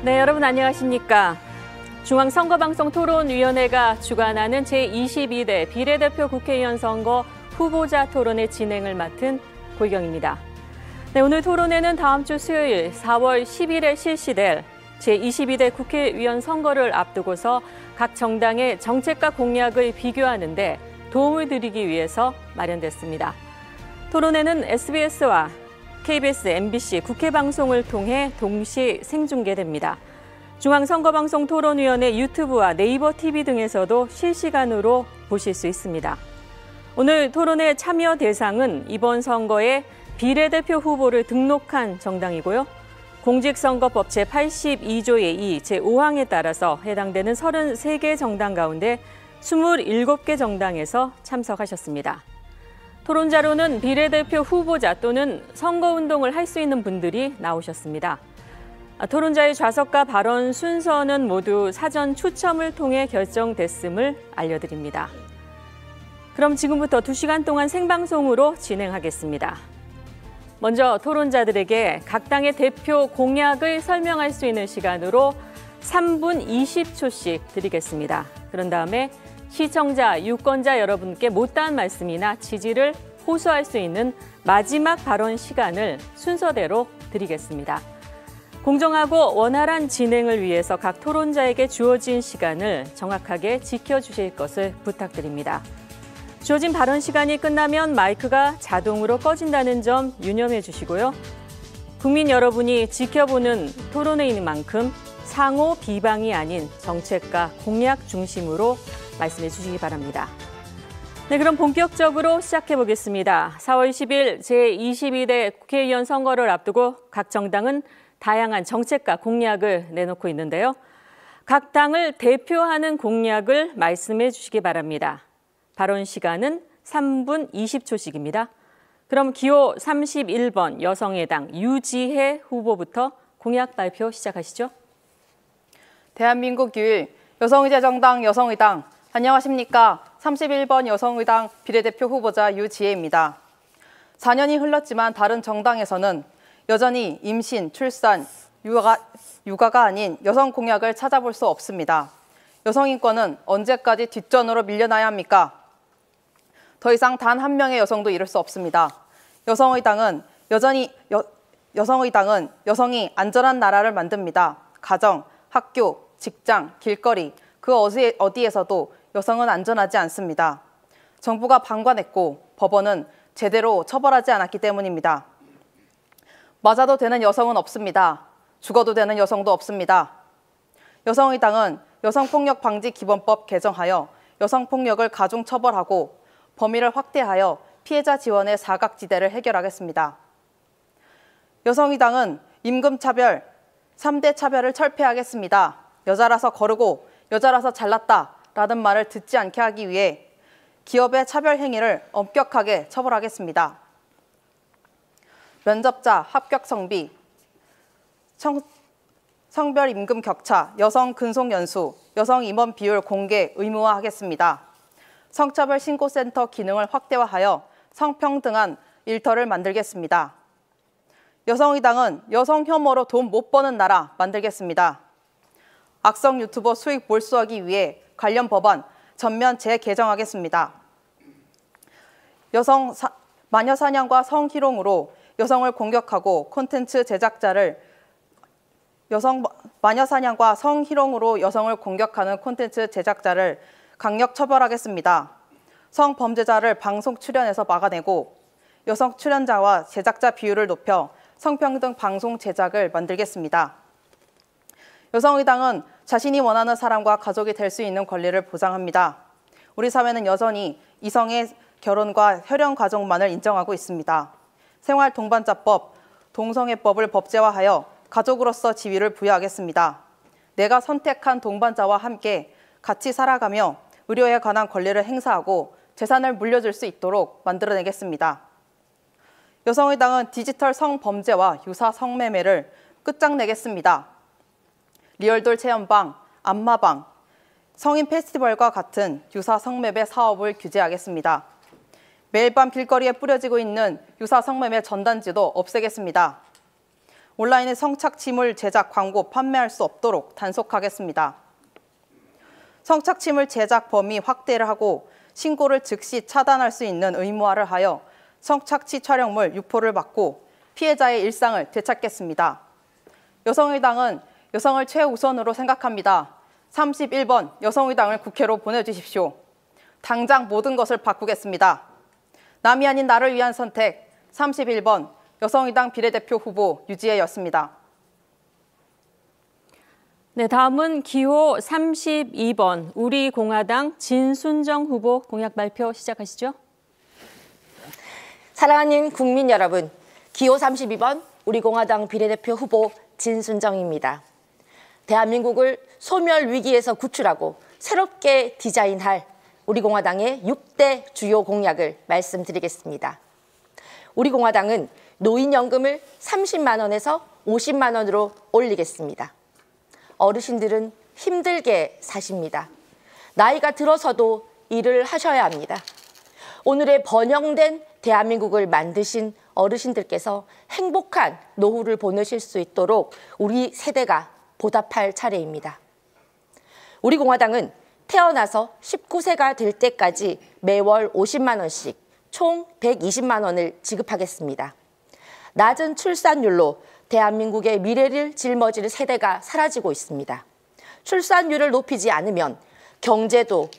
네, 여러분 안녕하십니까? 중앙선거방송토론위원회가 주관하는 제22대 비례대표 국회의원 선거 후보자 토론의 진행을 맡은 고희경입니다. 네, 오늘 토론회는 다음 주 수요일 4월 10일에 실시될 제22대 국회의원 선거를 앞두고서 각 정당의 정책과 공약을 비교하는 데 도움을 드리기 위해서 마련됐습니다. 토론회는 SBS와 KBS, MBC, 국회방송을 통해 동시 생중계됩니다. 중앙선거방송토론위원회 유튜브와 네이버 TV 등에서도 실시간으로 보실 수 있습니다. 오늘 토론회 참여 대상은 이번 선거에 비례대표 후보를 등록한 정당이고요. 공직선거법 제82조의 2, 제5항에 따라서 해당되는 33개 정당 가운데 27개 정당에서 참석하셨습니다. 토론자로는 비례대표 후보자 또는 선거운동을 할 수 있는 분들이 나오셨습니다. 토론자의 좌석과 발언 순서는 모두 사전 추첨을 통해 결정됐음을 알려드립니다. 그럼 지금부터 2시간 동안 생방송으로 진행하겠습니다. 먼저 토론자들에게 각 당의 대표 공약을 설명할 수 있는 시간으로 3분 20초씩 드리겠습니다. 그런 다음에 시청자, 유권자 여러분께 못다한 말씀이나 지지를 호소할 수 있는 마지막 발언 시간을 순서대로 드리겠습니다. 공정하고 원활한 진행을 위해서 각 토론자에게 주어진 시간을 정확하게 지켜주실 것을 부탁드립니다. 주어진 발언 시간이 끝나면 마이크가 자동으로 꺼진다는 점 유념해 주시고요. 국민 여러분이 지켜보는 토론회인 만큼 상호 비방이 아닌 정책과 공약 중심으로 말씀해 주시기 바랍니다. 네, 그럼 본격적으로 시작해 보겠습니다. 4월 10일 제22대 국회의원 선거를 앞두고 각 정당은 다양한 정책과 공약을 내놓고 있는데요. 각 당을 대표하는 공약을 말씀해 주시기 바랍니다. 발언 시간은 3분 20초씩입니다. 그럼 기호 31번 여성의당 유지혜 후보부터 공약 발표 시작하시죠. 대한민국 유일 여성의제정당 여성의당, 안녕하십니까. 31번 여성의당 비례대표 후보자 유지혜입니다. 4년이 흘렀지만 다른 정당에서는 여전히 임신, 출산, 육아가 아닌 여성 공약을 찾아볼 수 없습니다. 여성 인권은 언제까지 뒷전으로 밀려나야 합니까? 더 이상 단 한 명의 여성도 잃을 수 없습니다. 여성의당은 여성이 안전한 나라를 만듭니다. 가정, 학교, 직장, 길거리, 그 어디에서도 여성은 안전하지 않습니다. 정부가 방관했고 법원은 제대로 처벌하지 않았기 때문입니다. 맞아도 되는 여성은 없습니다. 죽어도 되는 여성도 없습니다. 여성의당은 여성폭력방지기본법 개정하여 여성폭력을 가중처벌하고 범위를 확대하여 피해자 지원의 사각지대를 해결하겠습니다. 여성의당은 임금차별, 3대 차별을 철폐하겠습니다. 여자라서 거르고 여자라서 잘났다라는 말을 듣지 않게 하기 위해 기업의 차별 행위를 엄격하게 처벌하겠습니다. 면접자 합격 성비, 성별 임금 격차, 여성 근속 연수, 여성 임원 비율 공개 의무화하겠습니다. 성차별 신고센터 기능을 확대화하여 성평등한 일터를 만들겠습니다. 여성의당은 여성 혐오로 돈 못 버는 나라 만들겠습니다. 악성 유튜버 수익 몰수하기 위해 관련 법안 전면 재개정하겠습니다. 마녀 사냥과 성희롱으로 여성을 공격하고 콘텐츠 제작자를 마녀 사냥과 성희롱으로 여성을 공격하는 콘텐츠 제작자를 강력 처벌하겠습니다. 성범죄자를 방송 출연에서 막아내고 여성 출연자와 제작자 비율을 높여 성평등 방송 제작을 만들겠습니다. 여성의당은 자신이 원하는 사람과 가족이 될 수 있는 권리를 보장합니다. 우리 사회는 여전히 이성의 결혼과 혈연 가족만을 인정하고 있습니다. 생활동반자법, 동성애법을 법제화하여 가족으로서 지위를 부여하겠습니다. 내가 선택한 동반자와 함께 같이 살아가며 의료에 관한 권리를 행사하고 재산을 물려줄 수 있도록 만들어내겠습니다. 여성의당은 디지털 성범죄와 유사 성매매를 끝장내겠습니다. 리얼돌 체험방, 안마방, 성인 페스티벌과 같은 유사 성매매 사업을 규제하겠습니다. 매일 밤 길거리에 뿌려지고 있는 유사 성매매 전단지도 없애겠습니다. 온라인에 성착취물 제작, 광고, 판매할 수 없도록 단속하겠습니다. 성착취물 제작 범위 확대를 하고 신고를 즉시 차단할 수 있는 의무화를 하여 성착취 촬영물 유포를 막고 피해자의 일상을 되찾겠습니다. 여성의당은 여성을 최우선으로 생각합니다. 31번 여성의당을 국회로 보내주십시오. 당장 모든 것을 바꾸겠습니다. 남이 아닌 나를 위한 선택 31번 여성의당 비례대표 후보 유지혜였습니다. 네, 다음은 기호 32번 우리공화당 진순정 후보 공약 발표 시작하시죠. 사랑하는 국민 여러분, 기호 32번 우리공화당 비례대표 후보 진순정입니다. 대한민국을 소멸 위기에서 구출하고 새롭게 디자인할 우리공화당의 6대 주요 공약을 말씀드리겠습니다. 우리공화당은 노인연금을 30만 원에서 50만 원으로 올리겠습니다. 어르신들은 힘들게 사십니다. 나이가 들어서도 일을 하셔야 합니다. 오늘의 번영된 대한민국을 만드신 어르신들께서 행복한 노후를 보내실 수 있도록 우리 세대가 보답할 차례입니다. 우리공화당은 태어나서 19세가 될 때까지 매월 50만 원씩 총 120만 원을 지급하겠습니다. 낮은 출산율로 대한민국의 미래를 짊어질 세대가 사라지고 있습니다. 출산율을 높이지 않으면 경제도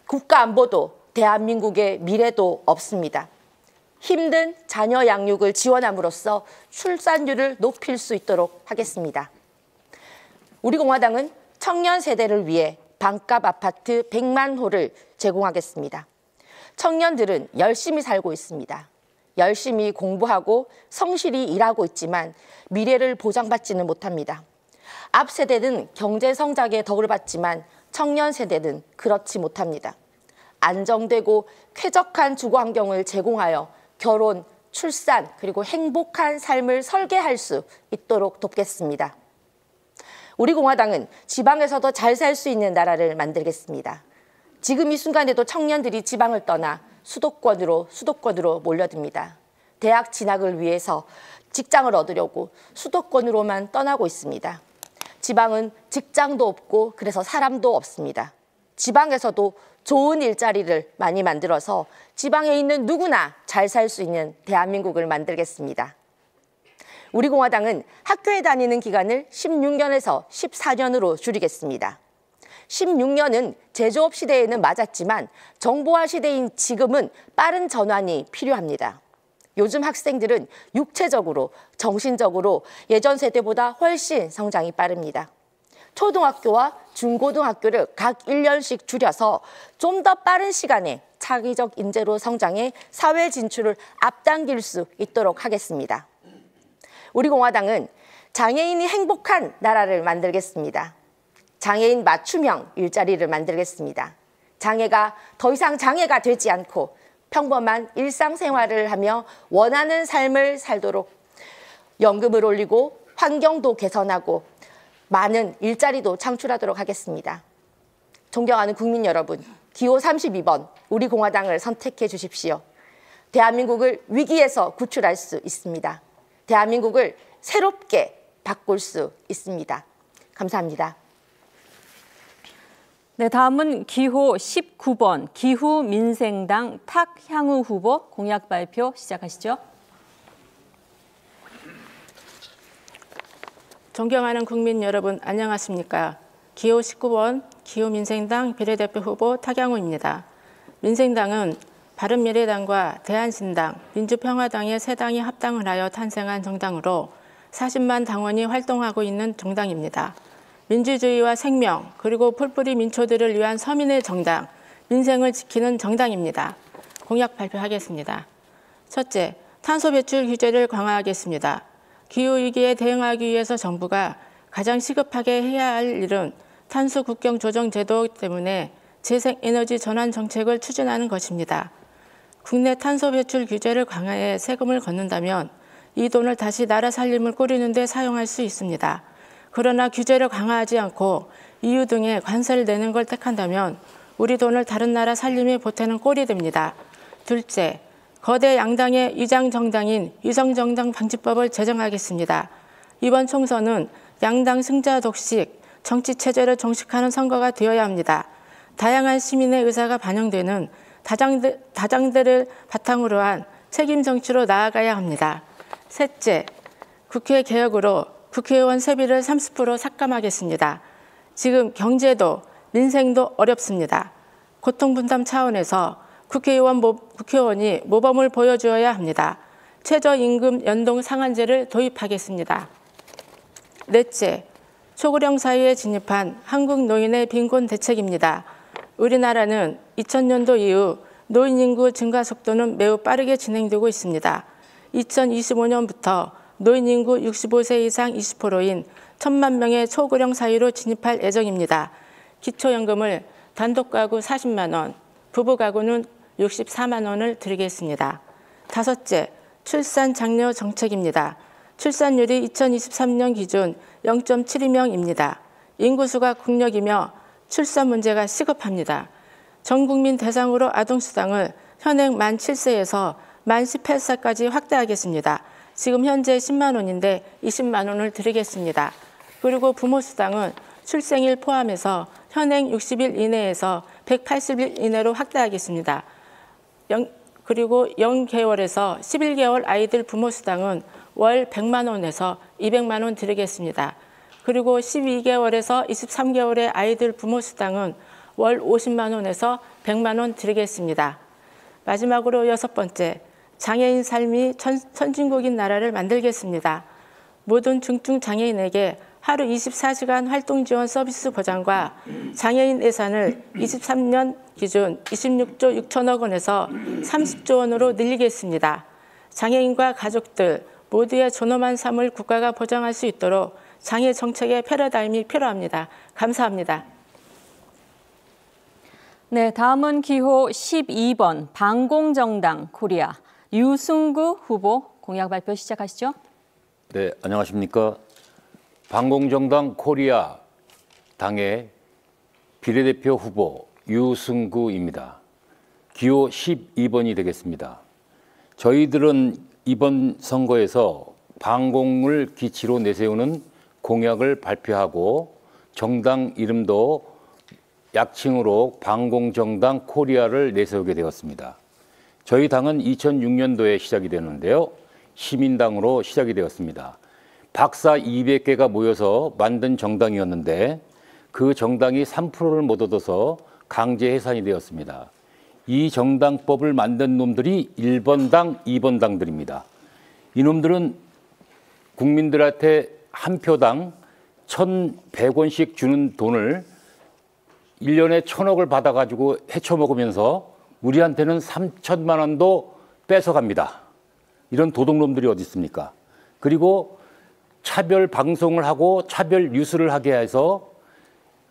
국가 안보도 대한민국의 미래도 없습니다. 힘든 자녀 양육을 지원함으로써 출산율을 높일 수 있도록 하겠습니다. 우리공화당은 청년 세대를 위해 반값 아파트 100만 호를 제공하겠습니다. 청년들은 열심히 살고 있습니다. 열심히 공부하고 성실히 일하고 있지만 미래를 보장받지는 못합니다. 앞 세대는 경제 성장에 덕을 봤지만 청년 세대는 그렇지 못합니다. 안정되고 쾌적한 주거 환경을 제공하여 결혼, 출산, 그리고 행복한 삶을 설계할 수 있도록 돕겠습니다. 우리공화당은 지방에서도 잘 살 수 있는 나라를 만들겠습니다. 지금 이 순간에도 청년들이 지방을 떠나 수도권으로 몰려듭니다. 대학 진학을 위해서 직장을 얻으려고 수도권으로만 떠나고 있습니다. 지방은 직장도 없고 그래서 사람도 없습니다. 지방에서도 좋은 일자리를 많이 만들어서 지방에 있는 누구나 잘 살 수 있는 대한민국을 만들겠습니다. 우리공화당은 학교에 다니는 기간을 16년에서 14년으로 줄이겠습니다. 16년은 제조업 시대에는 맞았지만 정보화 시대인 지금은 빠른 전환이 필요합니다. 요즘 학생들은 육체적으로, 정신적으로 예전 세대보다 훨씬 성장이 빠릅니다. 초등학교와 중고등학교를 각 1년씩 줄여서 좀 더 빠른 시간에 창의적 인재로 성장해 사회 진출을 앞당길 수 있도록 하겠습니다. 우리공화당은 장애인이 행복한 나라를 만들겠습니다. 장애인 맞춤형 일자리를 만들겠습니다. 장애가 더 이상 장애가 되지 않고 평범한 일상생활을 하며 원하는 삶을 살도록 연금을 올리고 환경도 개선하고 많은 일자리도 창출하도록 하겠습니다. 존경하는 국민 여러분, 기호 32번 우리공화당을 선택해 주십시오. 대한민국을 위기에서 구출할 수 있습니다. 대한민국을 새롭게 바꿀 수 있습니다. 감사합니다. 네, 다음은 기호 19번 기후민생당 탁향우 후보 공약 발표 시작하시죠. 존경하는 국민 여러분, 안녕하십니까? 기호 19번 기후민생당 비례대표 후보 탁향우입니다. 민생당은 바른미래당과 대한신당, 민주평화당의 세 당이 합당을 하여 탄생한 정당으로 40만 당원이 활동하고 있는 정당입니다. 민주주의와 생명, 그리고 풀뿌리 민초들을 위한 서민의 정당, 민생을 지키는 정당입니다. 공약 발표하겠습니다. 첫째, 탄소 배출 규제를 강화하겠습니다. 기후위기에 대응하기 위해서 정부가 가장 시급하게 해야 할 일은 탄소 국경 조정 제도 때문에 재생에너지 전환 정책을 추진하는 것입니다. 국내 탄소 배출 규제를 강화해 세금을 걷는다면 이 돈을 다시 나라 살림을 꾸리는 데 사용할 수 있습니다. 그러나 규제를 강화하지 않고 EU 등에 관세를 내는 걸 택한다면 우리 돈을 다른 나라 살림에 보태는 꼴이 됩니다. 둘째, 거대 양당의 위장 정당인 위성정당 방지법을 제정하겠습니다. 이번 총선은 양당 승자 독식, 정치 체제를 종식하는 선거가 되어야 합니다. 다양한 시민의 의사가 반영되는 다장들을 바탕으로 한 책임 정치로 나아가야 합니다. 셋째, 국회 개혁으로 국회의원 세비를 30% 삭감하겠습니다. 지금 경제도 민생도 어렵습니다. 고통분담 차원에서 국회의원이 모범을 보여주어야 합니다. 최저임금 연동 상한제를 도입하겠습니다. 넷째, 초고령 사회에 진입한 한국 노인의 빈곤 대책입니다. 우리나라는 2000년도 이후 노인 인구 증가 속도는 매우 빠르게 진행되고 있습니다. 2025년부터 노인 인구 65세 이상 20%인 1000만 명의 초고령 사회로 진입할 예정입니다. 기초연금을 단독 가구 40만 원, 부부 가구는 64만 원을 드리겠습니다. 다섯째, 출산 장려 정책입니다. 출산율이 2023년 기준 0.72명입니다. 인구수가 국력이며 출산 문제가 시급합니다. 전 국민 대상으로 아동수당을 현행 만 7세에서 만 18세까지 확대하겠습니다. 지금 현재 10만 원인데 20만 원을 드리겠습니다. 그리고 부모수당은 출생일 포함해서 현행 60일 이내에서 180일 이내로 확대하겠습니다. 그리고 0개월에서 11개월 아이들 부모수당은 월 100만 원에서 200만 원 드리겠습니다. 그리고 12개월에서 23개월의 아이들 부모수당은 월 50만 원에서 100만 원 드리겠습니다. 마지막으로 여섯 번째, 장애인 삶이 선진국인 나라를 만들겠습니다. 모든 중증 장애인에게 하루 24시간 활동 지원 서비스 보장과 장애인 예산을 23년 기준 26조 6천억 원에서 30조 원으로 늘리겠습니다. 장애인과 가족들 모두의 존엄한 삶을 국가가 보장할 수 있도록 장애 정책의 패러다임이 필요합니다. 감사합니다. 네, 다음은 기호 12번 방공정당 코리아 유승구 후보 공약 발표 시작하시죠. 네, 안녕하십니까. 방공정당 코리아 당의 비례대표 후보 유승구입니다. 기호 12번이 되겠습니다. 저희들은 이번 선거에서 방공을 기치로 내세우는 공약을 발표하고 정당 이름도 약칭으로 방공정당 코리아를 내세우게 되었습니다. 저희 당은 2006년도에 시작이 되는데요. 시민당으로 시작이 되었습니다. 박사 200개가 모여서 만든 정당이었는데 그 정당이 3%를 못 얻어서 강제 해산이 되었습니다. 이 정당법을 만든 놈들이 1번 당, 2번 당들입니다. 이놈들은 국민들한테 한 표당 1,100원씩 주는 돈을 1년에 1,000억을 받아가지고 헤쳐먹으면서 우리한테는 3천만 원도 뺏어갑니다. 이런 도둑놈들이 어디 있습니까? 그리고 차별 방송을 하고 차별 뉴스를 하게 해서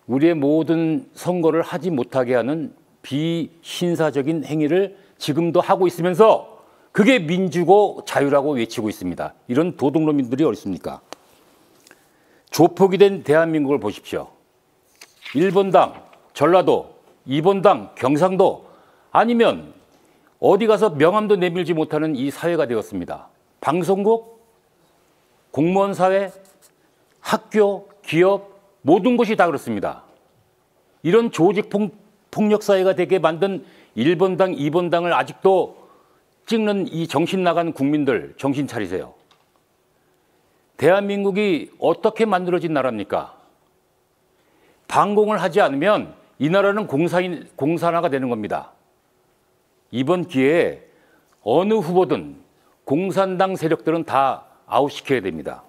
우리의 모든 선거를 하지 못하게 하는 비신사적인 행위를 지금도 하고 있으면서 그게 민주고 자유라고 외치고 있습니다. 이런 도둑놈들이 어디 있습니까? 조폭이 된 대한민국을 보십시오. 1번 당 전라도, 2번 당 경상도, 아니면 어디 가서 명함도 내밀지 못하는 이 사회가 되었습니다. 방송국, 공무원 사회, 학교, 기업 모든 곳이 다 그렇습니다. 이런 조직 폭력 사회가 되게 만든 1번 당, 2번 당을 아직도 찍는 이 정신 나간 국민들 정신 차리세요. 대한민국이 어떻게 만들어진 나라입니까? 방공을 하지 않으면 이 나라는 공산화가 되는 겁니다. 이번 기회에 어느 후보든 공산당 세력들은 다 아웃시켜야 됩니다.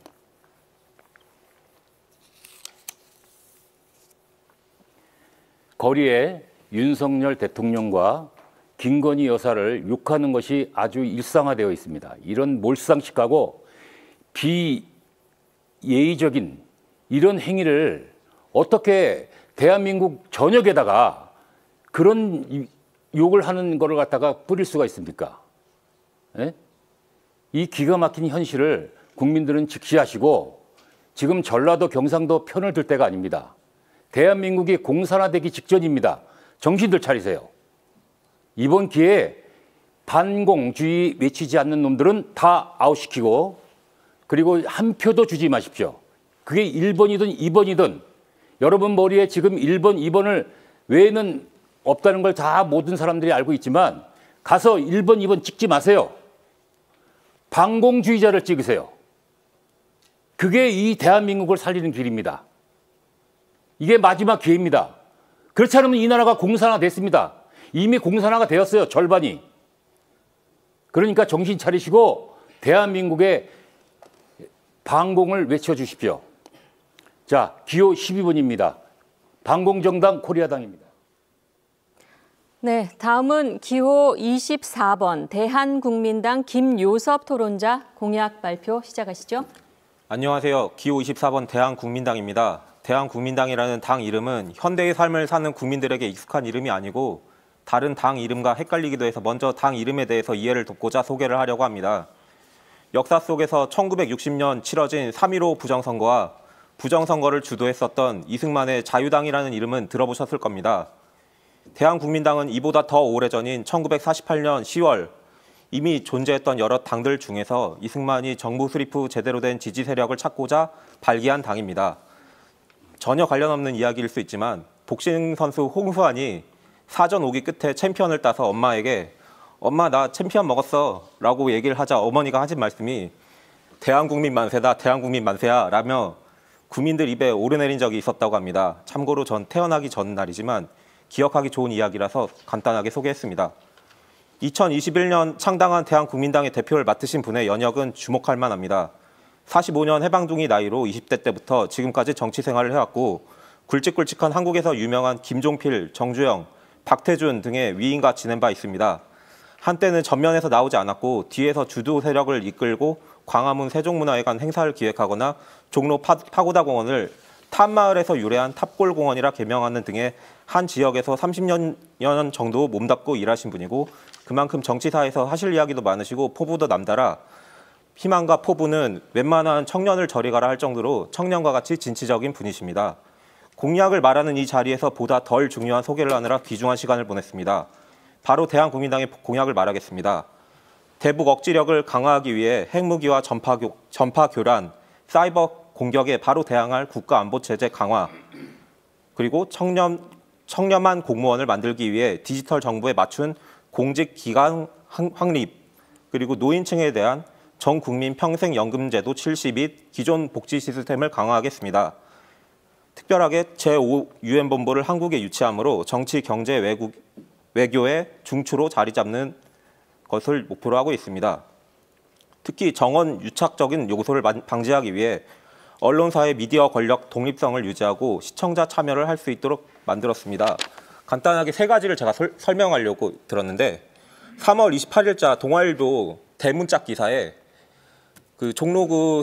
거리에 윤석열 대통령과 김건희 여사를 욕하는 것이 아주 일상화되어 있습니다. 이런 몰상식하고 비예의적인 이런 행위를 어떻게 대한민국 전역에다가 그런 욕을 하는 거를 갖다가 뿌릴 수가 있습니까? 예? 이 기가 막힌 현실을 국민들은 직시하시고 지금 전라도 경상도 편을 들 때가 아닙니다. 대한민국이 공산화되기 직전입니다. 정신들 차리세요. 이번 기회에 반공주의 외치지 않는 놈들은 다 아웃시키고 그리고 한 표도 주지 마십시오. 그게 1번이든 2번이든 여러분 머리에 지금 1번, 2번을 외에는 없다는 걸 다 모든 사람들이 알고 있지만 가서 1번, 2번 찍지 마세요. 반공주의자를 찍으세요. 그게 이 대한민국을 살리는 길입니다. 이게 마지막 기회입니다. 그렇지 않으면 이 나라가 공산화 됐습니다. 이미 공산화가 되었어요. 절반이. 그러니까 정신 차리시고 대한민국의 반공을 외쳐주십시오. 자, 기호 12번입니다. 반공정당 코리아당입니다. 네, 다음은 기호 24번 대한국민당 김요섭 토론자 공약 발표 시작하시죠. 안녕하세요. 기호 24번 대한국민당입니다. 대한국민당이라는 당 이름은 현대의 삶을 사는 국민들에게 익숙한 이름이 아니고 다른 당 이름과 헷갈리기도 해서 먼저 당 이름에 대해서 이해를 돕고자 소개를 하려고 합니다. 역사 속에서 1960년 치러진 3.15 부정선거와 부정선거를 주도했었던 이승만의 자유당이라는 이름은 들어보셨을 겁니다. 대한국민당은 이보다 더 오래전인 1948년 10월 이미 존재했던 여러 당들 중에서 이승만이 정부 수립 후 제대로 된 지지 세력을 찾고자 발기한 당입니다. 전혀 관련 없는 이야기일 수 있지만 복싱 선수 홍수환이 사전 5기 끝에 챔피언을 따서 엄마에게 엄마 나 챔피언 먹었어 라고 얘기를 하자 어머니가 하신 말씀이 대한국민 만세다 대한국민 만세야 라며 국민들 입에 오르내린 적이 있었다고 합니다. 참고로 전 태어나기 전 날이지만 기억하기 좋은 이야기라서 간단하게 소개했습니다. 2021년 창당한 대한국민당의 대표를 맡으신 분의 연역은 주목할 만합니다. 45년 해방둥이 나이로 20대 때부터 지금까지 정치 생활을 해왔고 굵직굵직한 한국에서 유명한 김종필, 정주영, 박태준 등의 위인과 지낸 바 있습니다. 한때는 전면에서 나오지 않았고 뒤에서 주도 세력을 이끌고 광화문 세종문화회관 행사를 기획하거나 종로 파고다공원을 탑마을에서 유래한 탑골공원이라 개명하는 등의 한 지역에서 30년 정도 몸담고 일하신 분이고 그만큼 정치사에서 하실 이야기도 많으시고 포부도 남달아 희망과 포부는 웬만한 청년을 저리 가라 할 정도로 청년과 같이 진취적인 분이십니다. 공약을 말하는 이 자리에서 보다 덜 중요한 소개를 하느라 귀중한 시간을 보냈습니다. 바로 대한국민당의 공약을 말하겠습니다. 대북 억지력을 강화하기 위해 핵무기와 전파 교란, 사이버 공격에 바로 대항할 국가안보체제 강화, 그리고 청렴한 공무원을 만들기 위해 디지털 정부에 맞춘 공직기관 확립, 그리고 노인층에 대한 전국민 평생연금제도 70 및 기존 복지 시스템을 강화하겠습니다. 특별하게 제5 유엔본부를 한국에 유치함으로 정치, 경제, 외교의 중추로 자리 잡는 것을 목표로 하고 있습니다. 특히 정원 유착적인 요소를 방지하기 위해 언론사의 미디어 권력 독립성을 유지하고 시청자 참여를 할 수 있도록 만들었습니다. 간단하게 세 가지를 제가 설명하려고 들었는데 3월 28일자 동아일보 대문짝 기사에 그 종로구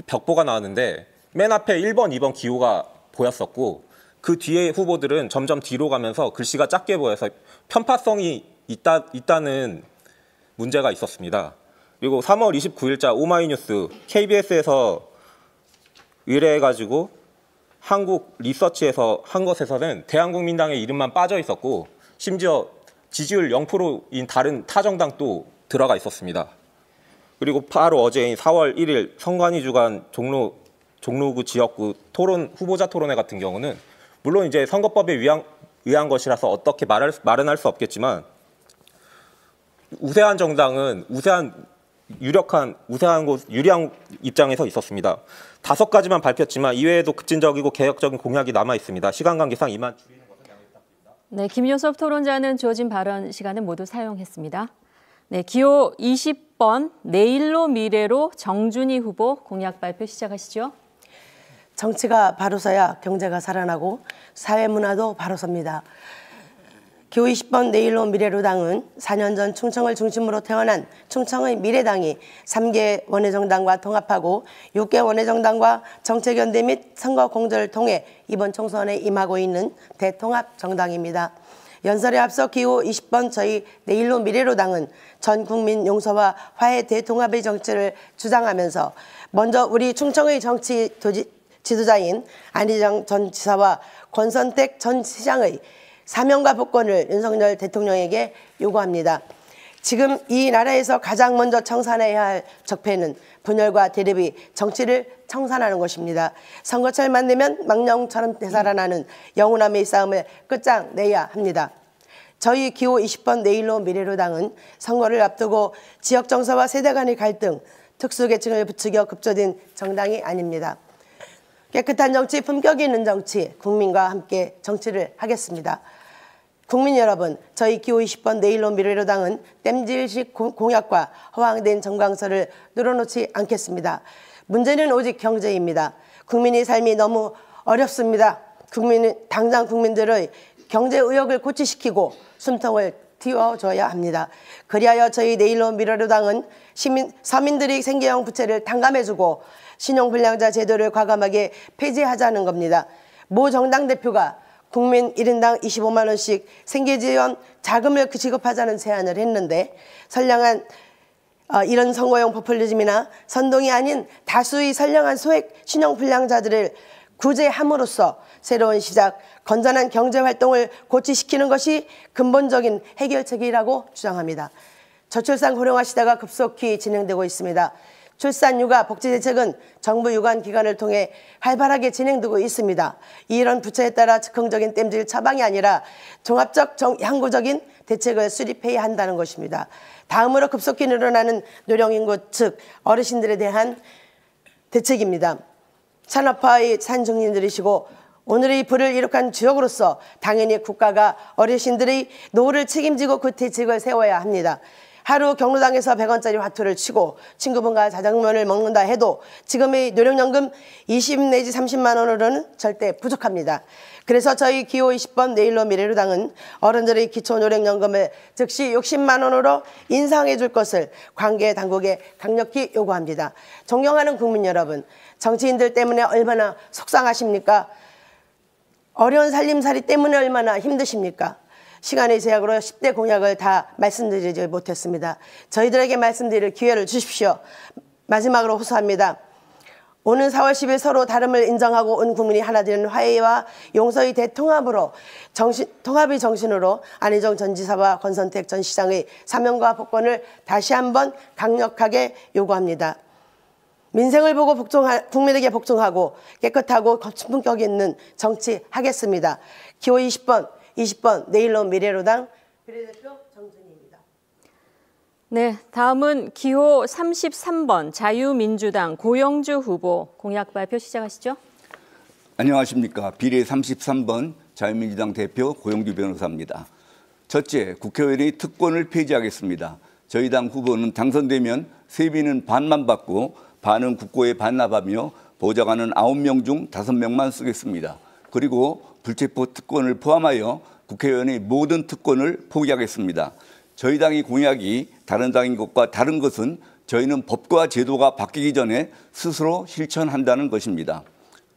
벽보가 나왔는데 맨 앞에 1번, 2번 기호가 보였었고 그 뒤에 후보들은 점점 뒤로 가면서 글씨가 작게 보여서 편파성이 있다는 문제가 있었습니다. 그리고 3월 29일자 오마이뉴스 KBS에서 의뢰해가지고 한국 리서치에서 한 것에서는 대한국민당의 이름만 빠져 있었고 심지어 지지율 0%인 다른 타정당도 들어가 있었습니다. 그리고 바로 어제인 4월 1일 선관위 주관 종로구 지역구 후보자 토론회 같은 경우는 물론 이제 선거법에 의한 것이라서 어떻게 말은 할 수 없겠지만 우세한 정당은 유리한 입장에서 있었습니다. 5가지만 밝혔지만 이외에도 급진적이고 개혁적인 공약이 남아 있습니다. 시간 관계상 이만 줄이는 것을 양해 부탁드립니다. 네, 김요섭 토론자는 주어진 발언 시간을 모두 사용했습니다. 네, 기호 20번 내일로 미래로 정준희 후보 공약 발표 시작하시죠. 정치가 바로 서야 경제가 살아나고 사회문화도 바로 섭니다. 기호 20번 내일로 미래로 당은 4년 전 충청을 중심으로 태어난 충청의 미래당이 3개 원외정당과 통합하고 6개 원외정당과 정책연대 및 선거 공조를 통해 이번 총선에 임하고 있는 대통합 정당입니다. 연설에 앞서 기호 20번 저희 내일로 미래로 당은 전 국민 용서와 화해 대통합의 정치를 주장하면서 먼저 우리 충청의 정치 지도자인 안희정 전 지사와 권선택 전 시장의 사명과 복권을 윤석열 대통령에게 요구합니다. 지금 이 나라에서 가장 먼저 청산해야 할 적폐는 분열과 대립이 정치를 청산하는 것입니다. 선거철만 되면 망령처럼 되살아나는 영혼함의 싸움을 끝장내야 합니다. 저희 기호 20번 내일로 미래로당은 선거를 앞두고 지역 정서와 세대 간의 갈등, 특수계층을 부추겨 급조된 정당이 아닙니다. 깨끗한 정치, 품격 있는 정치, 국민과 함께 정치를 하겠습니다. 국민 여러분, 저희 기호 20번 내일로 미래로당은 땜질식 공약과 허황된 정강서를 늘어놓지 않겠습니다. 문제는 오직 경제입니다. 국민의 삶이 너무 어렵습니다. 당장 국민들의 경제 의욕을 고취시키고 숨통을 틔워줘야 합니다. 그리하여 저희 내일로 미래로당은 서민들의 생계형 부채를 탕감해주고 신용불량자 제도를 과감하게 폐지하자는 겁니다. 모 정당 대표가 국민 1인당 25만 원씩 생계지원 자금을 지급하자는 제안을 했는데 선량한 이런 선거용 포퓰리즘이나 선동이 아닌 다수의 선량한 소액 신용불량자들을 구제함으로써 새로운 시작, 건전한 경제활동을 고취시키는 것이 근본적인 해결책이라고 주장합니다. 저출산 고령화 시대가 급속히 진행되고 있습니다. 출산, 육아, 복지 대책은 정부 유관 기관을 통해 활발하게 진행되고 있습니다. 이런 부처에 따라 즉흥적인 땜질 처방이 아니라 종합적 양구적인 대책을 수립해야 한다는 것입니다. 다음으로 급속히 늘어나는 노령인구 즉 어르신들에 대한 대책입니다. 산업화의 산증인들이시고 오늘의 부를 이룩한 주역으로서 당연히 국가가 어르신들의 노후를 책임지고 그 대책을 세워야 합니다. 하루 경로당에서 100원짜리 화투를 치고 친구분과 자장면을 먹는다 해도 지금의 노령연금 20 내지 30만 원으로는 절대 부족합니다. 그래서 저희 기호 20번 내일로 미래로당은 어른들의 기초노령연금을 즉시 60만 원으로 인상해 줄 것을 관계 당국에 강력히 요구합니다. 존경하는 국민 여러분, 정치인들 때문에 얼마나 속상하십니까? 어려운 살림살이 때문에 얼마나 힘드십니까? 시간의 제약으로 10대 공약을 다 말씀드리지 못했습니다. 저희들에게 말씀드릴 기회를 주십시오. 마지막으로 호소합니다. 오는 4월 10일 서로 다름을 인정하고 온 국민이 하나 되는 화해와 용서의 대통합으로 통합의 정신으로 안희정 전 지사와 권선택 전 시장의 사명과 복권을 다시 한번 강력하게 요구합니다. 민생을 보고 국민에게 복종하고 깨끗하고 품격 있는 정치 하겠습니다. 기호 20번 내일로 미래로당 비례대표 정준희입니다. 네, 다음은 기호 33번 자유민주당 고영주 후보 공약 발표 시작하시죠. 안녕하십니까. 비례 33번 자유민주당 대표 고영주 변호사입니다. 첫째, 국회의원의 특권을 폐지하겠습니다. 저희 당 후보는 당선되면 세비는 반만 받고 반은 국고에 반납하며 보좌관은 9명 중 5명만 쓰겠습니다. 그리고 불체포 특권을 포함하여 국회의원의 모든 특권을 포기하겠습니다. 저희 당의 공약이 다른 당인 것과 다른 것은 저희는 법과 제도가 바뀌기 전에 스스로 실천한다는 것입니다.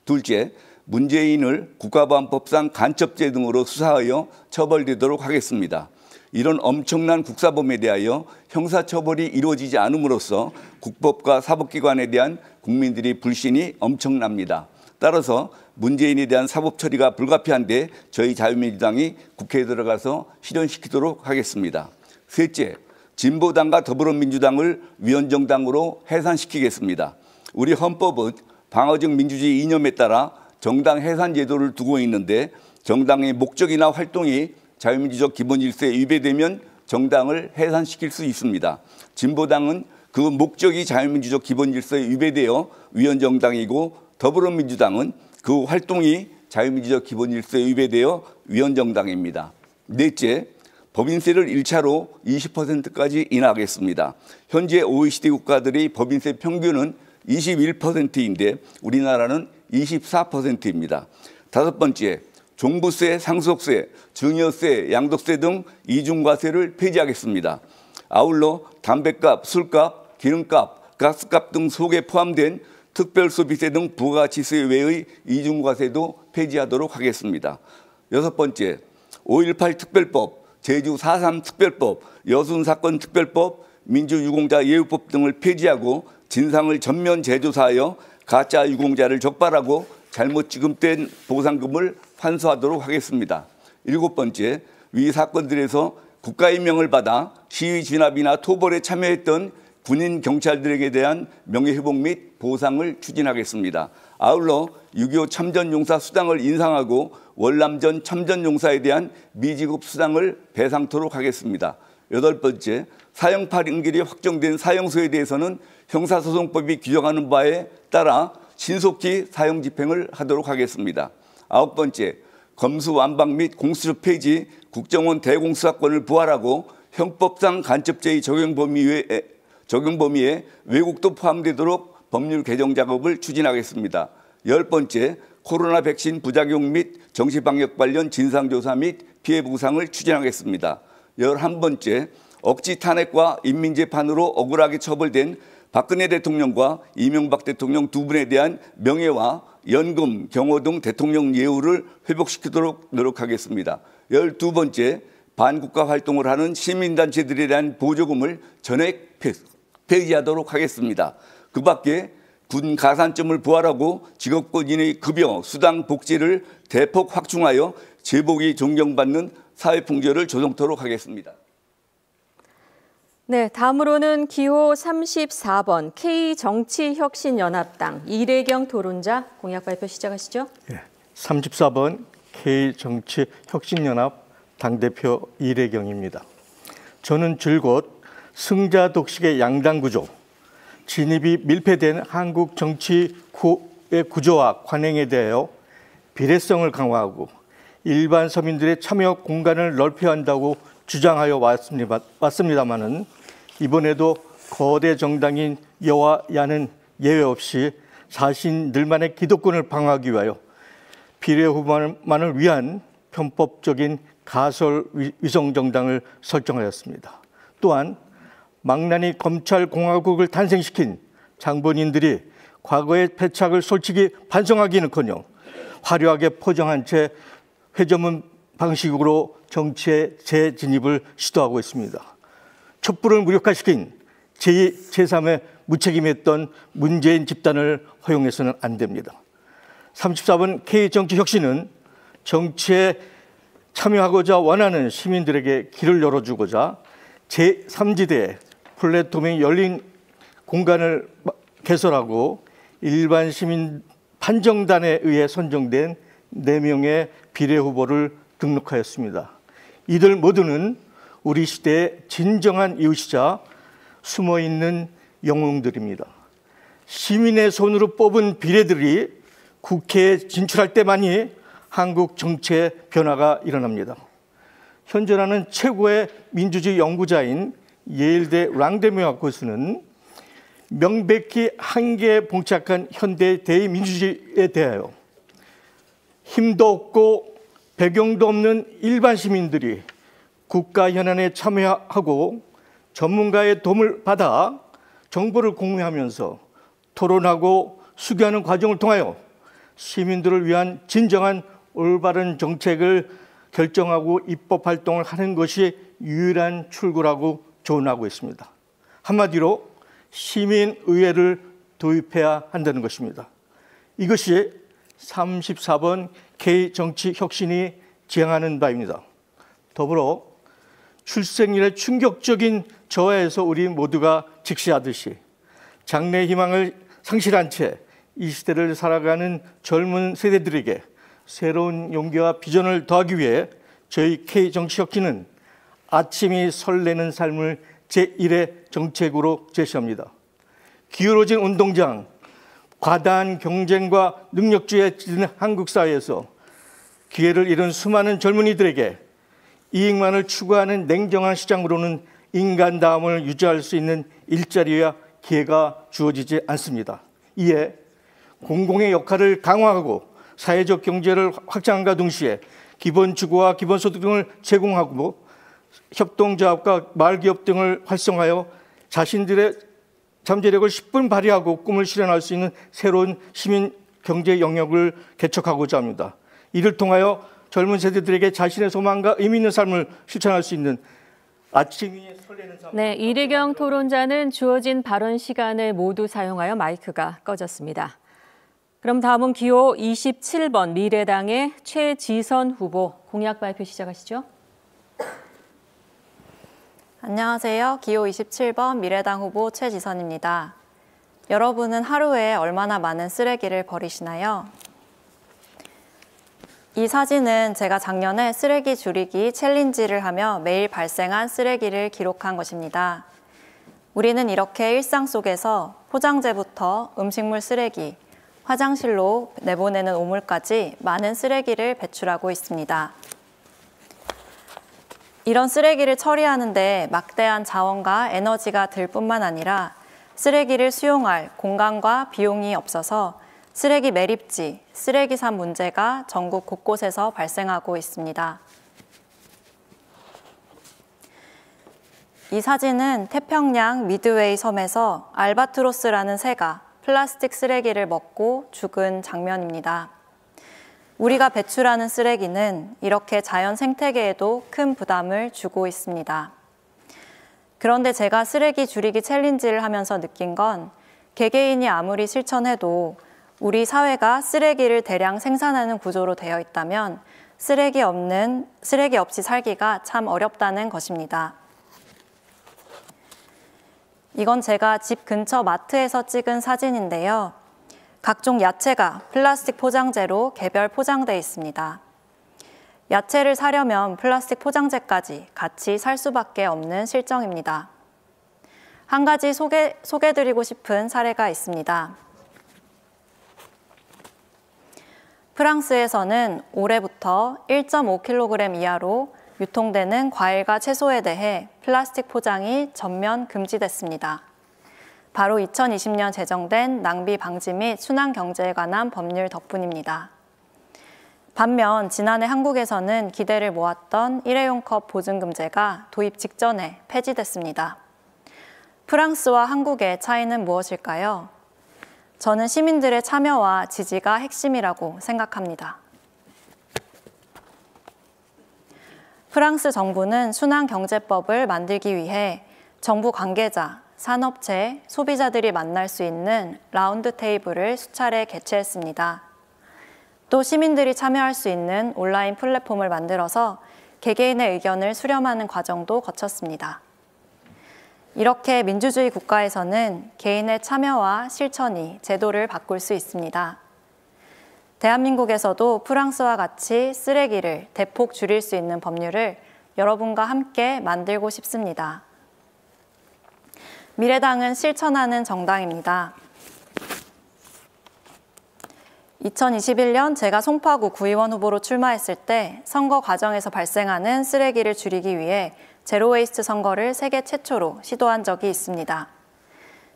둘째, 문재인을 국가보안법상 간첩죄 등으로 수사하여 처벌되도록 하겠습니다. 이런 엄청난 국사범에 대하여 형사처벌이 이루어지지 않음으로써 국법과 사법기관에 대한 국민들의 불신이 엄청납니다. 따라서 문재인에 대한 사법 처리가 불가피한데 저희 자유민주당이 국회에 들어가서 실현시키도록 하겠습니다. 셋째, 진보당과 더불어민주당을 위헌정당으로 해산시키겠습니다. 우리 헌법은 방어적 민주주의 이념에 따라 정당 해산 제도를 두고 있는데 정당의 목적이나 활동이 자유민주적 기본질서에 위배되면 정당을 해산시킬 수 있습니다. 진보당은 그 목적이 자유민주적 기본질서에 위배되어 위헌정당이고 더불어민주당은 그 활동이 자유민주적 기본질서에 위배되어 위헌정당입니다. 넷째, 법인세를 1차로 20%까지 인하하겠습니다. 현재 OECD 국가들의 법인세 평균은 21%인데 우리나라는 24%입니다. 다섯 번째, 종부세, 상속세, 증여세, 양도세 등 이중과세를 폐지하겠습니다. 아울러 담배값, 술값, 기름값, 가스값 등 속에 포함된 특별소비세 등 부가가치세 외의 이중과세도 폐지하도록 하겠습니다. 여섯 번째, 5.18 특별법, 제주 4.3 특별법, 여순사건 특별법, 민주유공자 예우법 등을 폐지하고 진상을 전면 재조사하여 가짜 유공자를 적발하고 잘못 지급된 보상금을 환수하도록 하겠습니다. 일곱 번째, 위 사건들에서 국가의 명을 받아 시위 진압이나 토벌에 참여했던 군인 경찰들에게 대한 명예회복 및 보상을 추진하겠습니다. 아울러 6.25 참전용사 수당을 인상하고 월남전 참전용사에 대한 미지급 수당을 배상토록 하겠습니다. 8번째, 사형팔 인결이 확정된 사형소에 대해서는 형사소송법이 규정하는 바에 따라 신속히 사형 집행을 하도록 하겠습니다. 9번째, 검수완박 및 공수처 폐지, 국정원 대공수사권을 부활하고 형법상 간첩죄의 적용 범위에 외국도 포함되도록 법률 개정 작업을 추진하겠습니다. 10번째, 코로나 백신 부작용 및 정시방역 관련 진상조사 및 피해 보상을 추진하겠습니다. 11번째, 억지 탄핵과 인민재판으로 억울하게 처벌된 박근혜 대통령과 이명박 대통령 두 분에 대한 명예와 연금, 경호 등 대통령 예우를 회복시키도록 노력하겠습니다. 12번째, 반국가 활동을 하는 시민단체들에 대한 보조금을 전액 폐지하도록 하겠습니다. 그 밖에 군 가산점을 부활하고 직업군인의 급여, 수당, 복지를 대폭 확충하여 제복이 존경받는 사회풍조를 조성토록 하겠습니다. 네, 다음으로는 기호 34번 K정치혁신연합당 이래경 토론자 공약 발표 시작하시죠. 34번 K정치혁신연합 당대표 이래경입니다. 저는 줄곧 승자 독식의 양당 구조, 진입이 밀폐된 한국 정치의 구조와 관행에 대하여 비례성을 강화하고 일반 서민들의 참여 공간을 넓혀야 한다고 주장하여 왔습니다마는 이번에도 거대 정당인 여와 야는 예외 없이 자신들만의 기득권을 방어하기 위하여 비례 후보만을 위한 편법적인 가설 위성정당을 설정하였습니다. 또한 망나니 검찰공화국을 탄생시킨 장본인들이 과거의 패착을 솔직히 반성하기는커녕 화려하게 포장한 채 회전문 방식으로 정치에 재진입을 시도하고 있습니다. 촛불을 무력화시킨 제2, 제3의 무책임했던 문재인 집단을 허용해서는 안 됩니다. 34번 K정치혁신은 정치에 참여하고자 원하는 시민들에게 길을 열어주고자 제3지대 플랫폼이 열린 공간을 개설하고 일반 시민 판정단에 의해 선정된 4명의 비례 후보를 등록하였습니다. 이들 모두는 우리 시대의 진정한 이웃이자 숨어있는 영웅들입니다. 시민의 손으로 뽑은 비례들이 국회에 진출할 때만이 한국 정치의 변화가 일어납니다. 현존하는 최고의 민주주의 연구자인 예일대 랑데메와 교수는 명백히 한계에 봉착한 현대 대의민주주의에 대하여 힘도 없고 배경도 없는 일반 시민들이 국가 현안에 참여하고 전문가의 도움을 받아 정보를 공유하면서 토론하고 수기하는 과정을 통하여 시민들을 위한 진정한 올바른 정책을 결정하고 입법 활동을 하는 것이 유일한 출구라고 조언하고 있습니다. 한마디로 시민의회를 도입해야 한다는 것입니다. 이것이 34번 K정치혁신이 지향하는 바입니다. 더불어 출생률의 충격적인 저하에서 우리 모두가 직시하듯이 장래 희망을 상실한 채 이 시대를 살아가는 젊은 세대들에게 새로운 용기와 비전을 더하기 위해 저희 K정치혁신은 아침이 설레는 삶을 제1의 정책으로 제시합니다. 기울어진 운동장, 과다한 경쟁과 능력주의에 찌든 한국 사회에서 기회를 잃은 수많은 젊은이들에게 이익만을 추구하는 냉정한 시장으로는 인간다움을 유지할 수 있는 일자리와 기회가 주어지지 않습니다. 이에 공공의 역할을 강화하고 사회적 경제를 확장함과 동시에 기본주거와 기본소득 등을 제공하고 협동조합과 마을기업 등을 활성화하여 자신들의 잠재력을 10분 발휘하고 꿈을 실현할 수 있는 새로운 시민 경제 영역을 개척하고자 합니다. 이를 통하여 젊은 세대들에게 자신의 소망과 의미 있는 삶을 실천할 수 있는 아침이 설레는 삶. 네, 이래경 토론자는 주어진 발언 시간을 모두 사용하여 마이크가 꺼졌습니다. 그럼 다음은 기호 27번 미래당의 최지선 후보 공약 발표 시작하시죠. 안녕하세요. 기호 27번 미래당 후보 최지선입니다. 여러분은 하루에 얼마나 많은 쓰레기를 버리시나요? 이 사진은 제가 작년에 쓰레기 줄이기 챌린지를 하며 매일 발생한 쓰레기를 기록한 것입니다. 우리는 이렇게 일상 속에서 포장재부터 음식물 쓰레기, 화장실로 내보내는 오물까지 많은 쓰레기를 배출하고 있습니다. 이런 쓰레기를 처리하는데 막대한 자원과 에너지가 들 뿐만 아니라 쓰레기를 수용할 공간과 비용이 없어서 쓰레기 매립지, 쓰레기산 문제가 전국 곳곳에서 발생하고 있습니다. 이 사진은 태평양 미드웨이 섬에서 알바트로스라는 새가 플라스틱 쓰레기를 먹고 죽은 장면입니다. 우리가 배출하는 쓰레기는 이렇게 자연 생태계에도 큰 부담을 주고 있습니다. 그런데 제가 쓰레기 줄이기 챌린지를 하면서 느낀 건 개개인이 아무리 실천해도 우리 사회가 쓰레기를 대량 생산하는 구조로 되어 있다면 쓰레기 없이 살기가 참 어렵다는 것입니다. 이건 제가 집 근처 마트에서 찍은 사진인데요. 각종 야채가 플라스틱 포장재로 개별 포장돼 있습니다. 야채를 사려면 플라스틱 포장재까지 같이 살 수밖에 없는 실정입니다. 한 가지 소개드리고 싶은 사례가 있습니다. 프랑스에서는 올해부터 1.5kg 이하로 유통되는 과일과 채소에 대해 플라스틱 포장이 전면 금지됐습니다. 바로 2020년 제정된 낭비 방지 및 순환 경제에 관한 법률 덕분입니다. 반면 지난해 한국에서는 기대를 모았던 일회용 컵 보증금제가 도입 직전에 폐지됐습니다. 프랑스와 한국의 차이는 무엇일까요? 저는 시민들의 참여와 지지가 핵심이라고 생각합니다. 프랑스 정부는 순환경제법을 만들기 위해 정부 관계자, 산업체, 소비자들이 만날 수 있는 라운드 테이블을 수차례 개최했습니다. 또 시민들이 참여할 수 있는 온라인 플랫폼을 만들어서 개개인의 의견을 수렴하는 과정도 거쳤습니다. 이렇게 민주주의 국가에서는 개인의 참여와 실천이 제도를 바꿀 수 있습니다. 대한민국에서도 프랑스와 같이 쓰레기를 대폭 줄일 수 있는 법률을 여러분과 함께 만들고 싶습니다. 미래당은 실천하는 정당입니다. 2021년 제가 송파구 구의원 후보로 출마했을 때 선거 과정에서 발생하는 쓰레기를 줄이기 위해 제로웨이스트 선거를 세계 최초로 시도한 적이 있습니다.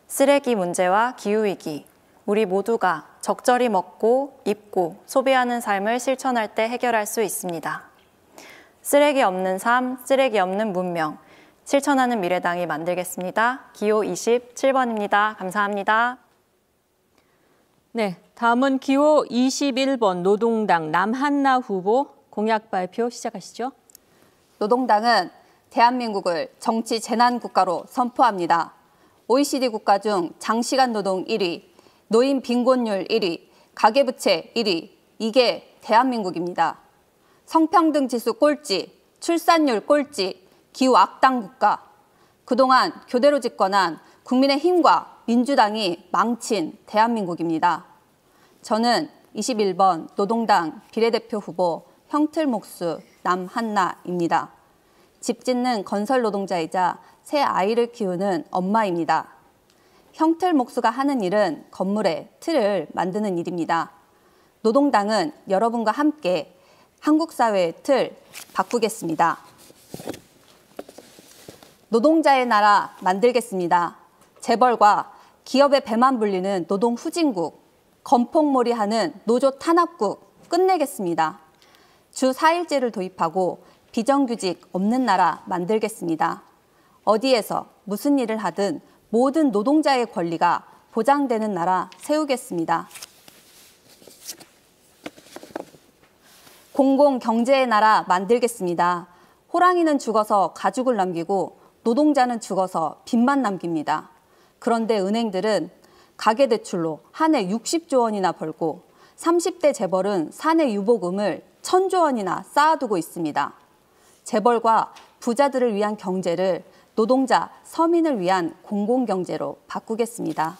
쓰레기 문제와 기후위기, 우리 모두가 적절히 먹고, 입고, 소비하는 삶을 실천할 때 해결할 수 있습니다. 쓰레기 없는 삶, 쓰레기 없는 문명, 실천하는 미래당이 만들겠습니다. 기호 27번입니다. 감사합니다. 네, 다음은 기호 21번 노동당 남한나 후보 공약 발표 시작하시죠. 노동당은 대한민국을 정치 재난 국가로 선포합니다. OECD 국가 중 장시간 노동 1위, 노인 빈곤율 1위, 가계부채 1위, 이게 대한민국입니다. 성평등 지수 꼴찌, 출산율 꼴찌, 기후 악당 국가. 그동안 교대로 집권한 국민의힘과 민주당이 망친 대한민국입니다. 저는 21번 노동당 비례대표 후보 형틀목수 남한나입니다. 집 짓는 건설 노동자이자 새 아이를 키우는 엄마입니다. 형틀목수가 하는 일은 건물의 틀을 만드는 일입니다. 노동당은 여러분과 함께 한국 사회의 틀 바꾸겠습니다. 노동자의 나라 만들겠습니다. 재벌과 기업의 배만 불리는 노동 후진국, 건폭몰이하는 노조 탄압국 끝내겠습니다. 주 4일제를 도입하고 비정규직 없는 나라 만들겠습니다. 어디에서 무슨 일을 하든 모든 노동자의 권리가 보장되는 나라 세우겠습니다. 공공경제의 나라 만들겠습니다. 호랑이는 죽어서 가죽을 남기고 노동자는 죽어서 빚만 남깁니다. 그런데 은행들은 가계대출로 한 해 60조 원이나 벌고 30대 재벌은 사내 유보금을 1,000조 원이나 쌓아두고 있습니다. 재벌과 부자들을 위한 경제를 노동자, 서민을 위한 공공경제로 바꾸겠습니다.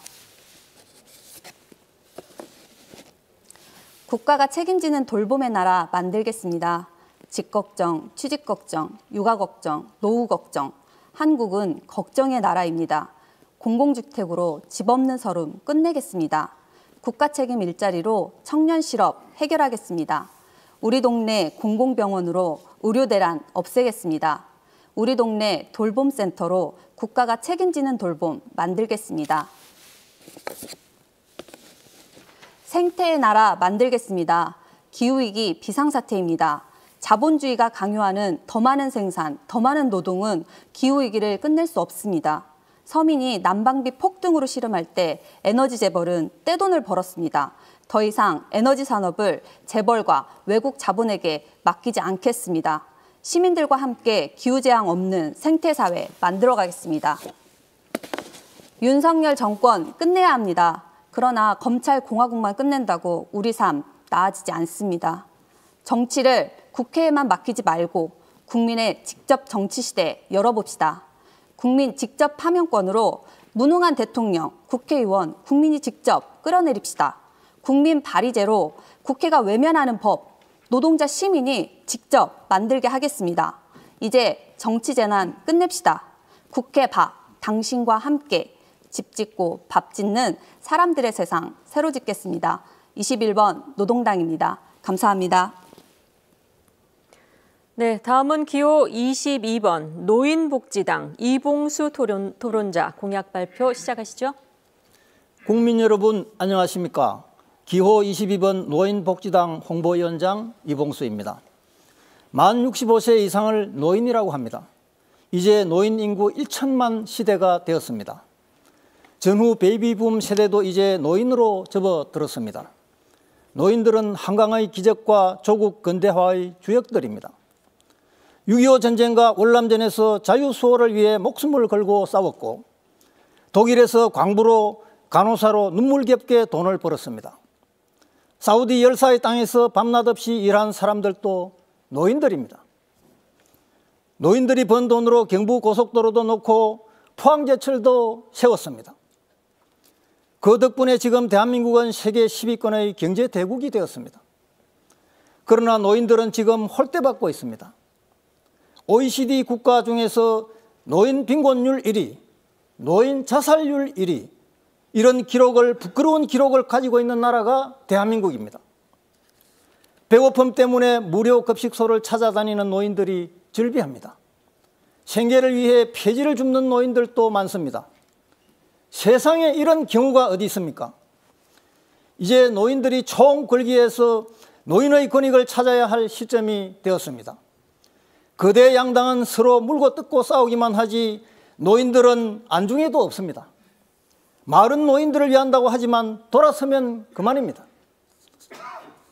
국가가 책임지는 돌봄의 나라 만들겠습니다. 집 걱정, 취직 걱정, 육아 걱정, 노후 걱정. 한국은 걱정의 나라입니다. 공공주택으로 집 없는 서름 끝내겠습니다. 국가 책임 일자리로 청년 실업 해결하겠습니다. 우리 동네 공공병원으로 의료대란 없애겠습니다. 우리 동네 돌봄센터로 국가가 책임지는 돌봄 만들겠습니다. 생태의 나라 만들겠습니다. 기후위기 비상사태입니다. 자본주의가 강요하는 더 많은 생산, 더 많은 노동은 기후위기를 끝낼 수 없습니다. 서민이 난방비 폭등으로 실험할 때 에너지 재벌은 떼돈을 벌었습니다. 더 이상 에너지 산업을 재벌과 외국 자본에게 맡기지 않겠습니다. 시민들과 함께 기후재앙 없는 생태사회 만들어가겠습니다. 윤석열 정권 끝내야 합니다. 그러나 검찰공화국만 끝낸다고 우리 삶 나아지지 않습니다. 정치를 국회에만 맡기지 말고 국민의 직접 정치 시대 열어봅시다. 국민 직접 파면권으로 무능한 대통령, 국회의원, 국민이 직접 끌어내립시다. 국민 발의제로 국회가 외면하는 법, 노동자 시민이 직접 만들게 하겠습니다. 이제 정치재난 끝냅시다. 국회 밥, 당신과 함께 집 짓고 밥 짓는 사람들의 세상 새로 짓겠습니다. 21번 노동당입니다. 감사합니다. 네, 다음은 기호 22번 노인복지당 이봉수 토론자 공약 발표 시작하시죠. 국민 여러분 안녕하십니까. 기호 22번 노인복지당 홍보위원장 이봉수입니다. 만 65세 이상을 노인이라고 합니다. 이제 노인 인구 1천만 시대가 되었습니다. 전후 베이비붐 세대도 이제 노인으로 접어들었습니다. 노인들은 한강의 기적과 조국 근대화의 주역들입니다. 6.25 전쟁과 월남전에서 자유수호를 위해 목숨을 걸고 싸웠고 독일에서 광부로 간호사로 눈물겹게 돈을 벌었습니다. 사우디 열사의 땅에서 밤낮 없이 일한 사람들도 노인들입니다. 노인들이 번 돈으로 경부고속도로도 놓고 포항제철도 세웠습니다. 그 덕분에 지금 대한민국은 세계 10위권의 경제대국이 되었습니다. 그러나 노인들은 지금 홀대받고 있습니다. OECD 국가 중에서 노인 빈곤율 1위, 노인 자살률 1위, 이런 기록을, 부끄러운 기록을 가지고 있는 나라가 대한민국입니다. 배고픔 때문에 무료 급식소를 찾아다니는 노인들이 즐비합니다. 생계를 위해 폐지를 줍는 노인들도 많습니다. 세상에 이런 경우가 어디 있습니까? 이제 노인들이 총 걸기에서 노인의 권익을 찾아야 할 시점이 되었습니다. 거대 양당은 서로 물고 뜯고 싸우기만 하지 노인들은 안중에도 없습니다. 마을은 노인들을 위한다고 하지만 돌아서면 그만입니다.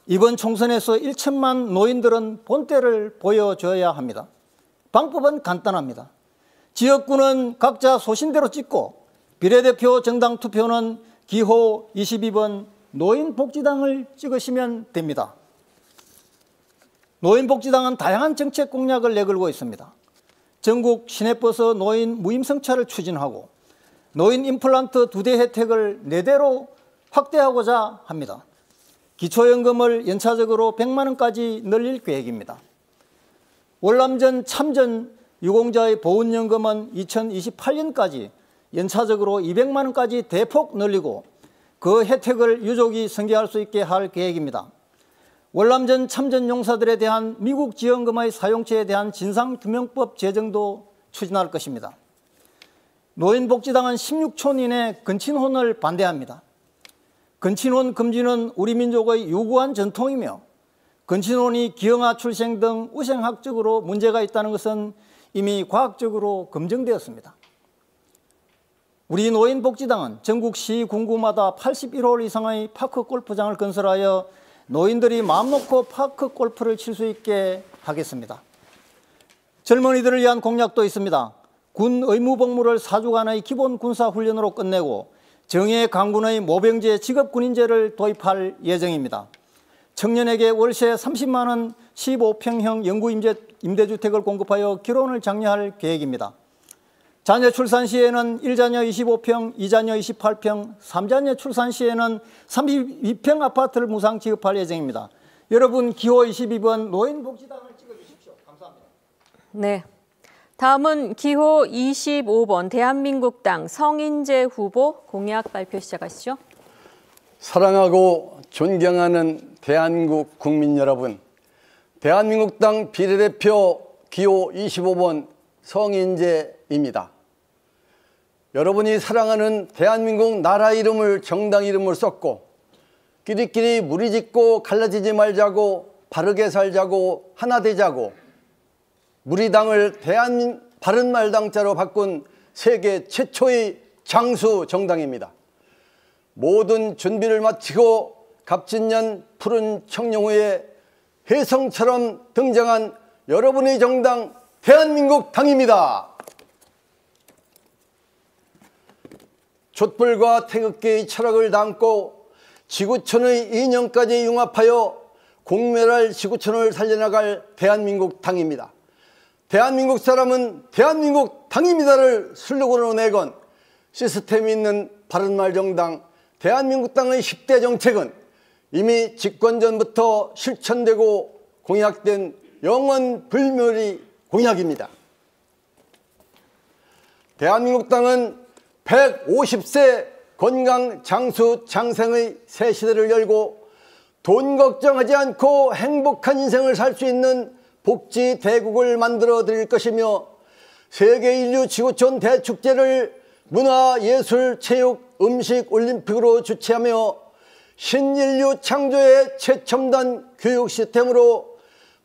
이번 총선에서 1천만 노인들은 본때를 보여줘야 합니다. 방법은 간단합니다. 지역구는 각자 소신대로 찍고 비례대표 정당 투표는 기호 22번 노인복지당을 찍으시면 됩니다. 노인복지당은 다양한 정책 공약을 내걸고 있습니다. 전국 시내버스 노인 무임승차를 추진하고 노인 임플란트 2대 혜택을 4대로 확대하고자 합니다. 기초연금을 연차적으로 100만 원까지 늘릴 계획입니다. 월남전 참전 유공자의 보훈연금은 2028년까지 연차적으로 200만 원까지 대폭 늘리고 그 혜택을 유족이 승계할 수 있게 할 계획입니다. 월남전 참전 용사들에 대한 미국 지원금의 사용처에 대한 진상규명법 제정도 추진할 것입니다. 노인복지당은 16촌 이내 근친혼을 반대합니다. 근친혼 금지는 우리 민족의 유구한 전통이며 근친혼이 기형아 출생 등 우생학적으로 문제가 있다는 것은 이미 과학적으로 검증되었습니다. 우리 노인복지당은 전국 시, 군구마다 81홀 이상의 파크 골프장을 건설하여 노인들이 마음 놓고 파크 골프를 칠 수 있게 하겠습니다. 젊은이들을 위한 공약도 있습니다. 군 의무복무를 4주간의 기본 군사훈련으로 끝내고 정예 강군의 모병제 직업군인제를 도입할 예정입니다. 청년에게 월세 30만 원 15평형 영구 임대주택을 공급하여 기론을 장려할 계획입니다. 자녀 출산 시에는 1자녀 25평, 2자녀 28평, 3자녀 출산 시에는 32평 아파트를 무상 지급할 예정입니다. 여러분 기호 22번 노인복지당을 찍어주십시오. 감사합니다. 네. 다음은 기호 25번 대한민국당 성인재 후보 공약 발표 시작하시죠. 사랑하고 존경하는 대한민국 국민 여러분, 대한민국당 비례대표 기호 25번 성인재입니다. 여러분이 사랑하는 대한민국 나라 이름을 정당 이름으로 썼고 끼리끼리 무리짓고 갈라지지 말자고 바르게 살자고 하나 되자고 무리당을 바른말당자로 바꾼 세계 최초의 장수 정당입니다. 모든 준비를 마치고 갑진년 푸른 청룡호에 혜성처럼 등장한 여러분의 정당 대한민국 당입니다. 촛불과 태극기의 철학을 담고 지구촌의 이념까지 융합하여 공멸할 지구촌을 살려나갈 대한민국 당입니다. 대한민국 사람은 대한민국 당입니다를 슬로건으로 내건 시스템이 있는 바른말정당 대한민국당의 10대 정책은 이미 집권 전부터 실천되고 공약된 영원불멸의 공약입니다. 대한민국당은 150세 건강 장수 장생의 새 시대를 열고 돈 걱정하지 않고 행복한 인생을 살 수 있는 복지 대국을 만들어 드릴 것이며 세계 인류 지구촌 대축제를 문화, 예술, 체육, 음식, 올림픽으로 주최하며 신인류 창조의 최첨단 교육 시스템으로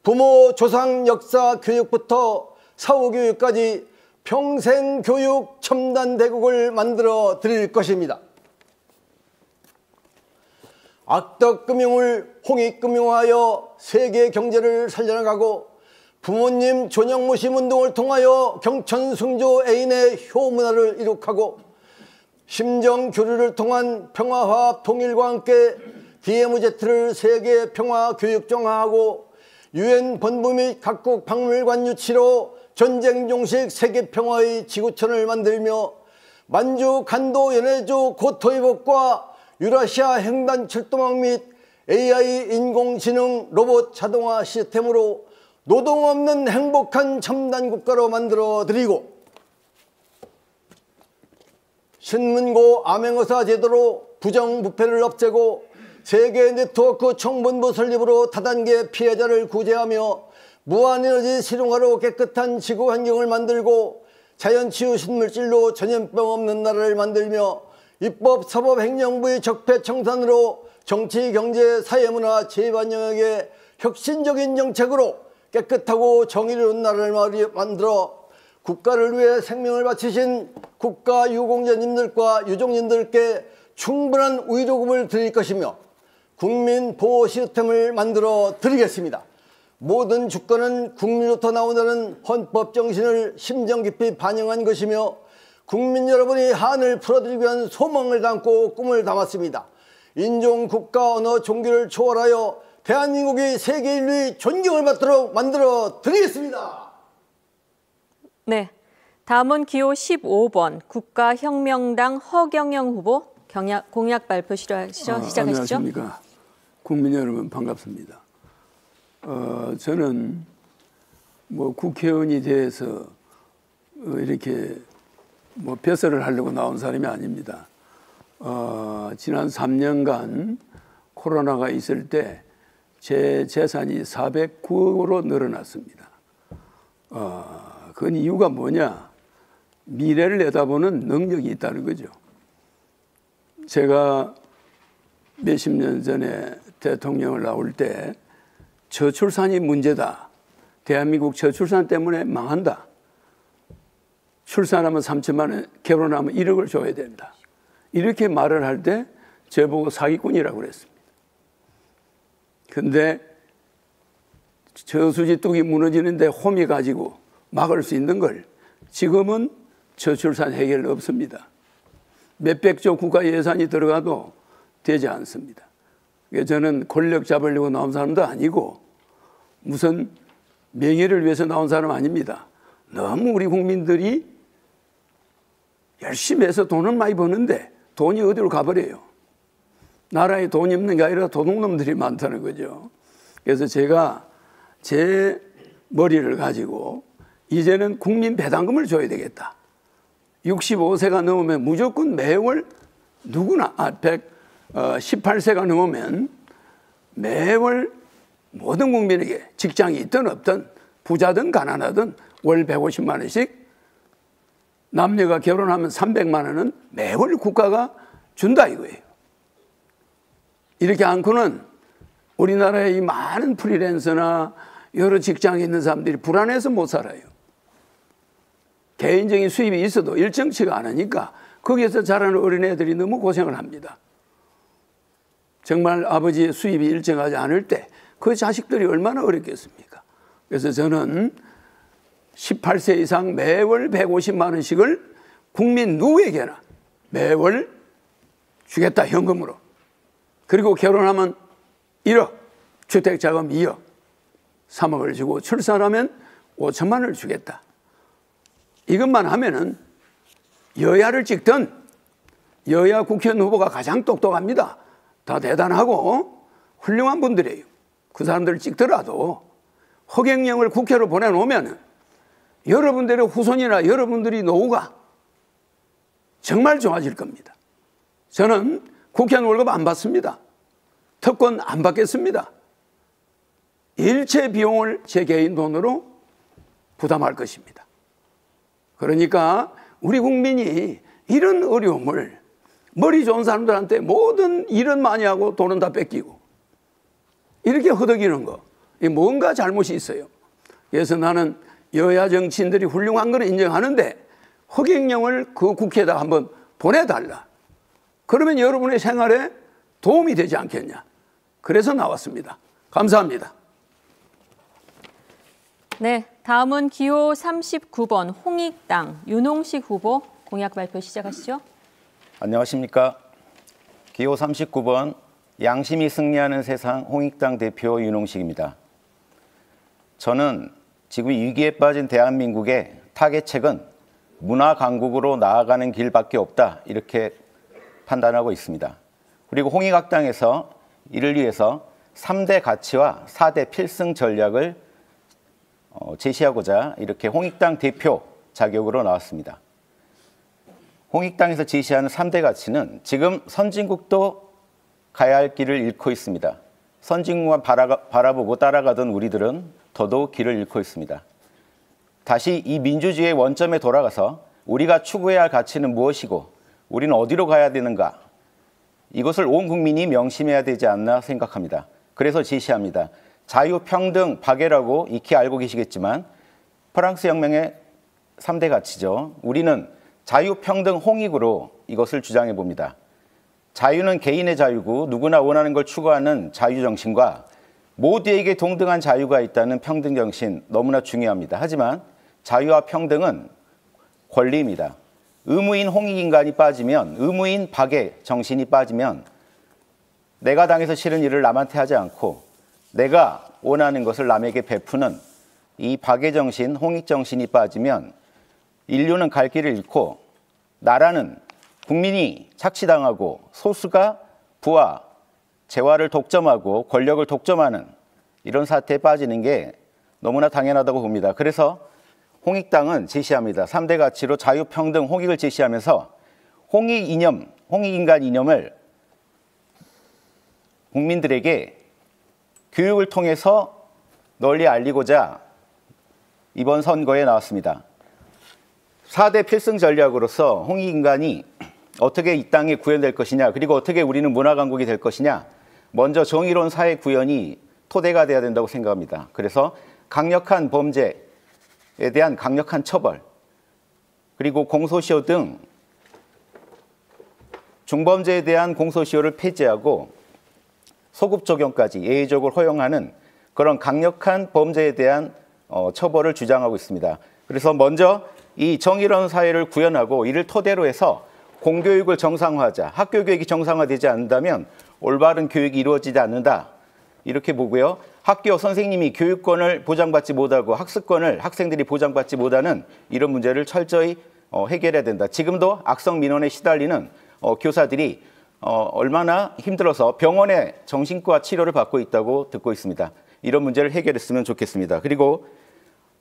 부모, 조상, 역사 교육부터 사후교육까지 평생 교육 첨단 대국을 만들어 드릴 것입니다. 악덕금융을 홍익금융화하여 세계 경제를 살려나가고 부모님 존영무심 운동을 통하여 경천승조 애인의 효문화를 이룩하고 심정교류를 통한 평화화합 통일과 함께 DMZ를 세계 평화교육정화하고 UN 본부 및 각국 박물관 유치로 전쟁 종식 세계 평화의 지구촌을 만들며 만주, 간도, 연해주, 고토이복과 유라시아 횡단 철도망 및 AI 인공지능 로봇 자동화 시스템으로 노동 없는 행복한 첨단 국가로 만들어 드리고 신문고 암행어사 제도로 부정부패를 없애고 세계 네트워크 총본부 설립으로 다단계 피해자를 구제하며 무한에너지 실용화로 깨끗한 지구 환경을 만들고 자연치유 신물질로 전염병 없는 나라를 만들며 입법, 사법, 행정부의 적폐청산으로 정치, 경제, 사회문화, 재반 영역의 혁신적인 정책으로 깨끗하고 정의로운 나라를 만들어 국가를 위해 생명을 바치신 국가 유공자님들과 유족님들께 충분한 의료금을 드릴 것이며 국민 보호 시스템을 만들어 드리겠습니다. 모든 주권은 국민으로부터 나온다는 헌법 정신을 심정 깊이 반영한 것이며 국민 여러분이 한을 풀어드리기 위한 소망을 담고 꿈을 담았습니다. 인종, 국가, 언어, 종교를 초월하여 대한민국이 세계 인류의 존경을 받도록 만들어 드리겠습니다. 네, 다음은 기호 15번 국가혁명당 허경영 후보 공약 발표 시작하시죠. 안녕하십니까. 국민 여러분 반갑습니다. 저는 국회의원이 돼서 이렇게 벼슬을 하려고 나온 사람이 아닙니다. 지난 3년간 코로나가 있을 때 제 재산이 409억으로 늘어났습니다. 그건 이유가 뭐냐? 미래를 내다보는 능력이 있다는 거죠. 제가 몇십 년 전에 대통령을 나올 때 저출산이 문제다. 대한민국 저출산 때문에 망한다. 출산하면 3천만 원, 결혼하면 1억을 줘야 된다. 이렇게 말을 할 때 저보고 사기꾼이라고 그랬습니다. 근데 저수지 뚝이 무너지는데 홈이 가지고 막을 수 있는 걸 지금은 저출산 해결 없습니다. 몇백조 국가 예산이 들어가도 되지 않습니다. 저는 권력 잡으려고 나온 사람도 아니고 무슨 명예를 위해서 나온 사람 아닙니다. 너무 우리 국민들이 열심히 해서 돈은 많이 버는데 돈이 어디로 가버려요. 나라에 돈이 없는 게 아니라 도둑놈들이 많다는 거죠. 그래서 제가 제 머리를 가지고 이제는 국민 배당금을 줘야 되겠다. 65세가 넘으면 무조건 매월 누구나 18세가 넘으면 매월 모든 국민에게 직장이 있든 없든 부자든 가난하든 월 150만 원씩 남녀가 결혼하면 300만 원은 매월 국가가 준다 이거예요. 이렇게 않고는 우리나라의 이 많은 프리랜서나 여러 직장에 있는 사람들이 불안해서 못 살아요. 개인적인 수입이 있어도 일정치가 않으니까 거기에서 자라는 어린애들이 너무 고생을 합니다. 정말 아버지의 수입이 일정하지 않을 때 그 자식들이 얼마나 어렵겠습니까? 그래서 저는 18세 이상 매월 150만 원씩을 국민 누구에게나 매월 주겠다, 현금으로. 그리고 결혼하면 1억, 주택자금 2억, 3억을 주고 출산하면 5천만 원을 주겠다. 이것만 하면은 여야를 찍든 여야 국회의원 후보가 가장 똑똑합니다. 다 대단하고 훌륭한 분들이에요. 그 사람들을 찍더라도 허경영을 국회로 보내놓으면 여러분들의 후손이나 여러분들이 노후가 정말 좋아질 겁니다. 저는 국회의원 월급 안 받습니다. 특권 안 받겠습니다. 일체 비용을 제 개인 돈으로 부담할 것입니다. 그러니까 우리 국민이 이런 어려움을 머리 좋은 사람들한테 모든 일은 많이 하고 돈은 다 뺏기고 이렇게 허덕이는 거, 뭔가 잘못이 있어요. 그래서 나는 여야 정치인들이 훌륭한 건 인정하는데 허경영을 그 국회에다 한번 보내달라. 그러면 여러분의 생활에 도움이 되지 않겠냐. 그래서 나왔습니다. 감사합니다. 네, 다음은 기호 39번 홍익당 윤홍식 후보 공약 발표 시작하시죠. 안녕하십니까. 기호 39번 양심이 승리하는 세상 홍익당 대표 윤홍식입니다. 저는 지금 위기에 빠진 대한민국의 타개책은 문화 강국으로 나아가는 길밖에 없다, 이렇게 판단하고 있습니다. 그리고 홍익학당에서 이를 위해서 3대 가치와 4대 필승 전략을 제시하고자 이렇게 홍익당 대표 자격으로 나왔습니다. 홍익당에서 제시하는 3대 가치는 지금 선진국도 가야 할 길을 잃고 있습니다. 선진국만 바라보고 따라가던 우리들은 더더욱 길을 잃고 있습니다. 다시 이 민주주의의 원점에 돌아가서 우리가 추구해야 할 가치는 무엇이고 우리는 어디로 가야 되는가, 이것을 온 국민이 명심해야 되지 않나 생각합니다. 그래서 제시합니다. 자유, 평등, 박애라고 익히 알고 계시겠지만 프랑스 혁명의 3대 가치죠. 우리는 자유, 평등, 홍익으로 이것을 주장해 봅니다. 자유는 개인의 자유고 누구나 원하는 걸 추구하는 자유정신과 모두에게 동등한 자유가 있다는 평등정신, 너무나 중요합니다. 하지만 자유와 평등은 권리입니다. 의무인 홍익인간이 빠지면, 의무인 박애 정신이 빠지면 내가 당해서 싫은 일을 남한테 하지 않고 내가 원하는 것을 남에게 베푸는 이 박애 정신, 홍익 정신이 빠지면 인류는 갈 길을 잃고 나라는 국민이 착취당하고 소수가 부와 재화를 독점하고 권력을 독점하는 이런 사태에 빠지는 게 너무나 당연하다고 봅니다. 그래서 홍익당은 제시합니다. 3대 가치로 자유, 평등, 홍익을 제시하면서 홍익 이념, 홍익인간 이념을 국민들에게 교육을 통해서 널리 알리고자 이번 선거에 나왔습니다. 4대 필승 전략으로서 홍익인간이 어떻게 이 땅에 구현될 것이냐, 그리고 어떻게 우리는 문화강국이 될 것이냐, 먼저 정의로운 사회 구현이 토대가 돼야 된다고 생각합니다. 그래서 강력한 범죄에 대한 강력한 처벌, 그리고 공소시효 등 중범죄에 대한 공소시효를 폐지하고 소급 적용까지 예외적으로 허용하는 그런 강력한 범죄에 대한 처벌을 주장하고 있습니다. 그래서 먼저 이 정의로운 사회를 구현하고 이를 토대로 해서 공교육을 정상화하자. 학교 교육이 정상화되지 않는다면 올바른 교육이 이루어지지 않는다, 이렇게 보고요. 학교 선생님이 교육권을 보장받지 못하고 학습권을 학생들이 보장받지 못하는 이런 문제를 철저히 해결해야 된다. 지금도 악성 민원에 시달리는 교사들이 얼마나 힘들어서 병원에 정신과 치료를 받고 있다고 듣고 있습니다. 이런 문제를 해결했으면 좋겠습니다. 그리고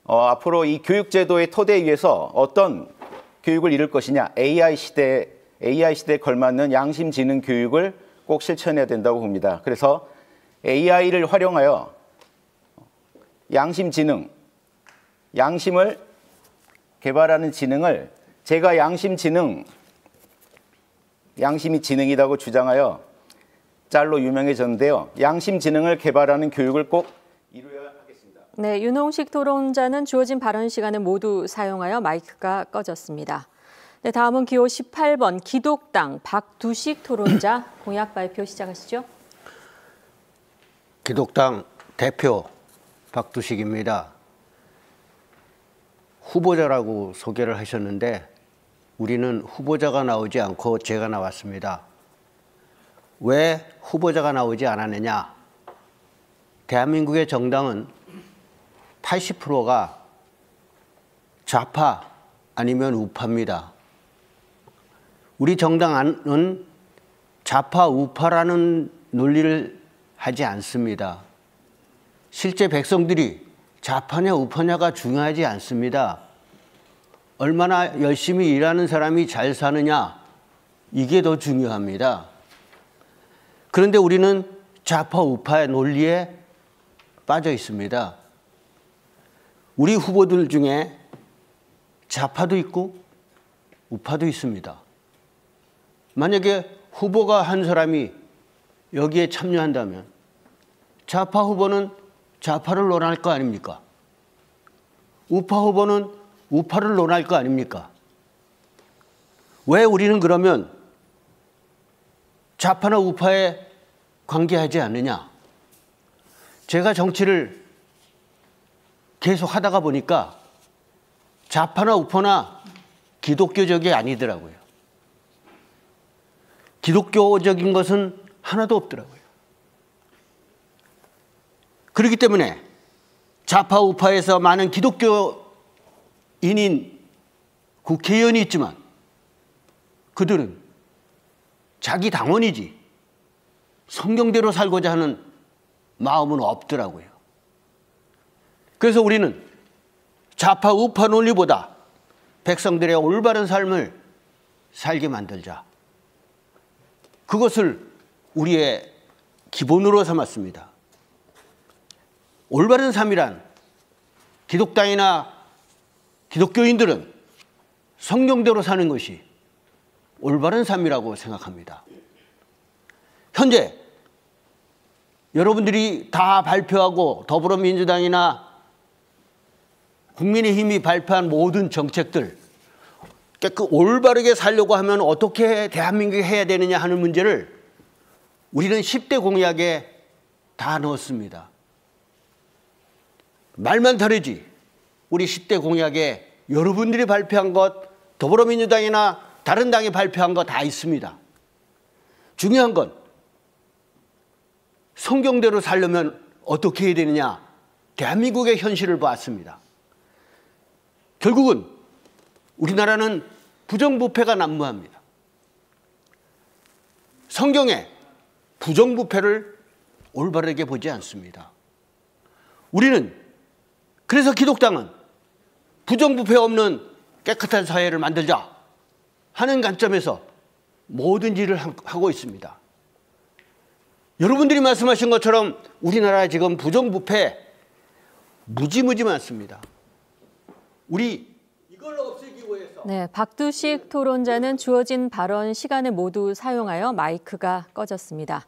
앞으로 이 교육제도의 토대 위에서 어떤 교육을 이룰 것이냐, AI 시대에 걸맞는 양심지능 교육을 꼭 실천해야 된다고 봅니다. 그래서 AI를 활용하여 양심지능, 양심을 개발하는 지능을 제가 양심이 지능이라고 주장하여 짤로 유명해졌는데요. 양심지능을 개발하는 교육을 꼭 이루어야 하겠습니다. 네, 윤홍식 토론자는 주어진 발언 시간을 모두 사용하여 마이크가 꺼졌습니다. 네, 다음은 기호 18번 기독당 박두식 토론자 공약 발표 시작하시죠. 기독당 대표 박두식입니다. 후보자라고 소개를 하셨는데 우리는 후보자가 나오지 않고 제가 나왔습니다. 왜 후보자가 나오지 않았느냐? 대한민국의 정당은 80%가 좌파 아니면 우파입니다. 우리 정당은 좌파 우파라는 논리를 하지 않습니다. 실제 백성들이 좌파냐 우파냐가 중요하지 않습니다. 얼마나 열심히 일하는 사람이 잘 사느냐, 이게 더 중요합니다. 그런데 우리는 좌파 우파의 논리에 빠져 있습니다. 우리 후보들 중에 좌파도 있고 우파도 있습니다. 만약에 후보가 한 사람이 여기에 참여한다면 좌파 후보는 좌파를 논할 거 아닙니까? 우파 후보는 우파를 논할 거 아닙니까? 왜 우리는 그러면 좌파나 우파에 관계하지 않느냐? 제가 정치를 계속 하다가 보니까 좌파나 우파나 기독교적이 아니더라고요. 기독교적인 것은 하나도 없더라고요. 그렇기 때문에 좌파 우파에서 많은 기독교인인 국회의원이 있지만 그들은 자기 당원이지 성경대로 살고자 하는 마음은 없더라고요. 그래서 우리는 좌파 우파 논리보다 백성들의 올바른 삶을 살게 만들자. 그것을 우리의 기본으로 삼았습니다. 올바른 삶이란 기독당이나 기독교인들은 성경대로 사는 것이 올바른 삶이라고 생각합니다. 현재 여러분들이 다 발표하고 더불어민주당이나 국민의힘이 발표한 모든 정책들, 그 올바르게 살려고 하면 어떻게 대한민국이 해야 되느냐 하는 문제를 우리는 10대 공약에 다 넣었습니다. 말만 다르지 우리 10대 공약에 여러분들이 발표한 것, 더불어민주당이나 다른 당이 발표한 거 다 있습니다. 중요한 건 성경대로 살려면 어떻게 해야 되느냐, 대한민국의 현실을 봤습니다. 결국은 우리나라는 부정부패가 난무합니다. 성경에 부정부패를 올바르게 보지 않습니다. 우리는 그래서 기독당은 부정부패 없는 깨끗한 사회를 만들자 하는 관점에서 모든 일을 하고 있습니다. 여러분들이 말씀하신 것처럼 우리나라 지금 부정부패 무지무지 많습니다. 우리 이걸 없애기 위해서. 네, 박두식 토론자는 주어진 발언 시간을 모두 사용하여 마이크가 꺼졌습니다.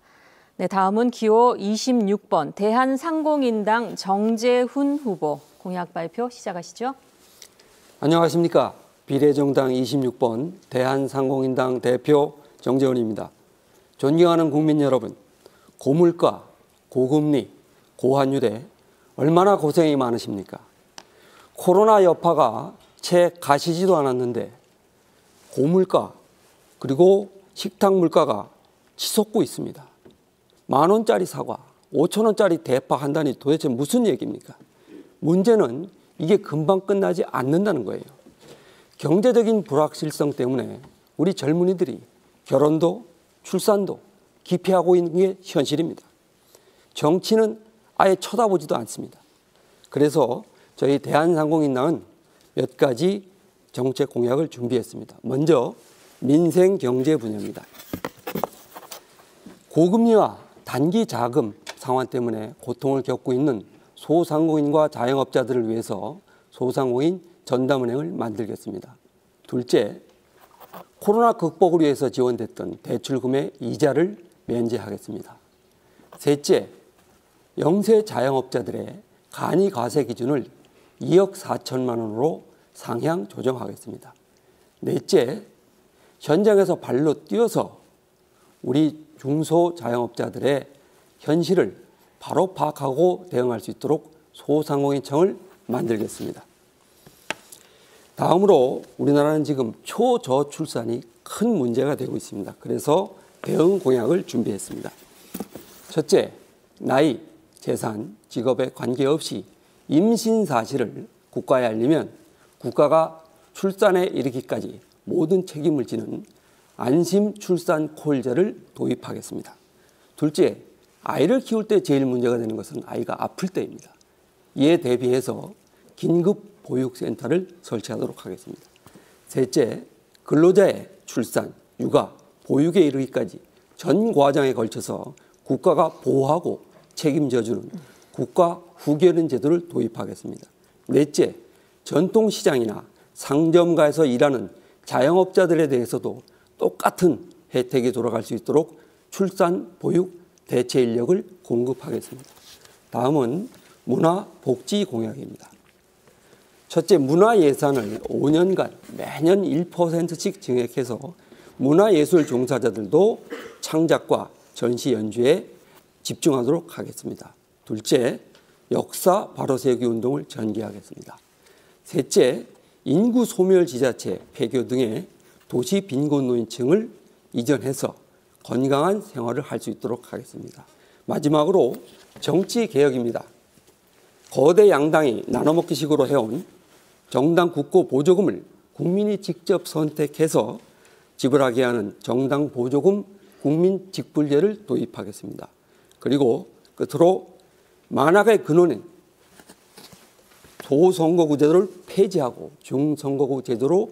네, 다음은 기호 26번 대한상공인당 정재훈 후보 공약 발표 시작하시죠. 안녕하십니까. 비례정당 26번 대한상공인당 대표 정재훈입니다. 존경하는 국민 여러분, 고물가, 고금리, 고환율에 얼마나 고생이 많으십니까? 코로나 여파가 채 가시지도 않았는데 고물가 그리고 식탁 물가가 치솟고 있습니다. 10,000원짜리 사과, 5,000원짜리 대파 한 단이 도대체 무슨 얘기입니까? 문제는 이게 금방 끝나지 않는다는 거예요. 경제적인 불확실성 때문에 우리 젊은이들이 결혼도 출산도 기피하고 있는 게 현실입니다. 정치는 아예 쳐다보지도 않습니다. 그래서 저희 대한상공인당은 몇 가지 정책 공약을 준비했습니다. 먼저 민생 경제 분야입니다. 고금리와 단기 자금 상환 때문에 고통을 겪고 있는 소상공인과 자영업자들을 위해서 소상공인 전담은행을 만들겠습니다. 둘째, 코로나 극복을 위해서 지원됐던 대출금의 이자를 면제하겠습니다. 셋째, 영세 자영업자들의 간이과세 기준을 2억 4천만 원으로 상향 조정하겠습니다. 넷째, 현장에서 발로 뛰어서 우리 중소자영업자들의 현실을 바로 파악하고 대응할 수 있도록 소상공인청을 만들겠습니다. 다음으로 우리나라는 지금 초저출산이 큰 문제가 되고 있습니다. 그래서 대응 공약을 준비했습니다. 첫째, 나이, 재산, 직업에 관계없이 임신 사실을 국가에 알리면 국가가 출산에 이르기까지 모든 책임을 지는 안심 출산 콜제를 도입하겠습니다. 둘째, 아이를 키울 때 제일 문제가 되는 것은 아이가 아플 때입니다. 이에 대비해서 긴급 보육센터를 설치하도록 하겠습니다. 셋째, 근로자의 출산, 육아, 보육에 이르기까지 전 과정에 걸쳐서 국가가 보호하고 책임져주는 국가 후견인 제도를 도입하겠습니다. 넷째, 전통시장이나 상점가에서 일하는 자영업자들에 대해서도 똑같은 혜택이 돌아갈 수 있도록 출산, 보육, 대체 인력을 공급하겠습니다. 다음은 문화복지 공약입니다. 첫째, 문화예산을 5년간 매년 1%씩 증액해서 문화예술 종사자들도 창작과 전시 연주에 집중하도록 하겠습니다. 둘째, 역사 바로세우기 운동을 전개하겠습니다. 셋째, 인구 소멸 지자체 폐교 등의 도시 빈곤노인층을 이전해서 건강한 생활을 할 수 있도록 하겠습니다. 마지막으로 정치 개혁입니다. 거대 양당이 나눠먹기식으로 해온 정당 국고 보조금을 국민이 직접 선택해서 지불하게 하는 정당 보조금 국민 직불제를 도입하겠습니다. 그리고 끝으로 만악의 근원인 소선거구 제도를 폐지하고 중선거구 제도로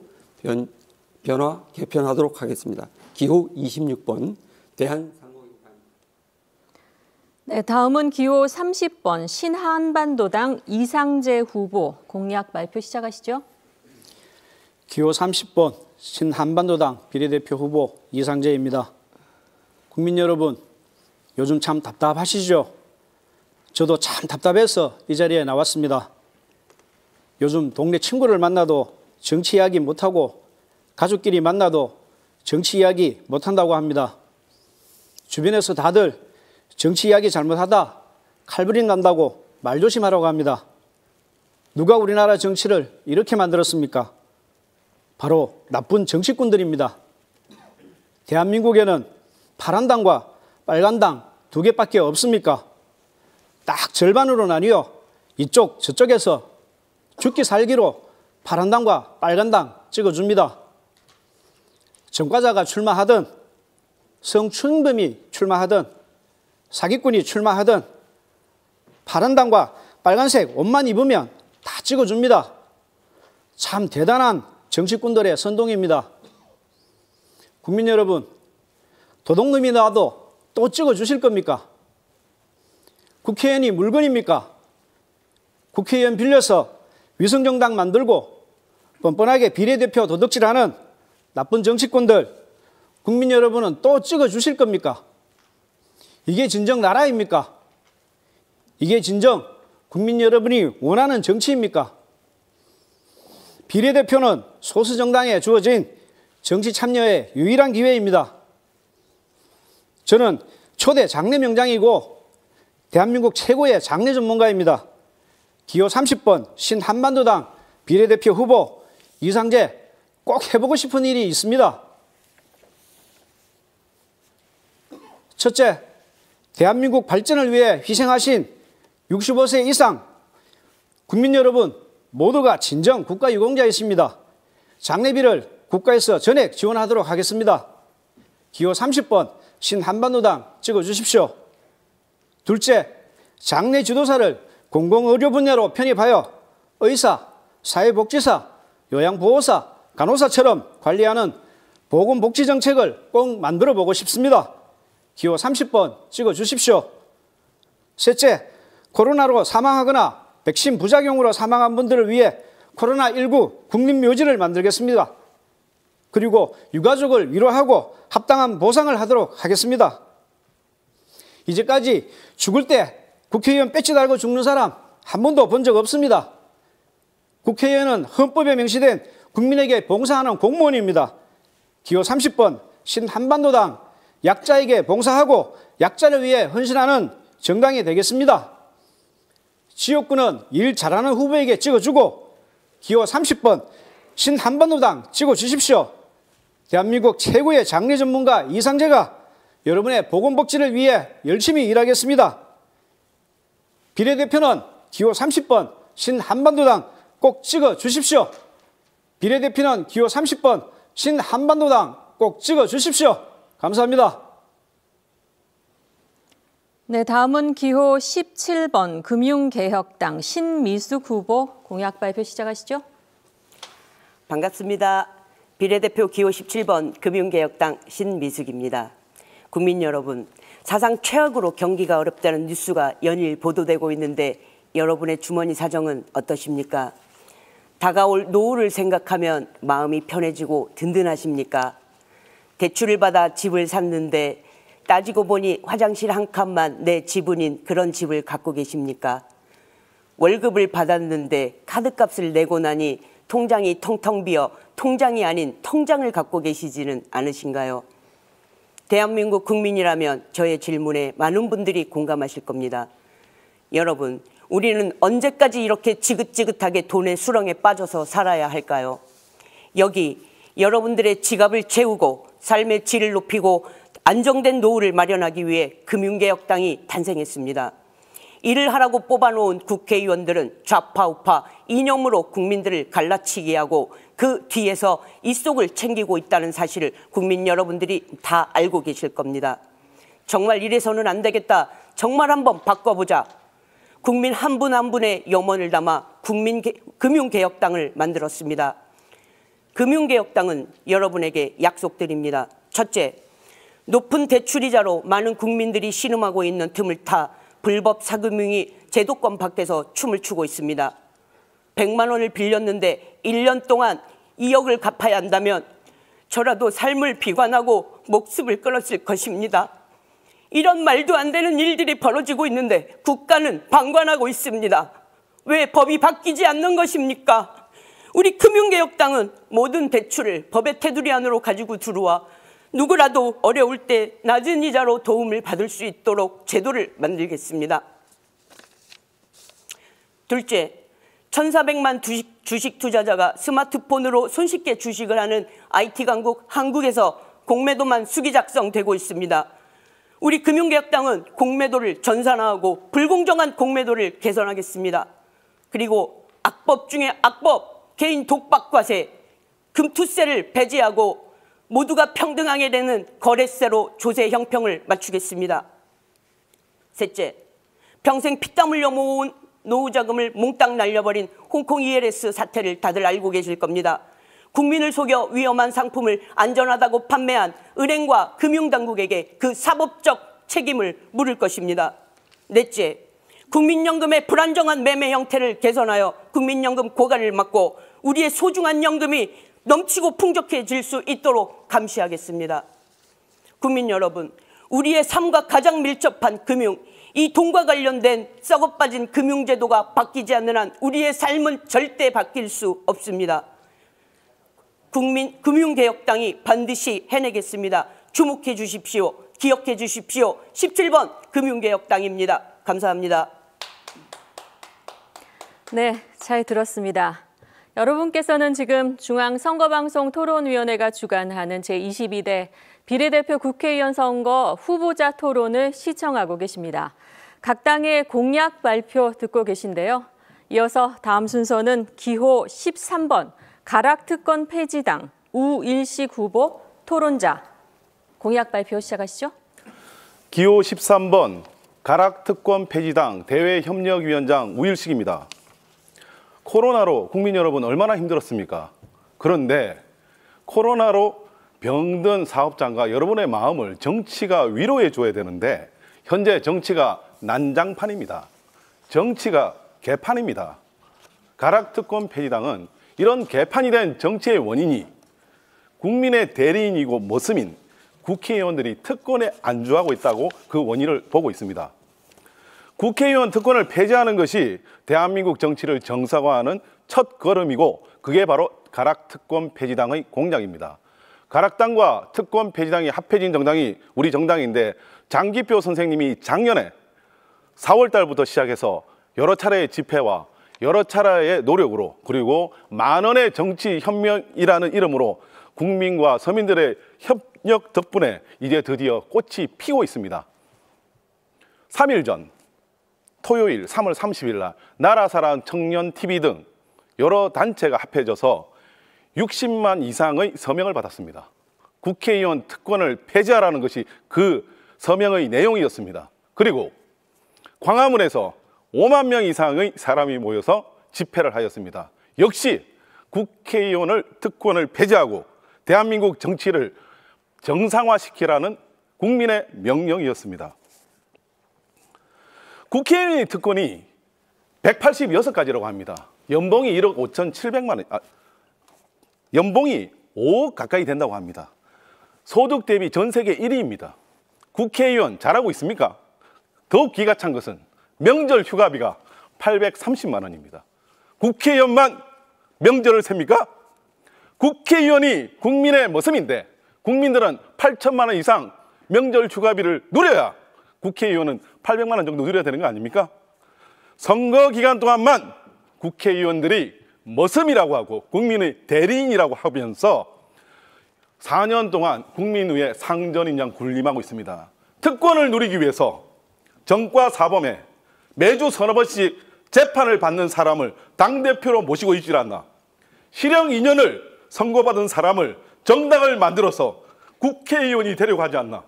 개편하도록 하겠습니다. 기호 26번 대한상공인당. 네, 다음은 기호 30번 신한반도당 이상재 후보 공약 발표 시작하시죠. 기호 30번 신한반도당 비례대표 후보 이상재입니다. 국민 여러분, 요즘 참 답답하시죠? 저도 참 답답해서 이 자리에 나왔습니다. 요즘 동네 친구를 만나도 정치 이야기 못하고 가족끼리 만나도 정치 이야기 못한다고 합니다. 주변에서 다들 정치 이야기 잘못하다 칼부림 난다고 말조심하라고 합니다. 누가 우리나라 정치를 이렇게 만들었습니까? 바로 나쁜 정치꾼들입니다. 대한민국에는 파란당과 빨간당 두 개밖에 없습니까? 딱 절반으로 나뉘어 이쪽 저쪽에서 죽기 살기로 파란당과 빨간당 찍어줍니다. 전과자가 출마하든 성추행범이 출마하든 사기꾼이 출마하든 파란당과 빨간색 옷만 입으면 다 찍어줍니다. 참 대단한 정치꾼들의 선동입니다. 국민 여러분, 도둑놈이 나와도 또 찍어주실 겁니까? 국회의원이 물건입니까? 국회의원 빌려서 위성정당 만들고 뻔뻔하게 비례대표 도둑질하는 나쁜 정치꾼들, 국민 여러분은 또 찍어주실 겁니까? 이게 진정 나라입니까? 이게 진정 국민 여러분이 원하는 정치입니까? 비례대표는 소수정당에 주어진 정치 참여의 유일한 기회입니다. 저는 초대 장례 명장이고 대한민국 최고의 장례 전문가입니다. 기호 30번 신한반도당 비례대표 후보 이상재, 꼭 해보고 싶은 일이 있습니다. 첫째, 대한민국 발전을 위해 희생하신 65세 이상 국민 여러분 모두가 진정 국가유공자이십니다. 장례비를 국가에서 전액 지원하도록 하겠습니다. 기호 30번 신한반도당 찍어주십시오. 둘째, 장례 지도사를 공공의료 분야로 편입하여 의사, 사회복지사, 요양보호사, 간호사처럼 관리하는 보건복지정책을 꼭 만들어보고 싶습니다. 기호 30번 찍어주십시오. 셋째, 코로나로 사망하거나 백신 부작용으로 사망한 분들을 위해 코로나19 국민묘지를 만들겠습니다. 그리고 유가족을 위로하고 합당한 보상을 하도록 하겠습니다. 이제까지 죽을 때 국회의원 배지 달고 죽는 사람 한 번도 본 적 없습니다. 국회의원은 헌법에 명시된 국민에게 봉사하는 공무원입니다. 기호 30번 신한반도당 약자에게 봉사하고 약자를 위해 헌신하는 정당이 되겠습니다. 지역구는 일 잘하는 후보에게 찍어주고 기호 30번 신한반도당 찍어주십시오. 대한민국 최고의 장례 전문가 이상재가 여러분의 보건복지를 위해 열심히 일하겠습니다. 비례대표는 기호 30번 신한반도당 꼭 찍어주십시오. 비례대표는 기호 30번 신한반도당 꼭 찍어주십시오. 감사합니다. 네, 다음은 기호 17번 금융개혁당 신미숙 후보 공약 발표 시작하시죠. 반갑습니다. 비례대표 기호 17번 금융개혁당 신미숙입니다. 국민 여러분, 사상 최악으로 경기가 어렵다는 뉴스가 연일 보도되고 있는데 여러분의 주머니 사정은 어떠십니까? 다가올 노후를 생각하면 마음이 편해지고 든든하십니까? 대출을 받아 집을 샀는데 따지고 보니 화장실 한 칸만 내 지분인 그런 집을 갖고 계십니까? 월급을 받았는데 카드값을 내고 나니 통장이 텅텅 비어 통장이 아닌 통장을 갖고 계시지는 않으신가요? 대한민국 국민이라면 저의 질문에 많은 분들이 공감하실 겁니다. 여러분, 우리는 언제까지 이렇게 지긋지긋하게 돈의 수렁에 빠져서 살아야 할까요? 여기 여러분들의 지갑을 채우고 삶의 질을 높이고 안정된 노후를 마련하기 위해 금융개혁당이 탄생했습니다. 일을 하라고 뽑아놓은 국회의원들은 좌파 우파 이념으로 국민들을 갈라치게 하고 그 뒤에서 이 속을 챙기고 있다는 사실을 국민 여러분들이 다 알고 계실 겁니다. 정말 이래서는 안 되겠다. 정말 한번 바꿔보자. 국민 한 분 한 분의 염원을 담아 금융개혁당을 만들었습니다. 금융개혁당은 여러분에게 약속드립니다. 첫째, 높은 대출이자로 많은 국민들이 신음하고 있는 틈을 타 불법 사금융이 제도권 밖에서 춤을 추고 있습니다. 100만 원을 빌렸는데 1년 동안 2억을 갚아야 한다면 저라도 삶을 비관하고 목숨을 끊었을 것입니다. 이런 말도 안 되는 일들이 벌어지고 있는데 국가는 방관하고 있습니다. 왜 법이 바뀌지 않는 것입니까? 우리 금융개혁당은 모든 대출을 법의 테두리 안으로 가지고 들어와 누구라도 어려울 때 낮은 이자로 도움을 받을 수 있도록 제도를 만들겠습니다. 둘째, 1,400만 주식 투자자가 스마트폰으로 손쉽게 주식을 하는 IT 강국 한국에서 공매도만 수기 작성되고 있습니다. 우리 금융개혁당은 공매도를 전산화하고 불공정한 공매도를 개선하겠습니다. 그리고 악법 중에 악법, 개인 독박과세, 금투세를 배제하고 모두가 평등하게 되는 거래세로 조세 형평을 맞추겠습니다. 셋째, 평생 피땀 흘려 모은 노후 자금을 몽땅 날려버린 홍콩 ELS 사태를 다들 알고 계실 겁니다. 국민을 속여 위험한 상품을 안전하다고 판매한 은행과 금융당국에게 그 사법적 책임을 물을 것입니다. 넷째, 국민연금의 불안정한 매매 형태를 개선하여 국민연금 고갈을 막고 우리의 소중한 연금이 넘치고 풍족해질 수 있도록 감시하겠습니다. 국민 여러분, 우리의 삶과 가장 밀접한 금융, 이 돈과 관련된 썩어빠진 금융제도가 바뀌지 않는 한 우리의 삶은 절대 바뀔 수 없습니다. 금융개혁당이 반드시 해내겠습니다. 주목해 주십시오. 기억해 주십시오. 17번 금융개혁당입니다. 감사합니다. 네, 잘 들었습니다. 여러분께서는 지금 중앙선거방송토론위원회가 주관하는 제22대 비례대표 국회의원 선거 후보자 토론을 시청하고 계십니다. 각 당의 공약 발표 듣고 계신데요. 이어서 다음 순서는 기호 13번 가락특권 폐지당 우일식 후보 토론자 공약 발표 시작하시죠. 기호 13번 가락특권 폐지당 대외협력위원장 우일식입니다. 코로나로 국민 여러분 얼마나 힘들었습니까? 그런데 코로나로 병든 사업장과 여러분의 마음을 정치가 위로해 줘야 되는데 현재 정치가 난장판입니다. 정치가 개판입니다. 가락특권 폐지당은 이런 개판이 된 정치의 원인이 국민의 대리인이고 머슴인 국회의원들이 특권에 안주하고 있다고 그 원인을 보고 있습니다. 국회의원 특권을 폐지하는 것이 대한민국 정치를 정상화하는 첫 걸음이고 그게 바로 가락특권 폐지당의 공약입니다. 가락당과 특권 폐지당이 합해진 정당이 우리 정당인데 장기표 선생님이 작년에 4월 달부터 시작해서 여러 차례의 집회와 여러 차례의 노력으로 그리고 만원의 정치혁명이라는 이름으로 국민과 서민들의 협력 덕분에 이제 드디어 꽃이 피고 있습니다. 3일 전 토요일 3월 30일 날 나라사랑 청년TV 등 여러 단체가 합해져서 60만 이상의 서명을 받았습니다. 국회의원 특권을 폐지하라는 것이 그 서명의 내용이었습니다. 그리고 광화문에서 5만 명 이상의 사람이 모여서 집회를 하였습니다. 역시 국회의원을 특권을 폐지하고 대한민국 정치를 정상화시키라는 국민의 명령이었습니다. 국회의원 특권이 186가지라고 합니다. 연봉이 1억 5,700만 원, 연봉이 5억 가까이 된다고 합니다. 소득 대비 전 세계 1위입니다. 국회의원 잘하고 있습니까? 더욱 기가 찬 것은 명절 휴가비가 830만 원입니다. 국회의원만 명절을 셉니까? 국회의원이 국민의 머슴인데 국민들은 8천만 원 이상 명절 휴가비를 누려야 국회의원은 800만 원 정도 누려야 되는 거 아닙니까? 선거 기간 동안만 국회의원들이 머슴이라고 하고 국민의 대리인이라고 하면서 4년 동안 국민 위에 상전인 양 군림하고 있습니다. 특권을 누리기 위해서 정과 사범에 매주 서너 번씩 재판을 받는 사람을 당대표로 모시고 있질 않나. 실형 2년을 선고받은 사람을 정당을 만들어서 국회의원이 되려고 하지 않나.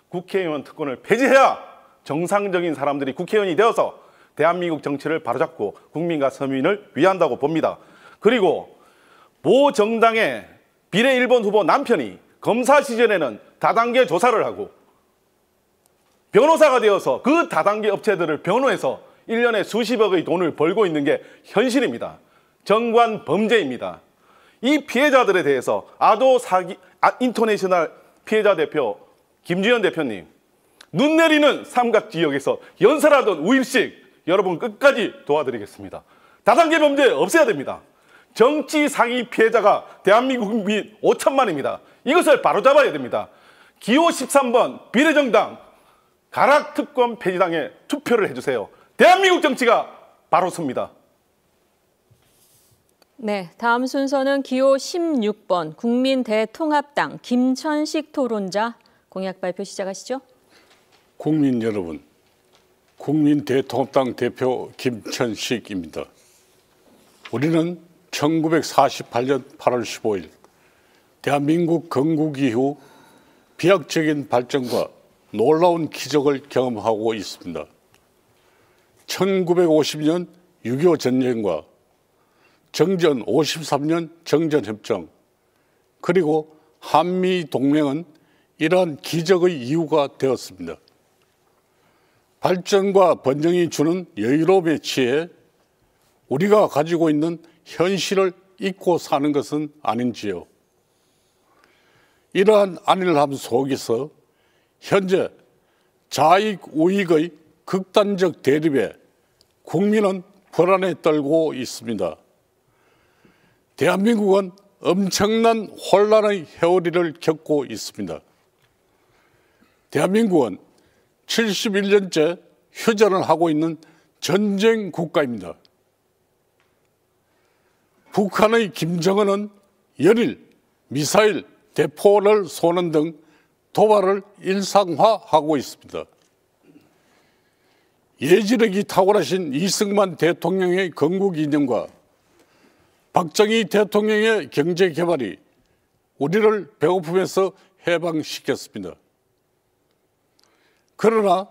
국회의원 특권을 폐지해야 정상적인 사람들이 국회의원이 되어서 대한민국 정치를 바로잡고 국민과 서민을 위한다고 봅니다. 그리고 모 정당의 비례 1번 후보 남편이 검사 시절에는 다단계 조사를 하고 변호사가 되어서 그 다단계 업체들을 변호해서 1년에 수십억의 돈을 벌고 있는 게 현실입니다. 정관 범죄입니다. 이 피해자들에 대해서 아도 사기 인터내셔널 피해자 대표 김주현 대표님, 눈 내리는 삼각지역에서 연설하던 우일식 여러분 끝까지 도와드리겠습니다. 다단계 범죄 없애야 됩니다. 정치 사기 피해자가 대한민국 국민 5천만입니다. 이것을 바로잡아야 됩니다. 기호 13번 비례정당 가락특권 폐지당에 투표를 해주세요. 대한민국 정치가 바로 섭니다. 네, 다음 순서는 기호 16번 국민대통합당 김천식 토론자 공약 발표 시작하시죠. 국민 여러분, 국민대통합당 대표 김천식입니다. 우리는 1948년 8월 15일 대한민국 건국 이후 비약적인 발전과 놀라운 기적을 경험하고 있습니다. 1950년 6.25 전쟁과 정전 53년 정전협정 그리고 한미동맹은 이러한 기적의 이유가 되었습니다. 발전과 번영이 주는 여유로움에 취해 우리가 가지고 있는 현실을 잊고 사는 것은 아닌지요. 이러한 안일함 속에서 현재 자익 우익의 극단적 대립에 국민은 불안에 떨고 있습니다. 대한민국은 엄청난 혼란의 회오리를 겪고 있습니다. 대한민국은 71년째 휴전을 하고 있는 전쟁 국가입니다. 북한의 김정은은 연일 미사일, 대포를 쏘는 등 도발을 일상화하고 있습니다. 예지력이 탁월하신 이승만 대통령의 건국 이념과 박정희 대통령의 경제 개발이 우리를 배고픔에서 해방시켰습니다. 그러나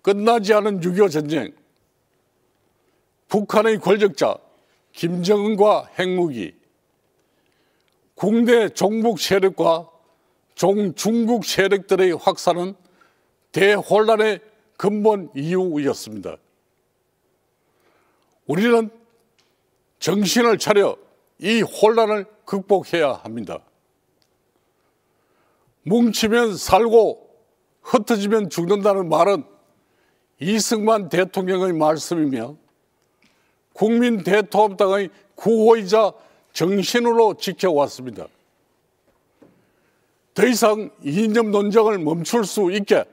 끝나지 않은 6.25 전쟁, 북한의 권력자 김정은과 핵무기, 국내 종북 세력과 중국 세력들의 확산은 대혼란의 근본 이유였습니다. 우리는 정신을 차려 이 혼란을 극복해야 합니다. 뭉치면 살고 흩어지면 죽는다는 말은 이승만 대통령의 말씀이며 국민대통합당의 구호이자 정신으로 지켜왔습니다. 더 이상 이념 논쟁을 멈출 수 있게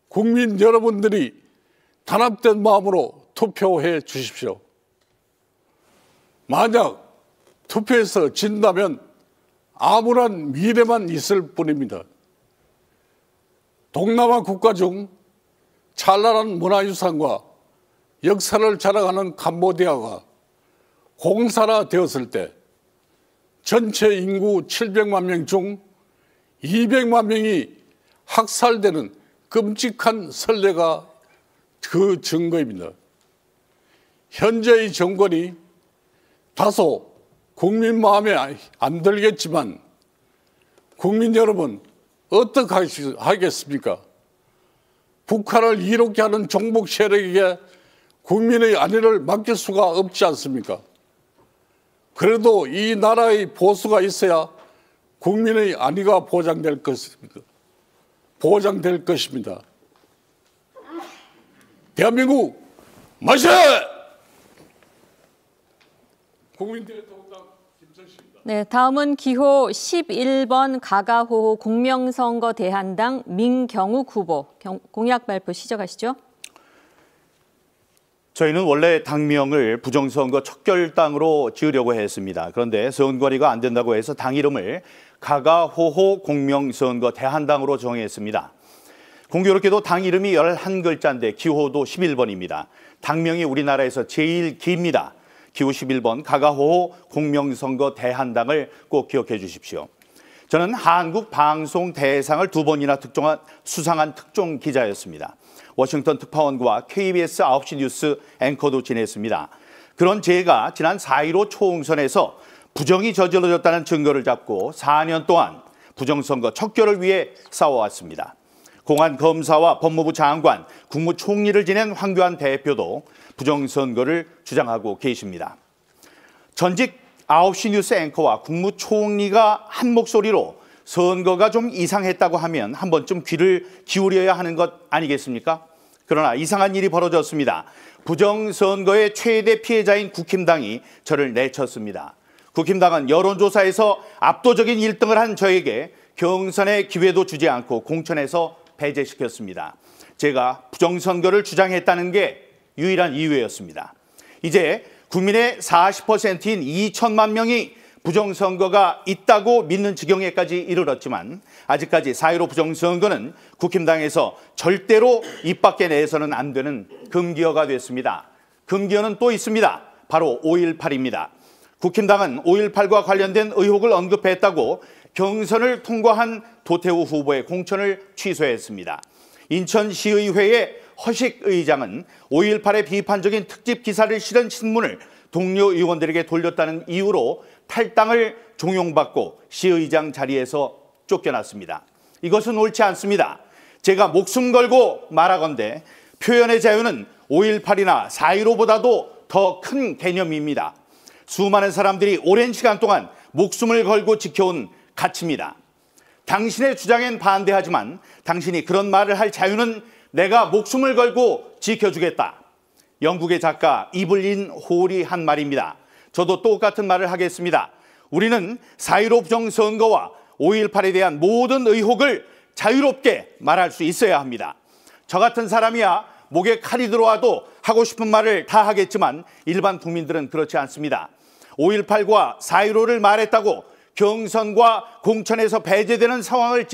국민 여러분들이 단합된 마음으로 투표해 주십시오. 만약 투표에서 진다면 암울한 미래만 있을 뿐입니다. 동남아 국가 중 찬란한 문화유산과 역사를 자랑하는 캄보디아가 공산화되었을 때 전체 인구 700만 명 중 200만 명이 학살되는 끔찍한 선례가 그 증거입니다. 현재의 정권이 다소 국민 마음에 안 들겠지만 국민 여러분 어떻게 하겠습니까? 북한을 이롭게 하는 종북 세력에게 국민의 안위를 맡길 수가 없지 않습니까? 그래도 이 나라의 보수가 있어야 국민의 안위가 보장될 것입니다. 대한민국 만세! 국민대통합당 김정식입니다. 네, 다음은 기호 11번 가가호호 공명선거 대한당 민경욱 후보 공약 발표 시작하시죠. 저희는 원래 당명을 부정선거 척결당으로 지으려고 했습니다. 그런데 선거리가 안 된다고 해서 당 이름을 가가호호 공명선거 대한당으로 정했습니다. 공교롭게도 당 이름이 11글자인데 기호도 11번입니다. 당명이 우리나라에서 제일 깁니다. 기호 11번 가가호호 공명선거 대한당을 꼭 기억해 주십시오. 저는 한국 방송 대상을 2번이나 수상한 특종 기자였습니다. 워싱턴 특파원과 KBS 9시 뉴스 앵커도 지냈습니다. 그런 제가 지난 4.15 총선에서 부정이 저질러졌다는 증거를 잡고 4년 동안 부정선거 척결을 위해 싸워왔습니다. 공안검사와 법무부 장관, 국무총리를 지낸 황교안 대표도 부정선거를 주장하고 계십니다. 전직 9시 뉴스 앵커와 국무총리가 한 목소리로 선거가 좀 이상했다고 하면 한 번쯤 귀를 기울여야 하는 것 아니겠습니까? 그러나 이상한 일이 벌어졌습니다. 부정선거의 최대 피해자인 국힘당이 저를 내쳤습니다. 국힘당은 여론조사에서 압도적인 1등을 한 저에게 경선의 기회도 주지 않고 공천에서 배제시켰습니다. 제가 부정선거를 주장했다는 게 유일한 이유였습니다. 이제 국민의 40%인 2천만 명이 부정선거가 있다고 믿는 지경에까지 이르렀지만 아직까지 4.15 부정선거는 국힘당에서 절대로 입 밖에 내서는 안 되는 금기어가 됐습니다. 금기어는 또 있습니다. 바로 5.18입니다. 국힘당은 5.18과 관련된 의혹을 언급했다고 경선을 통과한 도태우 후보의 공천을 취소했습니다. 인천시의회의 허식 의장은 5.18의 비판적인 특집 기사를 실은 신문을 동료 의원들에게 돌렸다는 이유로 탈당을 종용받고 시의장 자리에서 쫓겨났습니다. 이것은 옳지 않습니다. 제가 목숨 걸고 말하건대 표현의 자유는 5.18이나 4.15보다도 더 큰 개념입니다. 수많은 사람들이 오랜 시간 동안 목숨을 걸고 지켜온 가치입니다. 당신의 주장엔 반대하지만 당신이 그런 말을 할 자유는 내가 목숨을 걸고 지켜주겠다. 영국의 작가 이블린 홀이 한 말입니다. 저도 똑같은 말을 하겠습니다. 우리는 4.15 부정선거와 5.18에 대한 모든 의혹을 자유롭게 말할 수 있어야 합니다. 저 같은 사람이야 목에 칼이 들어와도 하고 싶은 말을 다 하겠지만 일반 국민들은 그렇지 않습니다. 5.18과 4.15를 말했다고 경선과 공천에서 배제되는 상황을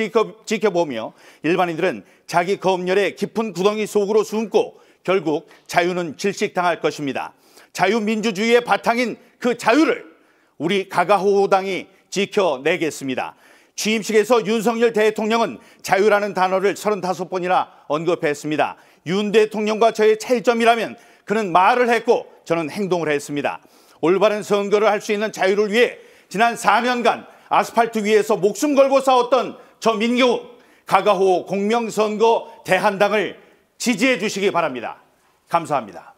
지켜보며 일반인들은 자기 검열의 깊은 구덩이 속으로 숨고 결국 자유는 질식당할 것입니다. 자유민주주의의 바탕인 그 자유를 우리 가가호호당이 지켜내겠습니다. 취임식에서 윤석열 대통령은 자유라는 단어를 35번이나 언급했습니다. 윤 대통령과 저의 차이점이라면 그는 말을 했고 저는 행동을 했습니다. 올바른 선거를 할 수 있는 자유를 위해 지난 4년간 아스팔트 위에서 목숨 걸고 싸웠던 저 민경욱, 가가호호 공명선거 대한당을 지지해 주시기 바랍니다. 감사합니다.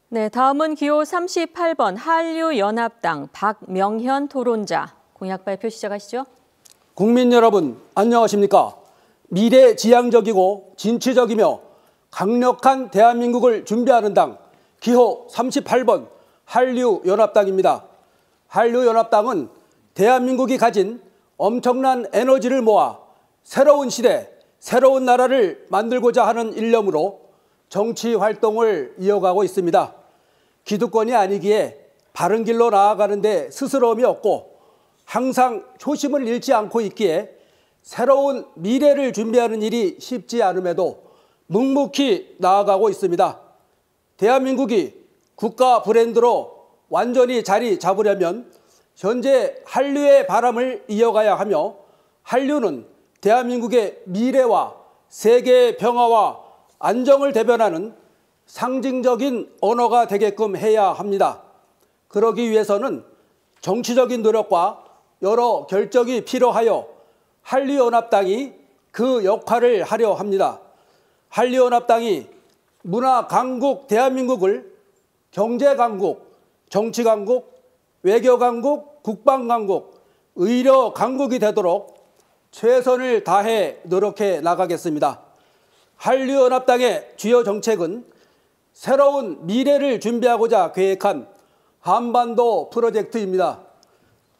네, 다음은 기호 38번 한류연합당 박명현 토론자. 공약 발표 시작하시죠. 국민 여러분, 안녕하십니까? 미래지향적이고 진취적이며 강력한 대한민국을 준비하는 당 기호 38번 한류연합당입니다. 한류연합당은 대한민국이 가진 엄청난 에너지를 모아 새로운 시대, 새로운 나라를 만들고자 하는 일념으로 정치 활동을 이어가고 있습니다. 기득권이 아니기에 바른 길로 나아가는데 스스럼이 없고 항상 초심을 잃지 않고 있기에 새로운 미래를 준비하는 일이 쉽지 않음에도 묵묵히 나아가고 있습니다. 대한민국이 국가 브랜드로 완전히 자리 잡으려면 현재 한류의 바람을 이어가야 하며 한류는 대한민국의 미래와 세계의 평화와 안정을 대변하는 상징적인 언어가 되게끔 해야 합니다. 그러기 위해서는 정치적인 노력과 여러 결정이 필요하여 한류연합당이 그 역할을 하려 합니다. 한류연합당이 문화강국 대한민국을 경제강국, 정치강국, 외교강국, 국방강국, 의료강국이 되도록 최선을 다해 노력해 나가겠습니다. 한류연합당의 주요 정책은 새로운 미래를 준비하고자 계획한 한반도 프로젝트입니다.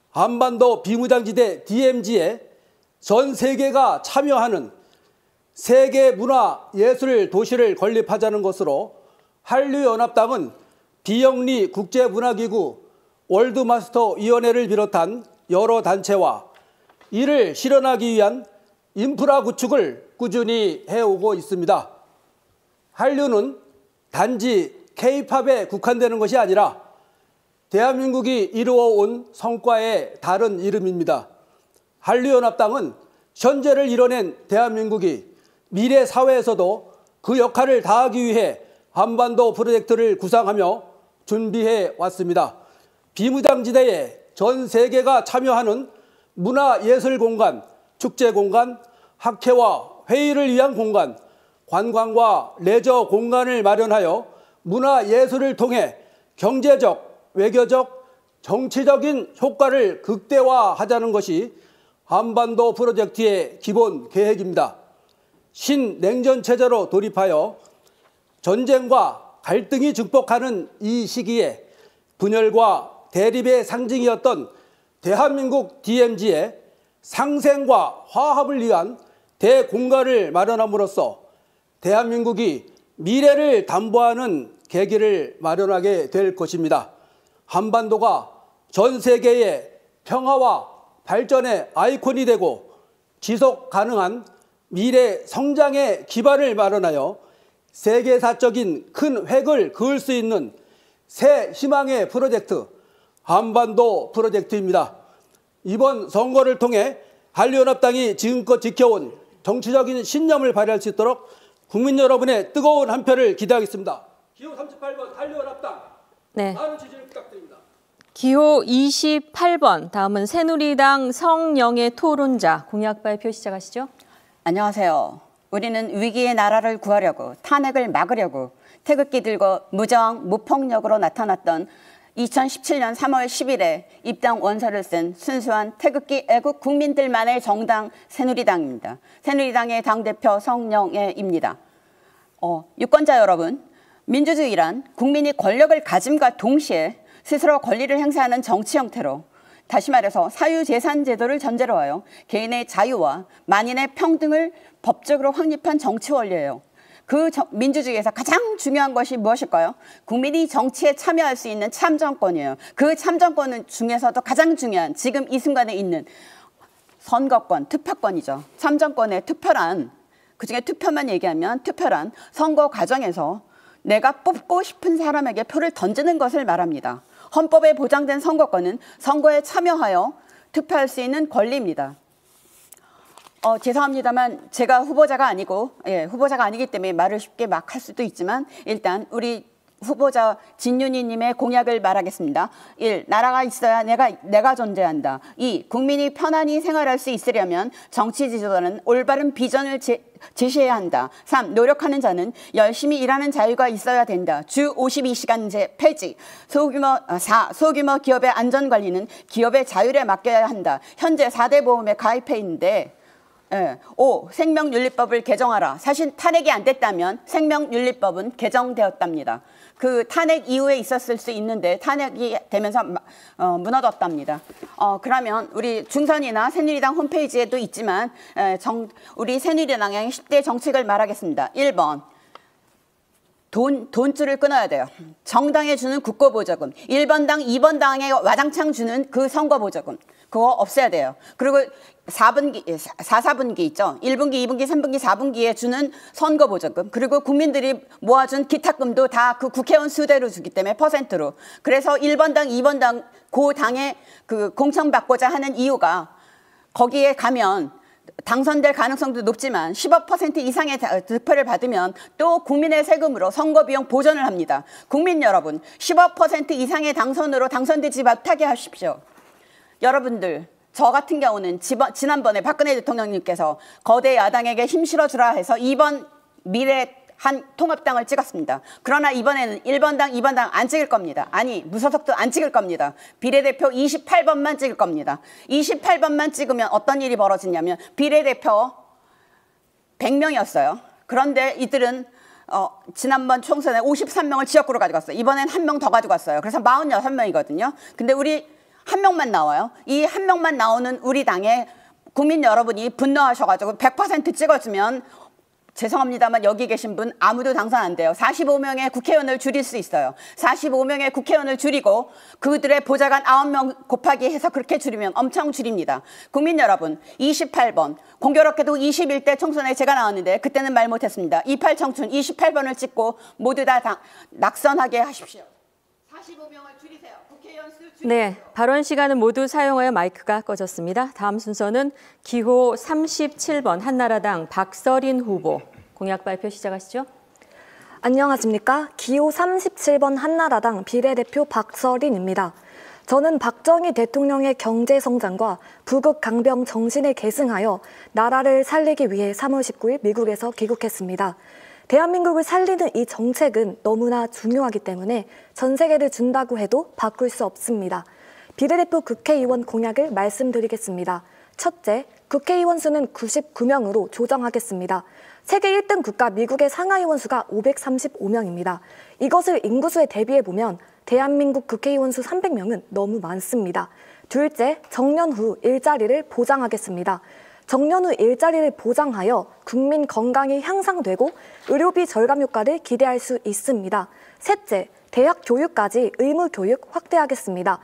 한반도 비무장지대 DMZ에 전 세계가 참여하는 세계 문화 예술 도시를 건립하자는 것으로 한류연합당은 비영리 국제문화기구 월드마스터위원회를 비롯한 여러 단체와 이를 실현하기 위한 인프라 구축을 꾸준히 해오고 있습니다. 한류는 단지 K-팝에 국한되는 것이 아니라 대한민국이 이루어온 성과의 다른 이름입니다. 한류연합당은 현재를 이뤄낸 대한민국이 미래 사회에서도 그 역할을 다하기 위해 한반도 프로젝트를 구상하며 준비해 왔습니다. 비무장지대에 전 세계가 참여하는 문화예술공간, 축제공간, 학회와 회의를 위한 공간, 관광과 레저 공간을 마련하여 문화예술을 통해 경제적, 외교적, 정치적인 효과를 극대화하자는 것이 한반도 프로젝트의 기본 계획입니다. 신냉전 체제로 돌입하여 전쟁과 갈등이 증폭하는 이 시기에 분열과 대립의 상징이었던 대한민국 DMZ에 상생과 화합을 위한 대공간을 마련함으로써 대한민국이 미래를 담보하는 계기를 마련하게 될 것입니다. 한반도가 전 세계의 평화와 발전의 아이콘이 되고 지속 가능한 미래 성장의 기반을 마련하여 세계사적인 큰 획을 그을 수 있는 새 희망의 프로젝트, 한반도 프로젝트입니다. 이번 선거를 통해 한류연합당이 지금껏 지켜온 정치적인 신념을 발휘할 수 있도록 국민 여러분의 뜨거운 한 표를 기대하겠습니다. 기호 38번 한류연합당, 네. 많은 지지를 부탁드립니다. 기호 28번, 다음은 새누리당 성영애 토론자. 공약 발표 시작하시죠. 안녕하세요. 우리는 위기의 나라를 구하려고 탄핵을 막으려고 태극기 들고 무저항 무폭력으로 나타났던 2017년 3월 10일에 입당 원서를 쓴 순수한 태극기 애국 국민들만의 정당 새누리당입니다. 새누리당의 당대표 성영애입니다. 유권자 여러분, 민주주의란 국민이 권력을 가짐과 동시에 스스로 권리를 행사하는 정치 형태로, 다시 말해서 사유재산 제도를 전제로 하여 개인의 자유와 만인의 평등을 법적으로 확립한 정치 원리예요. 그 민주주의에서 가장 중요한 것이 무엇일까요? 국민이 정치에 참여할 수 있는 참정권이에요. 그 참정권 중에서도 가장 중요한 지금 이 순간에 있는 선거권, 투표권이죠. 참정권의 투표란, 그중에 투표만 얘기하면 투표란 선거 과정에서 내가 뽑고 싶은 사람에게 표를 던지는 것을 말합니다. 헌법에 보장된 선거권은 선거에 참여하여 투표할 수 있는 권리입니다. 죄송합니다만 제가 후보자가 아니기 때문에 말을 쉽게 막 할 수도 있지만 일단 우리 후보자 진윤희님의 공약을 말하겠습니다. 1. 나라가 있어야 내가 존재한다. 2. 국민이 편안히 생활할 수 있으려면 정치 지도자는 올바른 비전을 제시해야 한다. 3. 노력하는 자는 열심히 일하는 자유가 있어야 된다. 주 52시간제 폐지. 4. 소규모 기업의 안전관리는 기업의 자율에 맡겨야 한다. 현재 4대 보험에 가입해 있는데 5. 생명윤리법을 개정하라. 사실 탄핵이 안 됐다면 생명윤리법은 개정되었답니다. 그 탄핵 이후에 있었을 수 있는데 탄핵이 되면서 무너졌답니다. 그러면 우리 중선이나 새누리당 홈페이지에도 있지만 우리 새누리당의 10대 정책을 말하겠습니다. 1번. 돈줄을 끊어야 돼요. 정당에 주는 국고보조금, 1번당, 2번당에 와장창 주는 그 선거보조금, 그거 없애야 돼요. 그리고 4분기 있죠. 1분기, 2분기, 3분기, 4분기에 주는 선거보조금, 그리고 국민들이 모아준 기탁금도 다 그 국회의원 수대로 주기 때문에 퍼센트로. 그래서 1번당, 2번당 그 당에 그 공천받고자 하는 이유가 거기에 가면 당선될 가능성도 높지만 15% 이상의 득표를 받으면 또 국민의 세금으로 선거비용 보전을 합니다. 국민 여러분, 15% 이상의 당선으로 당선되지 못하게 하십시오. 여러분들, 저 같은 경우는 지난번에 박근혜 대통령님께서 거대 야당에게 힘 실어주라 해서 2번 미래 한 통합당을 찍었습니다. 그러나 이번에는 1번당, 2번당 안 찍을 겁니다. 아니, 무소속도 안 찍을 겁니다. 비례대표 28번만 찍을 겁니다. 28번만 찍으면 어떤 일이 벌어지냐면 비례대표 100명이었어요. 그런데 이들은 지난번 총선에 53명을 지역구로 가져갔어요. 이번엔 한 명 더 가져갔어요. 그래서 46명이거든요. 근데 우리 한 명만 나와요. 이 한 명만 나오는 우리 당에 국민 여러분이 분노하셔가지고 100% 찍어주면 죄송합니다만 여기 계신 분 아무도 당선 안 돼요. 45명의 국회의원을 줄일 수 있어요. 45명의 국회의원을 줄이고 그들의 보좌관 9명 곱하기 해서 그렇게 줄이면 엄청 줄입니다. 국민 여러분, 28번, 공교롭게도 21대 총선에 제가 나왔는데 그때는 말 못했습니다. 28청춘 28번을 찍고 모두 다 낙선하게 하십시오. 45명을 줄이세요. 국회의원 수 줄이세요. 네, 발언 시간은 모두 사용하여 마이크가 꺼졌습니다. 다음 순서는 기호 37번 한나라당 박서린 후보 공약 발표 시작하시죠. 안녕하십니까. 기호 37번 한나라당 비례대표 박서린입니다. 저는 박정희 대통령의 경제성장과 부국 강병 정신에 계승하여 나라를 살리기 위해 3월 19일 미국에서 귀국했습니다. 대한민국을 살리는 이 정책은 너무나 중요하기 때문에 전 세계를 준다고 해도 바꿀 수 없습니다. 비례대표 국회의원 공약을 말씀드리겠습니다. 첫째, 국회의원 수는 99명으로 조정하겠습니다. 세계 1등 국가 미국의 상하의원 수가 535명입니다. 이것을 인구수에 대비해보면 대한민국 국회의원 수 300명은 너무 많습니다. 둘째, 정년 후 일자리를 보장하겠습니다. 정년 후 일자리를 보장하여 국민 건강이 향상되고 의료비 절감 효과를 기대할 수 있습니다. 셋째, 대학 교육까지 의무 교육 확대하겠습니다.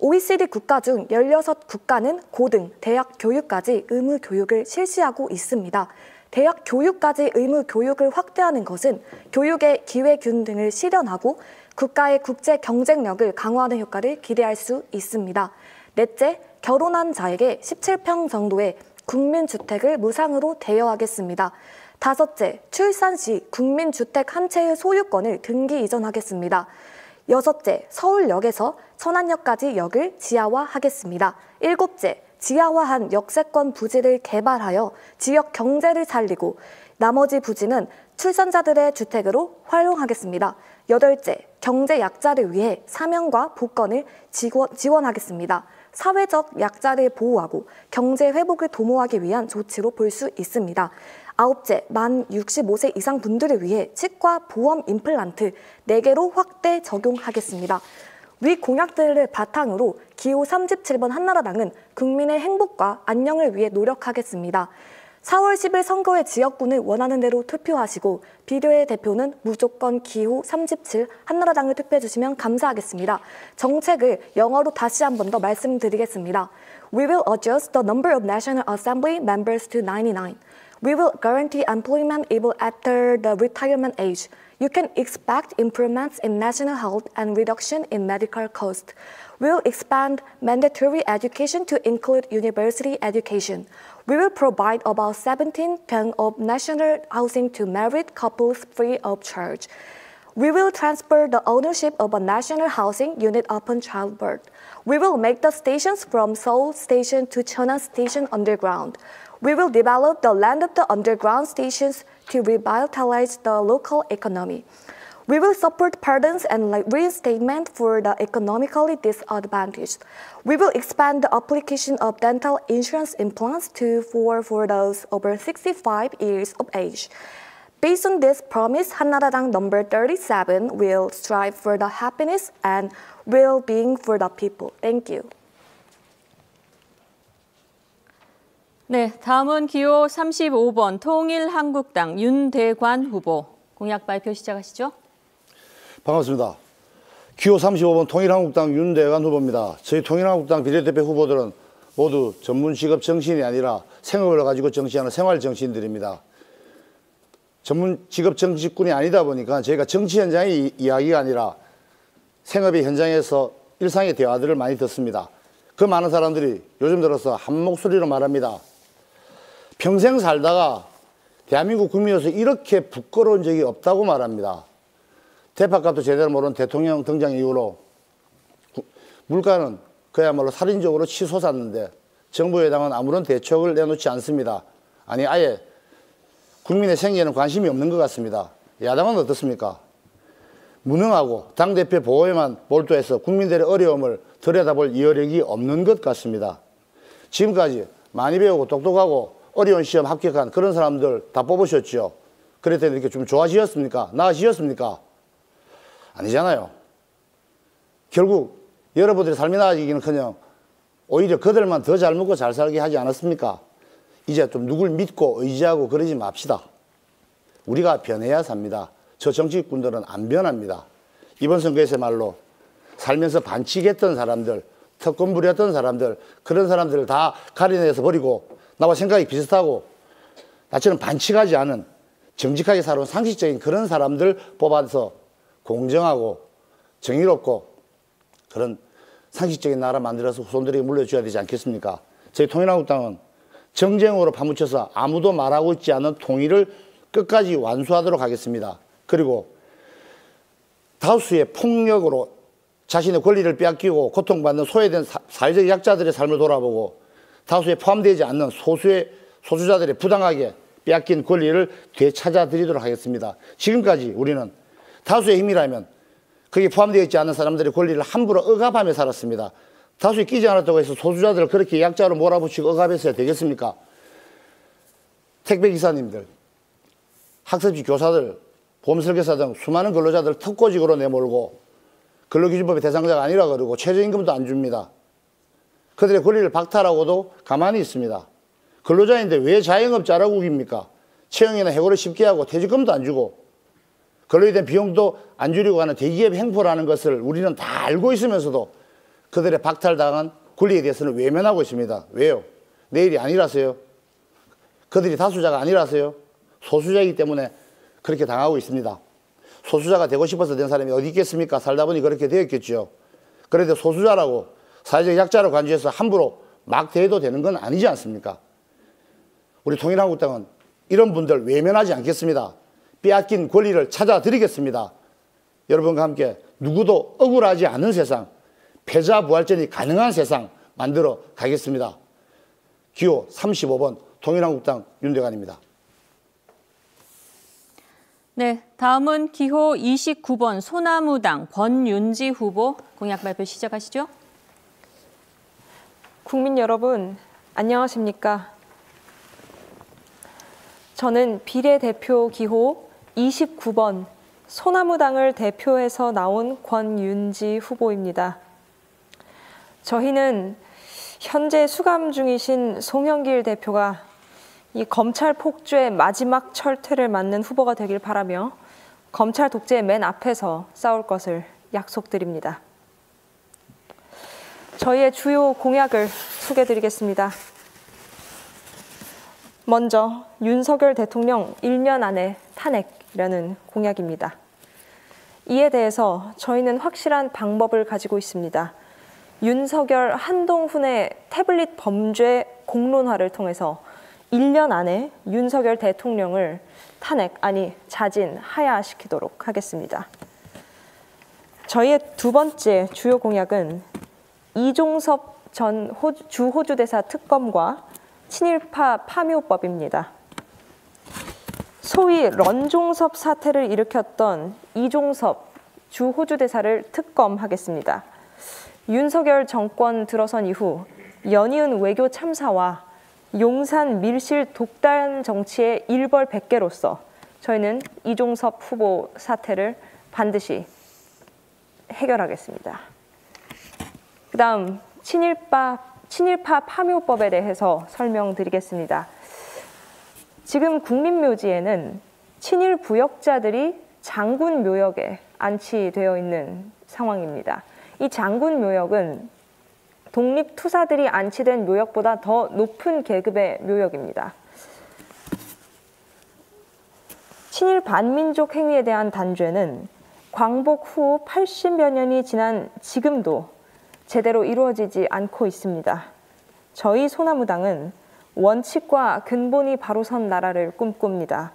OECD 국가 중 16국가는 고등, 대학 교육까지 의무 교육을 실시하고 있습니다. 대학 교육까지 의무 교육을 확대하는 것은 교육의 기회균 등을 실현하고 국가의 국제 경쟁력을 강화하는 효과를 기대할 수 있습니다. 넷째, 결혼한 자에게 17평 정도의 국민주택을 무상으로 대여하겠습니다. 다섯째, 출산 시 국민주택 한 채의 소유권을 등기 이전하겠습니다. 여섯째, 서울역에서 천안역까지 역을 지하화하겠습니다. 일곱째, 지하화한 역세권 부지를 개발하여 지역 경제를 살리고 나머지 부지는 출산자들의 주택으로 활용하겠습니다. 여덟째, 경제 약자를 위해 사명과 복권을 지원하겠습니다. 사회적 약자를 보호하고 경제 회복을 도모하기 위한 조치로 볼 수 있습니다. 아홉째, 만 65세 이상 분들을 위해 치과 보험 임플란트 4개로 확대 적용하겠습니다. 위 공약들을 바탕으로 기호 37번 한나라당은 국민의 행복과 안녕을 위해 노력하겠습니다. 4월 10일 선거의 지역구는 원하는 대로 투표하시고 비례 대표는 무조건 기호 37 한나라당을 투표해 주시면 감사하겠습니다. 정책을 영어로 다시 한 번 더 말씀드리겠습니다. We will adjust the number of National Assembly members to 99. We will guarantee employment even after the retirement age. You can expect improvements in national health and reduction in medical costs. We will expand mandatory education to include university education. We will provide about 17 tons of national housing to married couples free of charge. We will transfer the ownership of a national housing unit upon childbirth. We will make the stations from Seoul Station to Cheonan Station underground. We will develop the land of the underground stations to revitalize the local economy. We will support pardons and reinstatement for the economically disadvantaged. We will expand the application of dental insurance implants for those over 65 years of age. Based on this promise, 한나라당 number 37 will strive for the happiness and well-being for the people. Thank you. 네, 다음은 기호 35번 통일한국당 윤대관 후보. 공약 발표 시작하시죠. 반갑습니다. 기호 35번 통일한국당 윤대관 후보입니다. 저희 통일한국당 비례대표 후보들은 모두 전문 직업 정치인이 아니라 생업을 가지고 정치하는 생활 정치인들입니다. 전문 직업 정치꾼이 아니다 보니까 저희가 정치 현장의 이야기가 아니라 생업의 현장에서 일상의 대화들을 많이 듣습니다. 그 많은 사람들이 요즘 들어서 한 목소리로 말합니다. 평생 살다가 대한민국 국민으로서 이렇게 부끄러운 적이 없다고 말합니다. 대파값도 제대로 모르는 대통령 등장 이후로 물가는 그야말로 살인적으로 치솟았는데 정부 여당은 아무런 대책을 내놓지 않습니다. 아니 아예 국민의 생계에는 관심이 없는 것 같습니다. 야당은 어떻습니까? 무능하고 당대표 보호에만 몰두해서 국민들의 어려움을 들여다볼 여력이 없는 것 같습니다. 지금까지 많이 배우고 똑똑하고 어려운 시험 합격한 그런 사람들 다 뽑으셨죠. 그랬더니 이렇게 좀 좋아지셨습니까? 나아지셨습니까? 아니잖아요. 결국 여러분들의 삶이 나아지기는커녕 오히려 그들만 더 잘 먹고 잘 살게 하지 않았습니까? 이제 좀 누굴 믿고 의지하고 그러지 맙시다. 우리가 변해야 삽니다. 저 정치꾼들은 안 변합니다. 이번 선거에서말로 살면서 반칙했던 사람들, 특권 부렸던 사람들, 그런 사람들을 다 가려내서 버리고 나와 생각이 비슷하고 나처럼 반칙하지 않은 정직하게 살아온 상식적인 그런 사람들 뽑아서 공정하고 정의롭고 그런 상식적인 나라 만들어서 후손들에게 물려줘야 되지 않겠습니까? 저희 통일한국당은 정쟁으로 파묻혀서 아무도 말하고 있지 않은 통일을 끝까지 완수하도록 하겠습니다. 그리고 다수의 폭력으로 자신의 권리를 빼앗기고 고통받는 소외된 사회적 약자들의 삶을 돌아보고 다수에 포함되지 않는 소수자들의 부당하게 빼앗긴 권리를 되찾아드리도록 하겠습니다. 지금까지 우리는 다수의 힘이라면 거기에 포함되어 있지 않은 사람들의 권리를 함부로 억압하며 살았습니다. 다수에 끼지 않았다고 해서 소수자들을 그렇게 약자로 몰아붙이고 억압했어야 되겠습니까? 택배기사님들, 학습지 교사들, 보험설계사 등 수많은 근로자들 특고직으로 내몰고 근로기준법의 대상자가 아니라 그러고 최저임금도 안 줍니다. 그들의 권리를 박탈하고도 가만히 있습니다. 근로자인데 왜 자영업자라고 우깁니까? 채용이나 해고를 쉽게 하고 퇴직금도 안 주고 근로에 대한 비용도 안 줄이고 하는 대기업 행포라는 것을 우리는 다 알고 있으면서도 그들의 박탈당한 권리에 대해서는 외면하고 있습니다. 왜요? 내일이 아니라서요? 그들이 다수자가 아니라서요? 소수자이기 때문에 그렇게 당하고 있습니다. 소수자가 되고 싶어서 된 사람이 어디 있겠습니까? 살다 보니 그렇게 되었겠죠. 그런데 소수자라고 사회적 약자로 간주해서 함부로 막 대해도 되는 건 아니지 않습니까? 우리 통일한국당은 이런 분들 외면하지 않겠습니다. 빼앗긴 권리를 찾아드리겠습니다. 여러분과 함께 누구도 억울하지 않은 세상, 패자부활전이 가능한 세상 만들어 가겠습니다. 기호 35번 통일한국당 윤대관입니다. 네, 다음은 기호 29번 소나무당 권윤지 후보 공약 발표 시작하시죠. 국민 여러분, 안녕하십니까? 저는 비례대표 기호 29번 소나무당을 대표해서 나온 권윤지 후보입니다. 저희는 현재 수감 중이신 송영길 대표가 이 검찰 폭주의 마지막 철퇴를 맞는 후보가 되길 바라며 검찰 독재의 맨 앞에서 싸울 것을 약속드립니다. 저희의 주요 공약을 소개드리겠습니다. 먼저 윤석열 대통령 1년 안에 탄핵이라는 공약입니다. 이에 대해서 저희는 확실한 방법을 가지고 있습니다. 윤석열 한동훈의 태블릿 범죄 공론화를 통해서 1년 안에 윤석열 대통령을 탄핵, 아니 자진, 하야시키도록 하겠습니다. 저희의 두 번째 주요 공약은 이종섭 전 주 호주 대사 특검과 친일파 파묘법입니다. 소위 런종섭 사태를 일으켰던 이종섭 주 호주 대사를 특검하겠습니다. 윤석열 정권 들어선 이후 연이은 외교 참사와 용산 밀실 독단 정치의 일벌백계로서 저희는 이종섭 후보 사태를 반드시 해결하겠습니다. 그다음 친일파 파묘법에 대해서 설명드리겠습니다. 지금 국립묘지에는 친일 부역자들이 장군 묘역에 안치되어 있는 상황입니다. 이 장군 묘역은 독립투사들이 안치된 묘역보다 더 높은 계급의 묘역입니다. 친일 반민족 행위에 대한 단죄는 광복 후 80여 년이 지난 지금도 제대로 이루어지지 않고 있습니다. 저희 소나무당은 원칙과 근본이 바로 선 나라를 꿈꿉니다.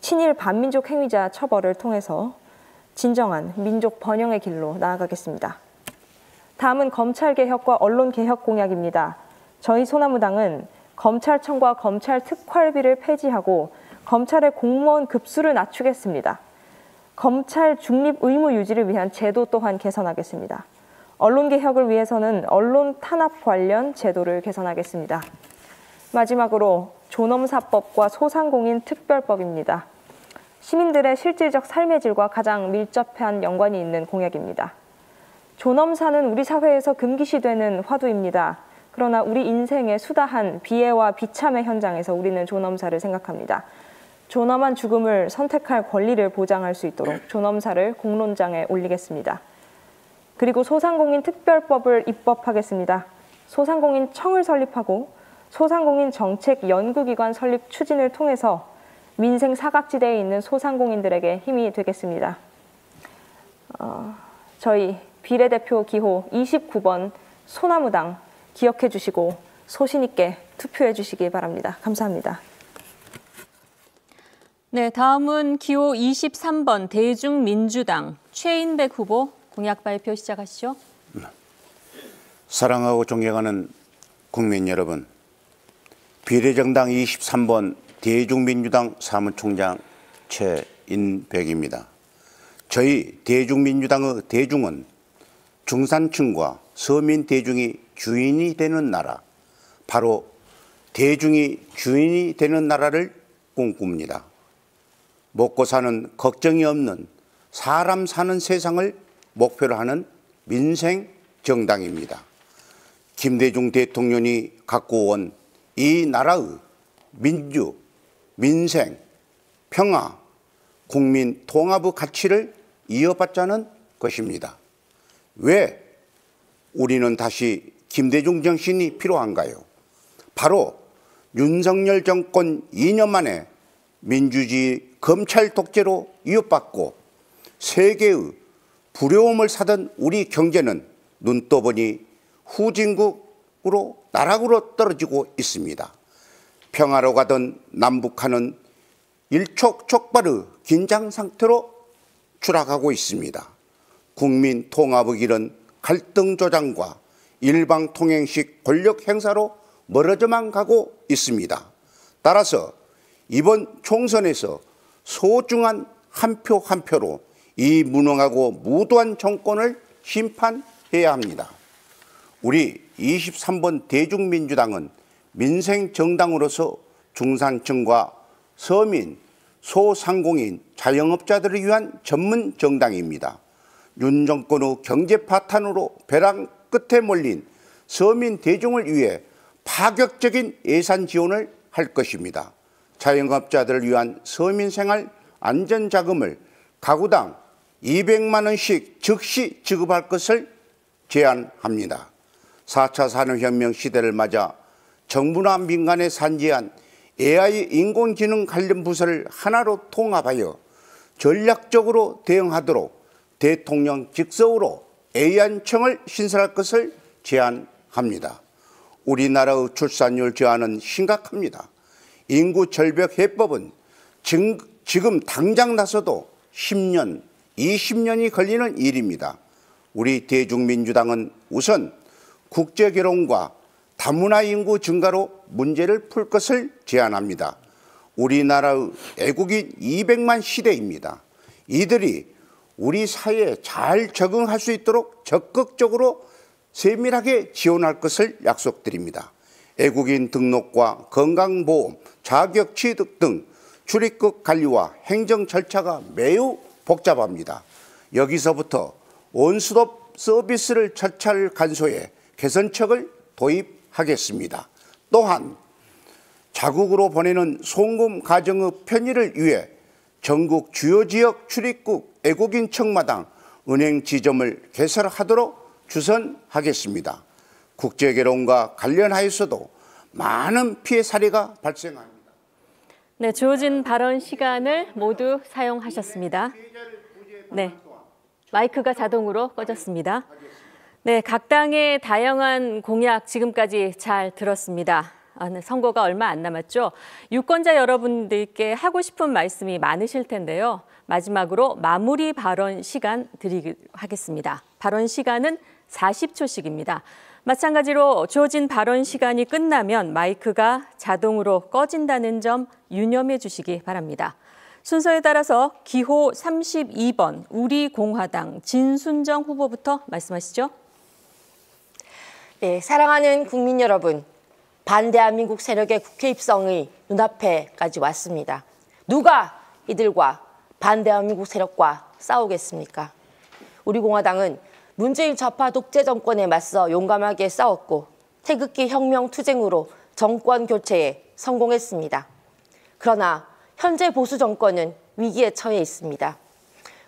친일 반민족 행위자 처벌을 통해서 진정한 민족 번영의 길로 나아가겠습니다. 다음은 검찰개혁과 언론개혁 공약입니다. 저희 소나무당은 검찰청과 검찰 특활비를 폐지하고 검찰의 공무원 급수를 낮추겠습니다. 검찰 중립 의무 유지를 위한 제도 또한 개선하겠습니다. 언론개혁을 위해서는 언론 탄압 관련 제도를 개선하겠습니다. 마지막으로 존엄사법과 소상공인 특별법입니다. 시민들의 실질적 삶의 질과 가장 밀접한 연관이 있는 공약입니다. 존엄사는 우리 사회에서 금기시되는 화두입니다. 그러나 우리 인생의 수다한 비애와 비참의 현장에서 우리는 존엄사를 생각합니다. 존엄한 죽음을 선택할 권리를 보장할 수 있도록 존엄사를 공론장에 올리겠습니다. 그리고 소상공인 특별법을 입법하겠습니다. 소상공인청을 설립하고 소상공인 정책 연구기관 설립 추진을 통해서 민생 사각지대에 있는 소상공인들에게 힘이 되겠습니다. 저희 비례대표 기호 29번 소나무당 기억해 주시고 소신 있게 투표해 주시기 바랍니다. 감사합니다. 네, 다음은 기호 23번 대중민주당 최인백 후보 공약 발표 시작하시죠. 사랑하고 존경하는 국민 여러분, 비례정당 23번 대중민주당 사무총장 최인백입니다. 저희 대중민주당의 대중은 중산층과 서민 대중이 주인이 되는 나라, 바로 대중이 주인이 되는 나라를 꿈꿉니다. 먹고 사는 걱정이 없는 사람 사는 세상을 목표로 하는 민생 정당입니다. 김대중 대통령이 갖고 온 이 나라의 민주, 민생, 평화, 국민 통합의 가치를 이어받자는 것입니다. 왜 우리는 다시 김대중 정신이 필요한가요? 바로 윤석열 정권 2년 만에 민주주의 검찰 독재로 위협받고 세계의 부러움을 사던 우리 경제는 눈 떠보니 후진국으로 나락으로 떨어지고 있습니다. 평화로 가던 남북한은 일촉즉발의 긴장 상태로 추락하고 있습니다. 국민 통합의 길은 갈등 조장과 일방 통행식 권력 행사로 멀어져만 가고 있습니다. 따라서 이번 총선에서 소중한 한 표 한 표로 이 무능하고 무도한 정권을 심판해야 합니다. 우리 23번 대중민주당은 민생정당으로서 중산층과 서민, 소상공인, 자영업자들을 위한 전문 정당입니다. 윤 정권의 경제 파탄으로 벼랑 끝에 몰린 서민 대중을 위해 파격적인 예산 지원을 할 것입니다. 자영업자들을 위한 서민생활 안전자금을 가구당 200만 원씩 즉시 지급할 것을 제안합니다. 4차 산업혁명 시대를 맞아 정부나 민간에 산재한 AI 인공지능 관련 부서를 하나로 통합하여 전략적으로 대응하도록 대통령 직속으로 AI청을 신설할 것을 제안합니다. 우리나라의 출산율 저하는 심각합니다. 인구 절벽 해법은 지금 당장 나서도 10년, 20년이 걸리는 일입니다. 우리 대중민주당은 우선 국제결혼과 다문화 인구 증가로 문제를 풀 것을 제안합니다. 우리나라의 애국인 200만 시대입니다. 이들이 우리 사회에 잘 적응할 수 있도록 적극적으로 세밀하게 지원할 것을 약속드립니다. 애국인 등록과 건강보험, 자격취득 등 출입국 관리와 행정 절차가 매우 복잡합니다. 여기서부터 원스톱 서비스를 절차를 간소해 개선책을 도입하겠습니다. 또한 자국으로 보내는 송금 과정의 편의를 위해 전국 주요 지역 출입국 애국인 청마당 은행 지점을 개설하도록 주선하겠습니다. 국제결혼과 관련하여서도 많은 피해 사례가 발생합니다. 네, 주어진 발언 시간을 모두 사용하셨습니다. 네, 마이크가 자동으로 꺼졌습니다. 네, 각 당의 다양한 공약 지금까지 잘 들었습니다. 선거가 얼마 안 남았죠. 유권자 여러분들께 하고 싶은 말씀이 많으실 텐데요. 마지막으로 마무리 발언 시간 드리도록 하겠습니다. 발언 시간은 40초씩입니다. 마찬가지로 주어진 발언 시간이 끝나면 마이크가 자동으로 꺼진다는 점 유념해 주시기 바랍니다. 순서에 따라서 기호 32번 우리공화당 진순정 후보부터 말씀하시죠. 네, 사랑하는 국민 여러분, 반대한민국 세력의 국회 입성이 눈앞에까지 왔습니다. 누가 이들과 반대한민국 세력과 싸우겠습니까? 우리공화당은 문재인 좌파 독재 정권에 맞서 용감하게 싸웠고 태극기 혁명 투쟁으로 정권 교체에 성공했습니다. 그러나 현재 보수 정권은 위기에 처해 있습니다.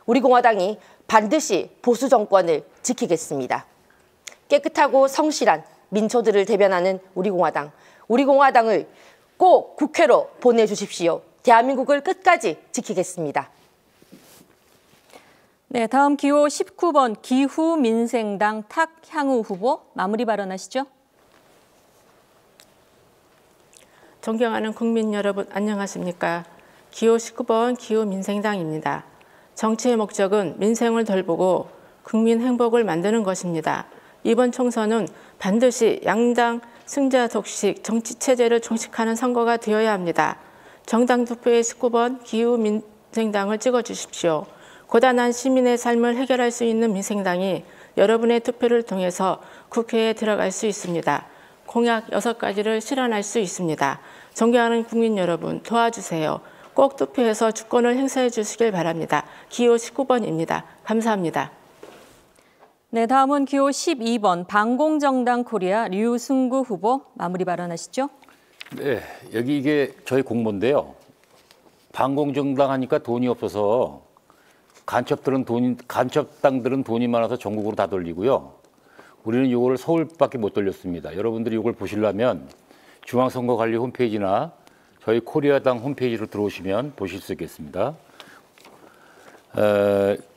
우리공화당이 반드시 보수 정권을 지키겠습니다. 깨끗하고 성실한 민초들을 대변하는 우리공화당을 꼭 국회로 보내주십시오. 대한민국을 끝까지 지키겠습니다. 네, 다음 기호 19번 기후민생당 탁향우 후보 마무리 발언하시죠. 존경하는 국민 여러분 안녕하십니까. 기호 19번 기후민생당입니다. 정치의 목적은 민생을 돌보고 국민 행복을 만드는 것입니다. 이번 총선은 반드시 양당 승자 독식 정치체제를 종식하는 선거가 되어야 합니다. 정당 투표의 19번 기후민생당을 찍어주십시오. 고단한 시민의 삶을 해결할 수 있는 민생당이 여러분의 투표를 통해서 국회에 들어갈 수 있습니다. 공약 6가지를 실현할 수 있습니다. 존경하는 국민 여러분 도와주세요. 꼭 투표해서 주권을 행사해 주시길 바랍니다. 기호 19번입니다. 감사합니다. 네, 다음은 기호 12번 반공정당 코리아 류승구 후보 마무리 발언하시죠. 네, 여기 이게 저희 공모인데요. 반공정당 하니까 돈이 없어서 간첩당들은 돈이 많아서 전국으로 다 돌리고요. 우리는 이거를 서울밖에 못 돌렸습니다. 여러분들이 이걸 보시려면 중앙선거관리 홈페이지나 저희 코리아당 홈페이지로 들어오시면 보실 수 있겠습니다.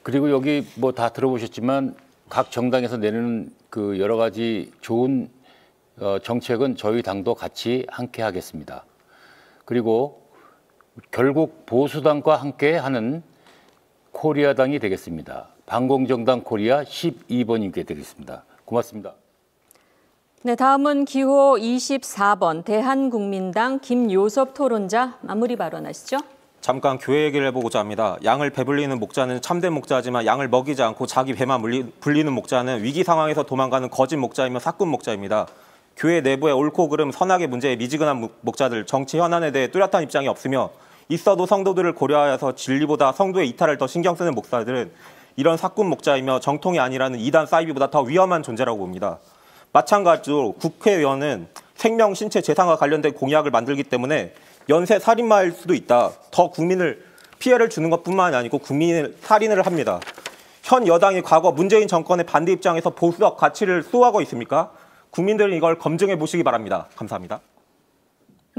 그리고 여기 뭐 다 들어보셨지만 각 정당에서 내는 그 여러 가지 좋은 정책은 저희 당도 같이 함께 하겠습니다. 그리고 결국 보수당과 함께 하는 코리아당이 되겠습니다. 반공정당 코리아 12번님께 되겠습니다. 고맙습니다. 네, 다음은 기호 24번 대한국민당 김요섭 토론자 마무리 발언하시죠. 잠깐 교회 얘기를 해보고자 합니다. 양을 배불리는 목자는 참된 목자지만 양을 먹이지 않고 자기 배만 불리는 목자는 위기 상황에서 도망가는 거짓 목자이며 사꾼 목자입니다. 교회 내부의 옳고 그름, 선악의 문제에 미지근한 목자들, 정치 현안에 대해 뚜렷한 입장이 없으며 있어도 성도들을 고려하여서 진리보다 성도의 이탈을 더 신경 쓰는 목사들은 이런 사꾼 목자이며 정통이 아니라는 이단 사이비보다 더 위험한 존재라고 봅니다. 마찬가지로 국회의원은 생명, 신체, 재산과 관련된 공약을 만들기 때문에 연쇄 살인마일 수도 있다. 더 국민을 피해를 주는 것뿐만 아니고 국민을 살인을 합니다. 현 여당이 과거 문재인 정권의 반대 입장에서 보수적 가치를 수호하고 있습니까? 국민들은 이걸 검증해 보시기 바랍니다. 감사합니다.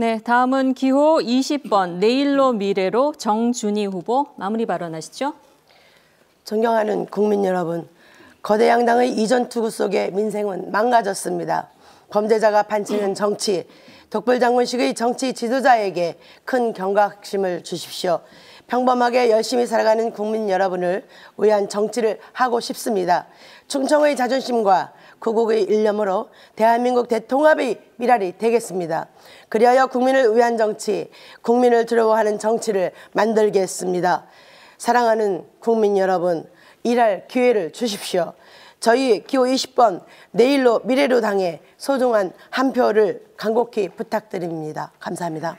네, 다음은 기호 20번 내일로 미래로 정준희 후보 마무리 발언하시죠. 존경하는 국민 여러분, 거대 양당의 이전 투구 속에 민생은 망가졌습니다. 범죄자가 판치는 정치, 독불장군식의 정치 지도자에게 큰 경각심을 주십시오. 평범하게 열심히 살아가는 국민 여러분을 위한 정치를 하고 싶습니다. 충청의 자존심과 구국의 일념으로 대한민국 대통합의 미랄이 되겠습니다. 그리하여 국민을 위한 정치, 국민을 두려워하는 정치를 만들겠습니다. 사랑하는 국민 여러분, 일할 기회를 주십시오. 저희 기호 20번 내일로 미래로 당에 소중한 한 표를 간곡히 부탁드립니다. 감사합니다.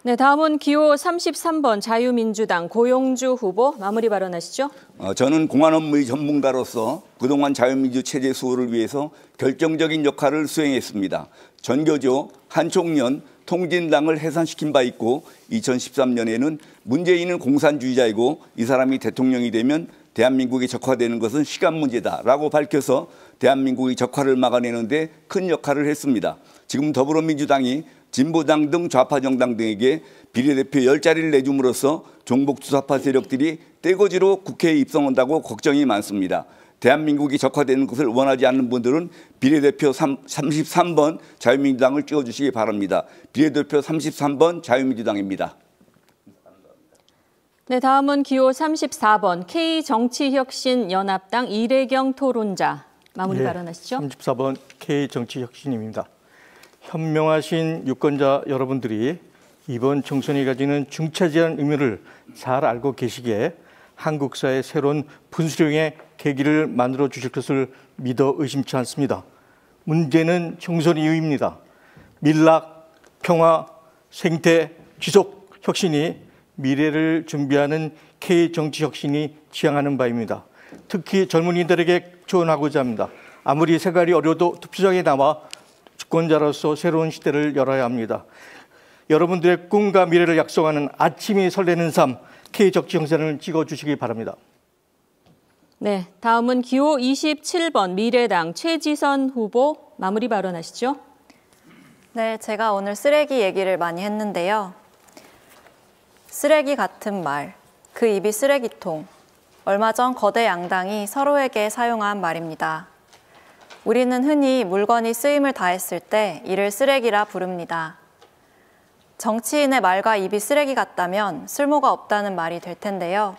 네, 다음은 기호 33번 자유민주당 고용주 후보 마무리 발언하시죠. 저는 공안 업무의 전문가로서 그동안 자유민주 체제 수호를 위해서 결정적인 역할을 수행했습니다. 전교조, 한총련, 통진당을 해산시킨 바 있고 2013년에는 문재인은 공산주의자이고 이 사람이 대통령이 되면 대한민국이 적화되는 것은 시간 문제다라고 밝혀서 대한민국의 적화를 막아내는 데 큰 역할을 했습니다. 지금 더불어민주당이 진보당 등 좌파 정당 등에게 비례대표 10자리를 내줌으로써 종북주사파 세력들이 떼거지로 국회에 입성한다고 걱정이 많습니다. 대한민국이 적화되는 것을 원하지 않는 분들은 비례대표 33번 자유민주당을 찍어주시기 바랍니다. 비례대표 33번 자유민주당입니다. 네, 다음은 기호 34번 K정치혁신연합당 이래경 토론자 마무리 발언하시죠. 34번 K정치혁신입니다. 현명하신 유권자 여러분들이 이번 총선이 가지는 중차지한 의미를 잘 알고 계시기에 한국사의 새로운 분수령의 계기를 만들어 주실 것을 믿어 의심치 않습니다. 문제는 총선 이후입니다. 밀락, 평화, 생태, 지속 혁신이 미래를 준비하는 K정치혁신이 지향하는 바입니다. 특히 젊은이들에게 조언하고자 합니다. 아무리 생활이 어려도 투표장에 나와 주권자로서 새로운 시대를 열어야 합니다. 여러분들의 꿈과 미래를 약속하는 아침이 설레는 삶 K정치혁신을 찍어주시기 바랍니다. 네, 다음은 기호 27번 미래당 최지선 후보 마무리 발언하시죠. 네, 제가 오늘 쓰레기 얘기를 많이 했는데요. 쓰레기 같은 말, 그 입이 쓰레기통. 얼마 전 거대 양당이 서로에게 사용한 말입니다. 우리는 흔히 물건이 쓰임을 다했을 때 이를 쓰레기라 부릅니다. 정치인의 말과 입이 쓰레기 같다면 쓸모가 없다는 말이 될 텐데요.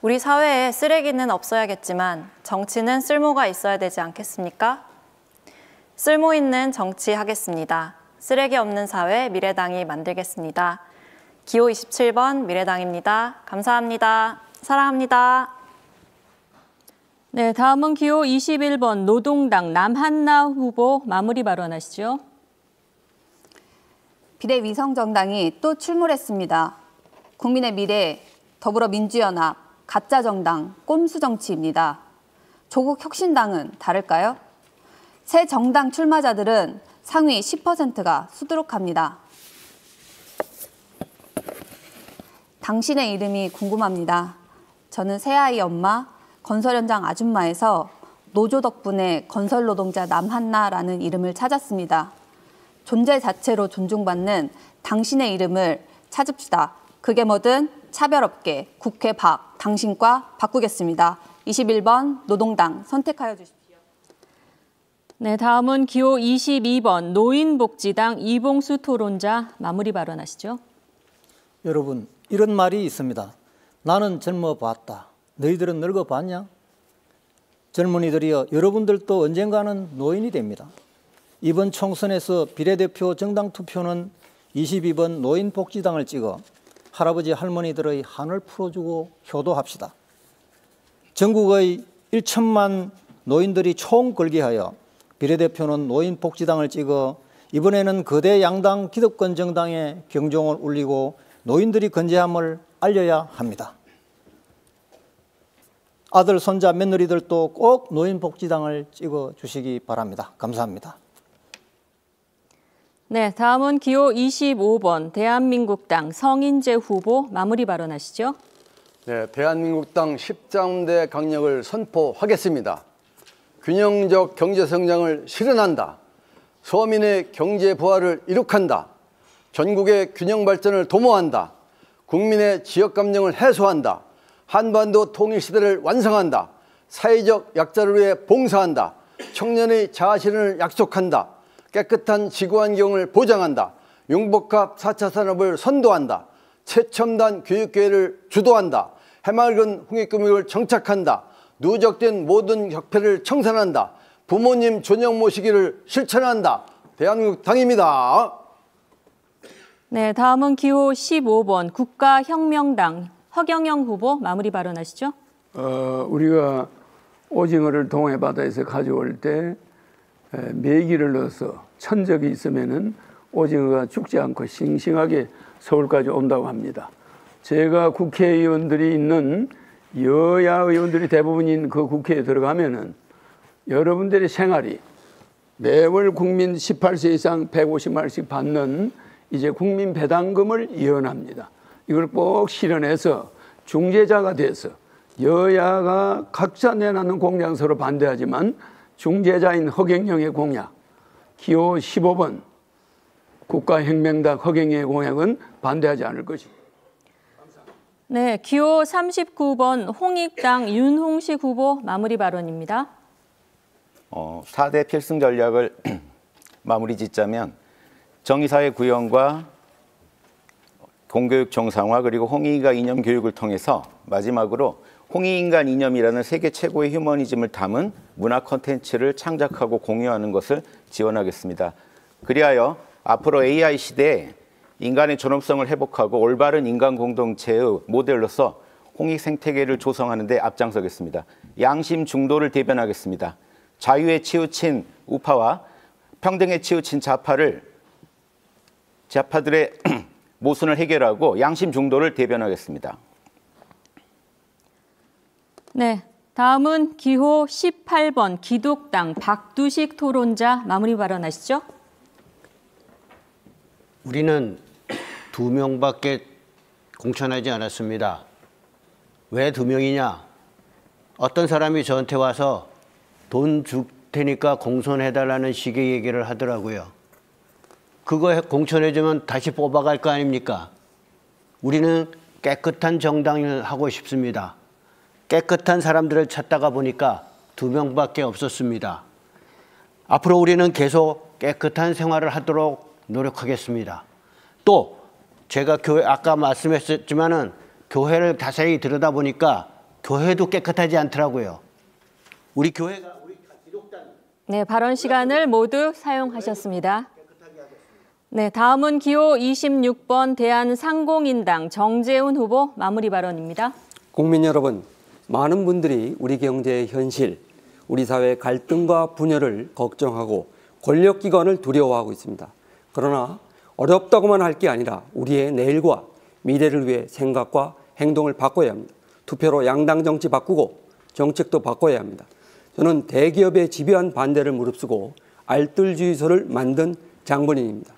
우리 사회에 쓰레기는 없어야겠지만 정치는 쓸모가 있어야 되지 않겠습니까? 쓸모 있는 정치 하겠습니다. 쓰레기 없는 사회 미래당이 만들겠습니다. 기호 27번 미래당입니다. 감사합니다. 사랑합니다. 네, 다음은 기호 21번 노동당 남한나 후보 마무리 발언하시죠. 비례위성정당이 또 출몰했습니다. 국민의 미래, 더불어민주연합, 가짜정당, 꼼수정치입니다. 조국 혁신당은 다를까요? 새 정당 출마자들은 상위 10%가 수두룩합니다. 당신의 이름이 궁금합니다. 저는 새아이 엄마, 건설 현장 아줌마에서 노조 덕분에 건설 노동자 남한나라는 이름을 찾았습니다. 존재 자체로 존중받는 당신의 이름을 찾읍시다. 그게 뭐든 차별 없게 국회 밖 당신과 바꾸겠습니다. 21번 노동당 선택하여 주십시오. 네, 다음은 기호 22번 노인복지당 이봉수 토론자 마무리 발언하시죠. 여러분, 이런 말이 있습니다. 나는 젊어봤다. 너희들은 늙어봤냐? 젊은이들이여, 여러분들도 언젠가는 노인이 됩니다. 이번 총선에서 비례대표 정당 투표는 22번 노인복지당을 찍어 할아버지 할머니들의 한을 풀어주고 효도합시다. 전국의 1천만 노인들이 총걸기하여 비례대표는 노인복지당을 찍어 이번에는 거대 양당 기득권 정당의 경종을 울리고 노인들이 건재함을 알려야 합니다. 아들, 손자, 며느리들도 꼭 노인복지당을 찍어 주시기 바랍니다. 감사합니다. 네, 다음은 기호 25번 대한민국당 성인재 후보 마무리 발언하시죠. 네, 대한민국당 10장대 강력을 선포하겠습니다. 균형적 경제성장을 실현한다. 서민의 경제 부활을 이룩한다. 전국의 균형 발전을 도모한다. 국민의 지역 감정을 해소한다. 한반도 통일 시대를 완성한다. 사회적 약자를 위해 봉사한다. 청년의 자아실현을 약속한다. 깨끗한 지구 환경을 보장한다. 융복합 4차 산업을 선도한다. 최첨단 교육계획을 주도한다. 해맑은 홍익금융을 정착한다. 누적된 모든 적폐를 청산한다. 부모님 존영 모시기를 실천한다. 대한민국 당입니다. 네, 다음은 기호 15번 국가혁명당 허경영 후보 마무리 발언하시죠. 우리가 오징어를 동해바다에서 가져올 때 메기를 넣어서 천적이 있으면은 오징어가 죽지 않고 싱싱하게 서울까지 온다고 합니다. 제가 국회의원들이 있는 여야 의원들이 대부분인 그 국회에 들어가면은 여러분들의 생활이 매월 국민 18세 이상 150만 원씩 받는 이제 국민 배당금을 이어납니다. 이걸 꼭 실현해서 중재자가 돼서 여야가 각자 내놓는 공약 서로 반대하지만 중재자인 허경영의 공약, 기호 15번 국가혁명당 허경영의 공약은 반대하지 않을 것입니다. 네, 기호 39번 홍익당 윤홍식 후보 마무리 발언입니다. 4대 필승 전략을 마무리 짓자면 정의사회 구현과 공교육 정상화 그리고 홍익인간 이념 교육을 통해서 마지막으로 홍익인간 이념이라는 세계 최고의 휴머니즘을 담은 문화 콘텐츠를 창작하고 공유하는 것을 지원하겠습니다. 그리하여 앞으로 AI 시대에 인간의 존엄성을 회복하고 올바른 인간 공동체의 모델로서 홍익 생태계를 조성하는 데 앞장서겠습니다. 양심 중도를 대변하겠습니다. 자유에 치우친 우파와 평등에 치우친 좌파들의 모순을 해결하고 양심 중도를 대변하겠습니다. 네, 다음은 기호 18번 기독당 박두식 토론자 마무리 발언하시죠. 우리는 2명밖에 공천하지 않았습니다. 왜 2명이냐? 어떤 사람이 저한테 와서 돈 줄 테니까 공천해달라는 식의 얘기를 하더라고요. 그거 공천해주면 다시 뽑아갈 거 아닙니까? 우리는 깨끗한 정당을 하고 싶습니다. 깨끗한 사람들을 찾다가 보니까 2명밖에 없었습니다. 앞으로 우리는 계속 깨끗한 생활을 하도록 노력하겠습니다. 또 제가 아까 말씀했지만은 교회를 자세히 들여다보니까 교회도 깨끗하지 않더라고요. 우리 교회가 네, 발언 시간을 모두 사용하셨습니다. 네, 다음은 기호 26번 대한상공인당 정재훈 후보 마무리 발언입니다. 국민 여러분, 많은 분들이 우리 경제의 현실, 우리 사회의 갈등과 분열을 걱정하고 권력기관을 두려워하고 있습니다. 그러나 어렵다고만 할 게 아니라 우리의 내일과 미래를 위해 생각과 행동을 바꿔야 합니다. 투표로 양당 정치 바꾸고 정책도 바꿔야 합니다. 저는 대기업의 집요한 반대를 무릅쓰고 알뜰주의소를 만든 장본인입니다.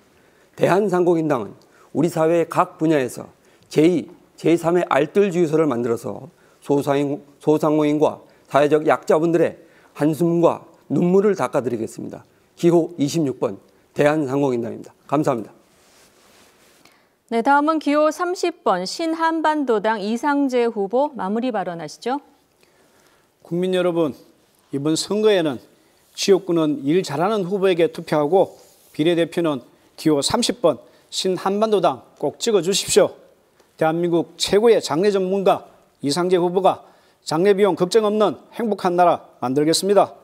대한상공인당은 우리 사회의 각 분야에서 제2, 제3의 알뜰주의소를 만들어서 소상공인과 사회적 약자분들의 한숨과 눈물을 닦아드리겠습니다. 기호 26번 대한상공인당입니다. 감사합니다. 네, 다음은 기호 30번 신한반도당 이상재 후보 마무리 발언하시죠. 국민 여러분, 이번 선거에는 지역구는 일 잘하는 후보에게 투표하고 비례대표는 기호 30번 신한반도당 꼭 찍어주십시오. 대한민국 최고의 장례 전문가 이상재 후보가 장례 비용 걱정 없는 행복한 나라 만들겠습니다.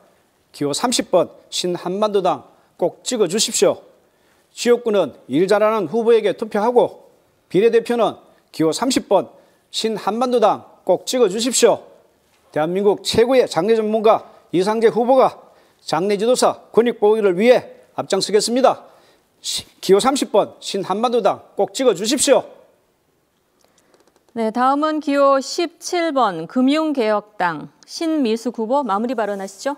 기호 30번 신한반도당 꼭 찍어주십시오. 지역구는 일 잘하는 후보에게 투표하고 비례대표는 기호 30번 신한반도당 꼭 찍어주십시오. 대한민국 최고의 장례 전문가 이상재 후보가 장례 지도사 권익 보호를 위해 앞장서겠습니다. 기호 30번 신한반도당 꼭 찍어주십시오. 네, 다음은 기호 17번 금융개혁당 신미숙 후보 마무리 발언하시죠.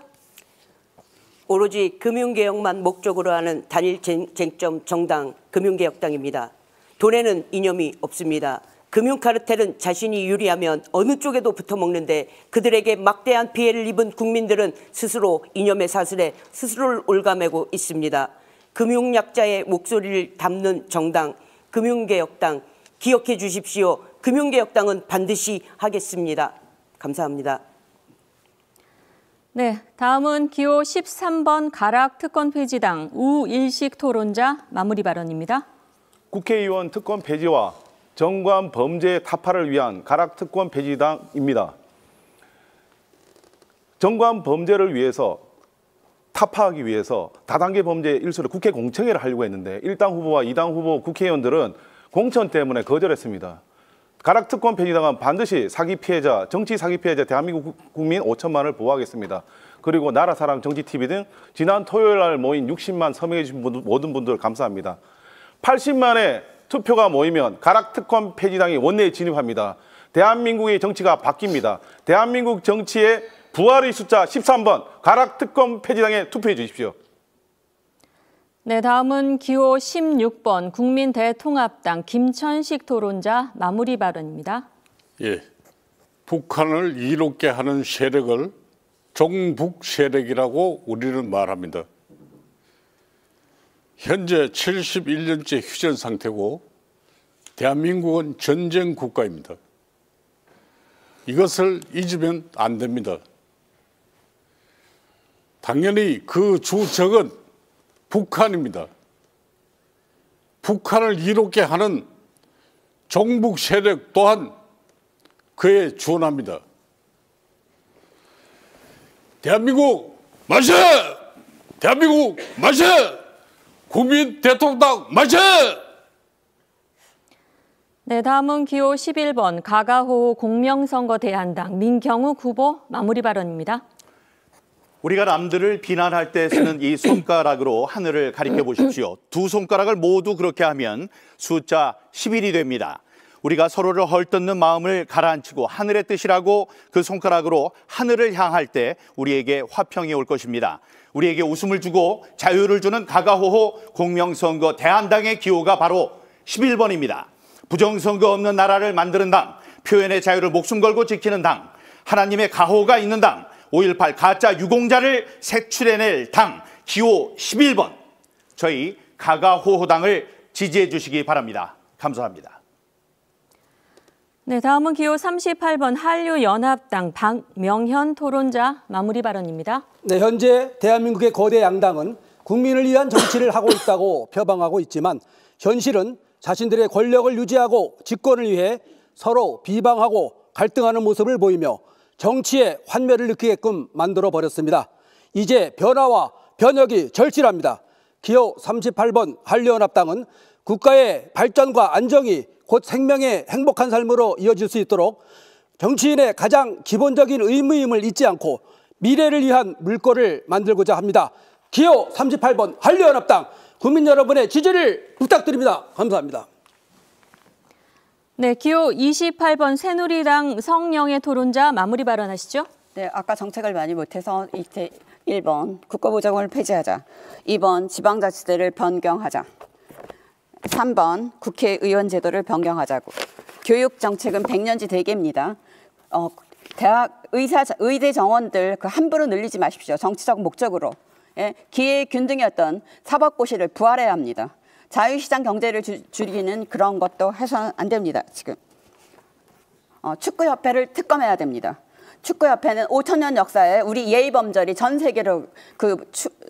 오로지 금융개혁만 목적으로 하는 단일 쟁점 정당 금융개혁당입니다. 돈에는 이념이 없습니다. 금융카르텔은 자신이 유리하면 어느 쪽에도 붙어먹는데 그들에게 막대한 피해를 입은 국민들은 스스로 이념의 사슬에 스스로를 올가매고 있습니다. 금융약자의 목소리를 담는 정당, 금융개혁당, 기억해 주십시오. 금융개혁당은 반드시 하겠습니다. 감사합니다. 네, 다음은 기호 13번 가락특권 폐지당 우일식 토론자 마무리 발언입니다. 국회의원 특권 폐지와 정관 범죄 타파를 위한 가락특권 폐지당입니다. 정관 범죄를 위해서 타파하기 위해서 다단계 범죄 일수를 국회 공청회를 하려고 했는데 1당 후보와 2당 후보 국회의원들은 공천 때문에 거절했습니다. 가락특권 폐지당은 반드시 사기 피해자, 정치 사기 피해자 대한민국 국민 5천만을 보호하겠습니다. 그리고 나라사랑 정치TV 등 지난 토요일 날 모인 60만 서명해 주신 모든 분들 감사합니다. 80만의 투표가 모이면 가락특권 폐지당이 원내에 진입합니다. 대한민국의 정치가 바뀝니다. 대한민국 정치의 부활의 숫자 13번 가락특권 폐지당에 투표해 주십시오. 네, 다음은 기호 16번 국민대통합당 김천식 토론자 마무리 발언입니다. 예, 북한을 이롭게 하는 세력을 종북 세력이라고 우리는 말합니다. 현재 71년째 휴전 상태고 대한민국은 전쟁 국가입니다. 이것을 잊으면 안 됩니다. 당연히 그 주적은 북한입니다. 북한을 이롭게 하는 종북 세력 또한 그에 준합니다. 대한민국 마셔! 대한민국 마셔! 국민 대통령 마셔! 네, 다음은 기호 11번 가가호 공명선거 대안당 민경욱 후보 마무리 발언입니다. 우리가 남들을 비난할 때 쓰는 이 손가락으로 하늘을 가리켜 보십시오. 두 손가락을 모두 그렇게 하면 숫자 11이 됩니다. 우리가 서로를 헐뜯는 마음을 가라앉히고 하늘의 뜻이라고 그 손가락으로 하늘을 향할 때 우리에게 화평이 올 것입니다. 우리에게 웃음을 주고 자유를 주는 가가호호 공명선거 대안당의 기호가 바로 11번입니다. 부정선거 없는 나라를 만드는 당, 표현의 자유를 목숨 걸고 지키는 당, 하나님의 가호가 있는 당, 5.18 가짜 유공자를 색출해낼 당 기호 11번 저희 가가호호당을 지지해 주시기 바랍니다. 감사합니다. 네, 다음은 기호 38번 한류연합당 박명현 토론자 마무리 발언입니다. 네, 현재 대한민국의 거대 양당은 국민을 위한 정치를 하고 있다고 표방하고 있지만 현실은 자신들의 권력을 유지하고 집권을 위해 서로 비방하고 갈등하는 모습을 보이며 정치의 환멸을 느끼게끔 만들어버렸습니다. 이제 변화와 변혁이 절실합니다. 기호 38번 한류연합당은 국가의 발전과 안정이 곧 생명의 행복한 삶으로 이어질 수 있도록 정치인의 가장 기본적인 의무임을 잊지 않고 미래를 위한 물꼬를 만들고자 합니다. 기호 38번 한류연합당 국민 여러분의 지지를 부탁드립니다. 감사합니다. 네, 기호 28번 새누리당 성영애 토론자 마무리 발언하시죠. 네, 아까 정책을 많이 못해서 1번 국가보장을 폐지하자, 2번 지방자치제를 변경하자, 3번 국회의원 제도를 변경하자고. 교육 정책은 100년지 대계입니다. 대학 의대 정원들 함부로 늘리지 마십시오. 정치적 목적으로. 예, 기회의 균등이었던 사법고시를 부활해야 합니다. 자유시장 경제를 줄이는 그런 것도 해서는 안 됩니다. 지금 축구협회를 특검해야 됩니다. 축구협회는 5,000년 역사에 우리 예의범절이 전 세계로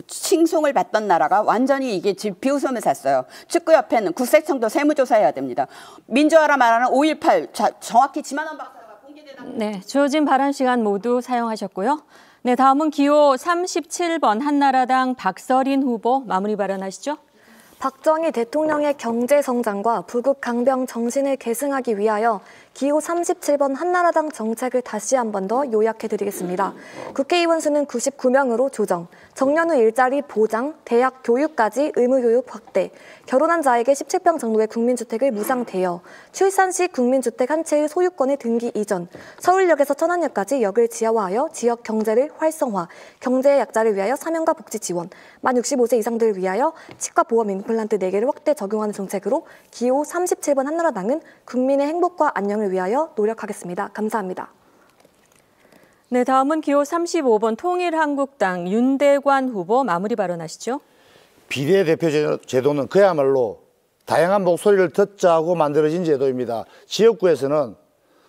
칭송을 받던 나라가 완전히 이게 지금 비웃음을 샀어요. 축구협회는 국세청도 세무조사해야 됩니다. 민주화라 말하는 5.18 정확히 지만원 박사가 공개되는. 네, 주어진 발언 시간 모두 사용하셨고요. 네, 다음은 기호 37번 한나라당 박서린 후보 마무리 발언하시죠. 박정희 대통령의 경제 성장과 부국 강병 정신을 계승하기 위하여 기호 37번 한나라당 정책을 다시 한 번 더 요약해드리겠습니다. 국회의원 수는 99명으로 조정, 정년 후 일자리 보장, 대학 교육까지 의무교육 확대, 결혼한 자에게 17평 정도의 국민주택을 무상 대여, 출산 시 국민주택 한 채의 소유권의 등기 이전, 서울역에서 천안역까지 역을 지하화하여 지역 경제를 활성화, 경제의 약자를 위하여 사명과 복지 지원, 만 65세 이상들을 위하여 치과 보험 임플란트 4개를 확대 적용하는 정책으로 기호 37번 한나라당은 국민의 행복과 안녕을 위하여 노력하겠습니다. 감사합니다. 네, 다음은 기호 35번 통일한국당 윤대관 후보 마무리 발언하시죠. 비례대표 제도는 그야말로 다양한 목소리를 듣자고 만들어진 제도입니다. 지역구에서는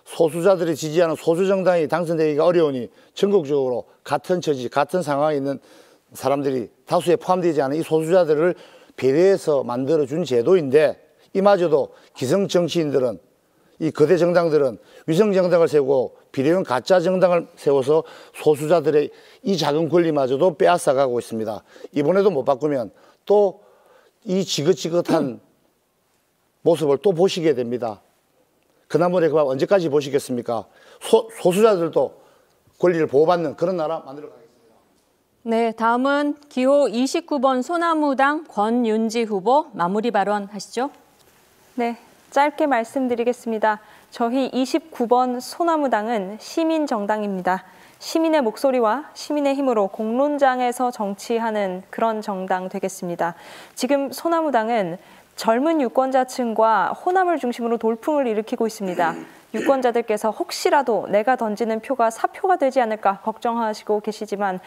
소수자들이 지지하는 소수정당이 당선되기가 어려우니 전국적으로 같은 처지, 같은 상황에 있는 사람들이 다수에 포함되지 않은 이 소수자들을 배려해서 만들어준 제도인데, 이마저도 기성 정치인들은, 이 거대 정당들은 위성 정당을 세우고 비례형 가짜 정당을 세워서 소수자들의 이 작은 권리마저도 빼앗아가고 있습니다. 이번에도 못 바꾸면 또 이 지긋지긋한 모습을 또 보시게 됩니다. 그나물의 그 밥 언제까지 보시겠습니까? 소수자들도 권리를 보호받는 그런 나라 만들어 가겠습니다. 네, 다음은 기호 29번 소나무당 권윤지 후보 마무리 발언 하시죠. 네, 짧게 말씀드리겠습니다. 저희 29번 소나무당은 시민정당입니다. 시민의 목소리와 시민의 힘으로 공론장에서 정치하는 그런 정당 되겠습니다. 지금 소나무당은 젊은 유권자층과 호남을 중심으로 돌풍을 일으키고 있습니다. 유권자들께서 혹시라도 내가 던지는 표가 사표가 되지 않을까 걱정하시고 계시지만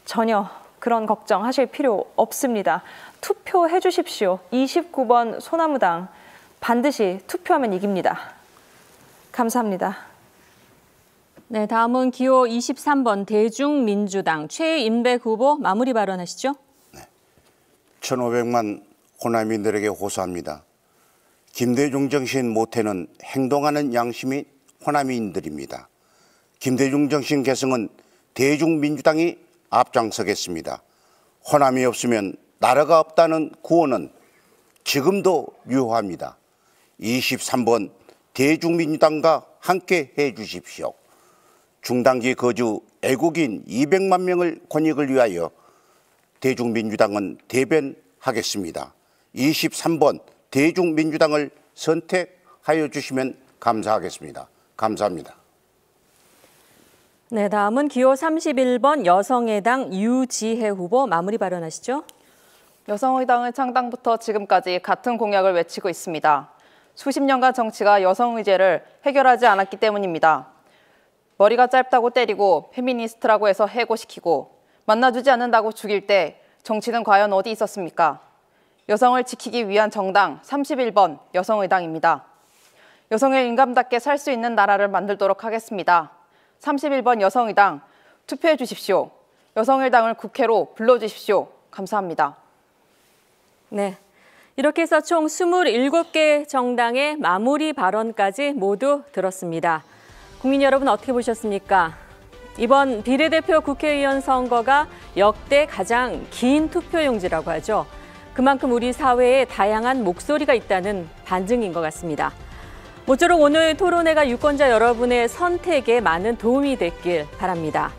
전혀 그런 걱정하실 필요 없습니다. 투표해 주십시오. 29번 소나무당 반드시 투표하면 이깁니다. 감사합니다. 네, 다음은 기호 23번 대중민주당 최인백 후보 마무리 발언하시죠. 1,500만 호남인들에게 호소합니다. 김대중 정신 모태는 행동하는 양심이 호남인들입니다. 김대중 정신 계승은 대중민주당이 앞장서겠습니다. 호남이 없으면 나라가 없다는 구호는 지금도 유효합니다. 23번 대중민주당과 함께 해주십시오. 중단기 거주 애국인 200만 명을 권익을 위하여 대중민주당은 대변하겠습니다. 23번 대중민주당을 선택하여 주시면 감사하겠습니다. 감사합니다. 네, 다음은 기호 31번 여성의당 유지혜 후보 마무리 발언하시죠. 여성의당은 창당부터 지금까지 같은 공약을 외치고 있습니다. 수십 년간 정치가 여성 의제를 해결하지 않았기 때문입니다. 머리가 짧다고 때리고 페미니스트라고 해서 해고시키고 만나주지 않는다고 죽일 때 정치는 과연 어디 있었습니까? 여성을 지키기 위한 정당 31번 여성의당입니다. 여성의 인감답게 살 수 있는 나라를 만들도록 하겠습니다. 31번 여성의당 투표해 주십시오. 여성의당을 국회로 불러주십시오. 감사합니다. 네, 이렇게 해서 총 27개 정당의 마무리 발언까지 모두 들었습니다. 국민 여러분 어떻게 보셨습니까? 이번 비례대표 국회의원 선거가 역대 가장 긴 투표용지라고 하죠. 그만큼 우리 사회에 다양한 목소리가 있다는 반증인 것 같습니다. 모쪼록 오늘 토론회가 유권자 여러분의 선택에 많은 도움이 됐길 바랍니다.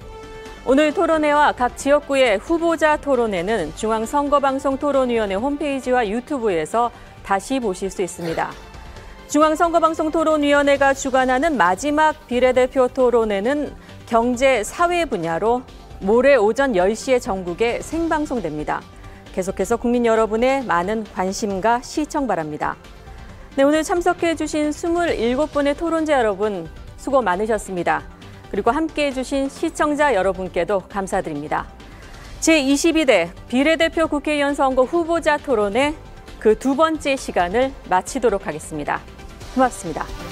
오늘 토론회와 각 지역구의 후보자 토론회는 중앙선거방송토론위원회 홈페이지와 유튜브에서 다시 보실 수 있습니다. 중앙선거방송토론위원회가 주관하는 마지막 비례대표 토론회는 경제, 사회 분야로 모레 오전 10시에 전국에 생방송됩니다. 계속해서 국민 여러분의 많은 관심과 시청 바랍니다. 네, 오늘 참석해 주신 27분의 토론자 여러분 수고 많으셨습니다. 그리고 함께해 주신 시청자 여러분께도 감사드립니다. 제22대 비례대표 국회의원 선거 후보자 토론회 그 두 번째 시간을 마치도록 하겠습니다. 고맙습니다.